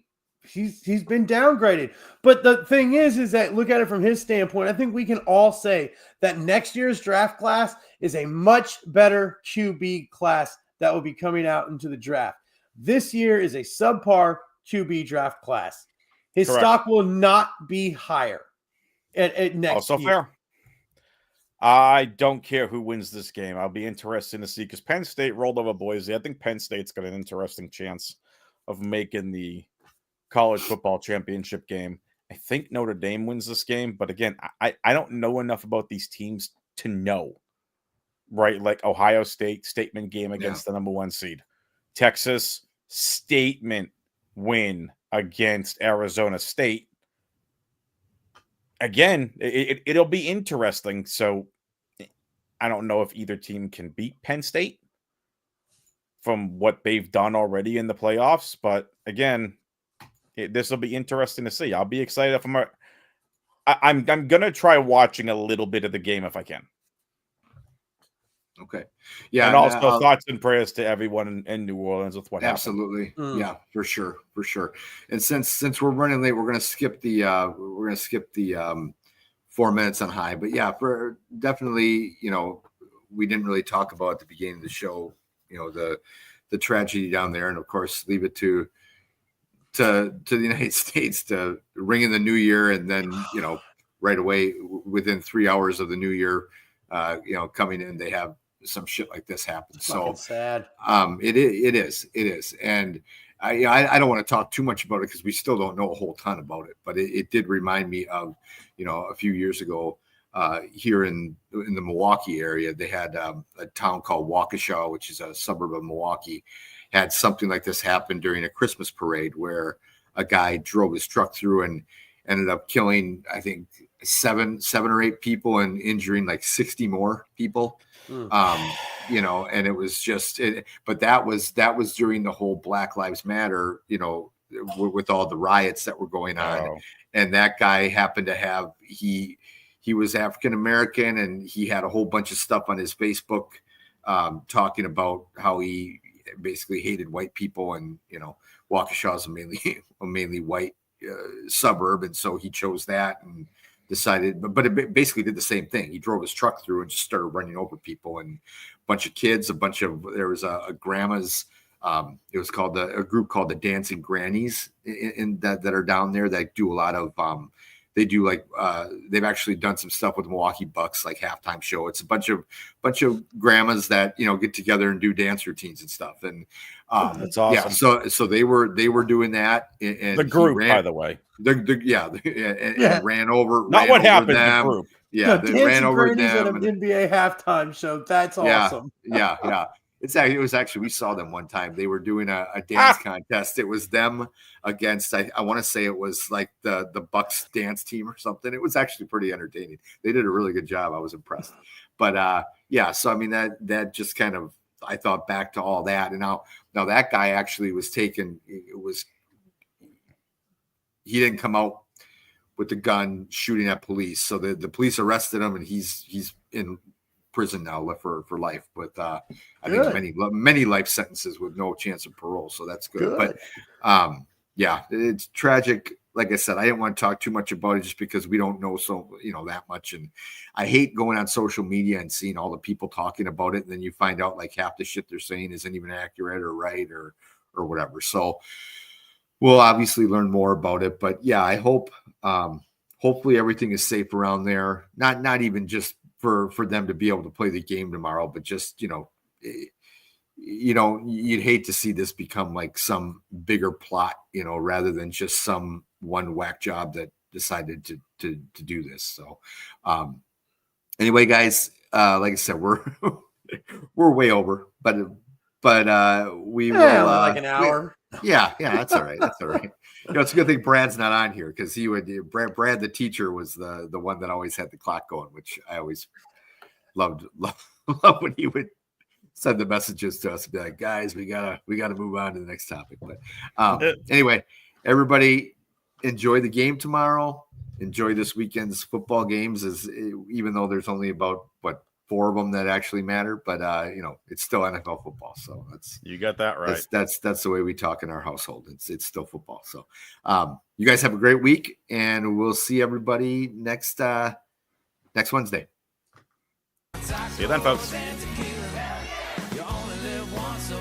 downgraded. But the thing is that look at it from his standpoint. I think we can all say that next year's draft class is a much better QB class that will be coming out into the draft. This year is a subpar QB draft class. His stock will not be higher at next year. Fair. I don't care who wins this game. I'll be interested to see because Penn State rolled over Boise. I think Penn State's got an interesting chance of making the college football championship game. I think Notre Dame wins this game, but again, I don't know enough about these teams to know, right? Like Ohio State, statement game against the number 1 seed. Texas, statement win against Arizona State. Again, it'll be interesting. So I don't know if either team can beat Penn State from what they've done already in the playoffs. But again, this will be interesting to see. I'll be excited if I'm going to try watching a little bit of the game if I can. Okay. Yeah. And also thoughts and prayers to everyone in New Orleans with what happened. Yeah, for sure. And since we're running late, we're going to skip the 4 minutes on high, but yeah, for definitely, we didn't really talk about at the beginning of the show, the tragedy down there. And of course, leave it to to the United States to ring in the new year, and then right away within 3 hours of the new year, coming in, they have some shit like this happen. So sad. It is, and I don't want to talk too much about it because we still don't know a whole ton about it. But it did remind me of a few years ago here in the Milwaukee area, they had a town called Waukesha, which is a suburb of Milwaukee, had something like this happen during a Christmas parade where a guy drove his truck through and ended up killing, I think, seven or eight people and injuring like 60 more people. And it was just, but that was during the whole Black Lives Matter, with all the riots that were going on. Oh. And that guy happened to have, he was African-American, and he had a whole bunch of stuff on his Facebook talking about how he basically hated white people, and Waukesha is a mainly white suburb, and so he chose that and decided, but it basically did the same thing. He drove his truck through and just started running over people, and a bunch of kids, there was a grandma's. It was called a group called the Dancing Grannies in that are down there that do a lot of they do like they've actually done some stuff with Milwaukee Bucks, like halftime show. It's a bunch of grandmas that get together and do dance routines and stuff. And that's awesome. Yeah, so they were doing that. And the group, by the way, and ran over. Not ran what over happened. Them. The group. Yeah, they ran over them. At an NBA halftime show. That's awesome. Yeah. It was actually, we saw them one time. They were doing a dance contest. It was them against, I want to say it was like the Bucks dance team or something. It was actually pretty entertaining. They did a really good job. I was impressed. But so I mean that just kind of, I thought back to all that. And now that guy actually was taken. He didn't come out with the gun shooting at police. So the police arrested him, and he's in prison now for life, but I think many life sentences with no chance of parole, so that's good. But it's tragic. Like I said, I didn't want to talk too much about it just because we don't know that much, and I hate going on social media and seeing all the people talking about it, and then you find out like half the shit they're saying isn't even accurate or right or whatever. So we'll obviously learn more about it, but I hope hopefully everything is safe around there, not even just for them to be able to play the game tomorrow, but just, you'd hate to see this become like some bigger plot, rather than just some one whack job that decided to do this. So, anyway, guys, like I said, we're way over, but we will like an hour. That's all right. That's all right. It's a good thing Brad's not on here, because Brad the teacher was the one that always had the clock going, which I always loved when he would send the messages to us and be like, guys, we gotta move on to the next topic. But anyway, everybody enjoy the game tomorrow. Enjoy this weekend's football games, even though there's only about 4 of them that actually matter, but it's still NFL football. So you got that right. That's the way we talk in our household. It's still football. So you guys have a great week, and we'll see everybody next Wednesday. See you then, folks. You only live once, so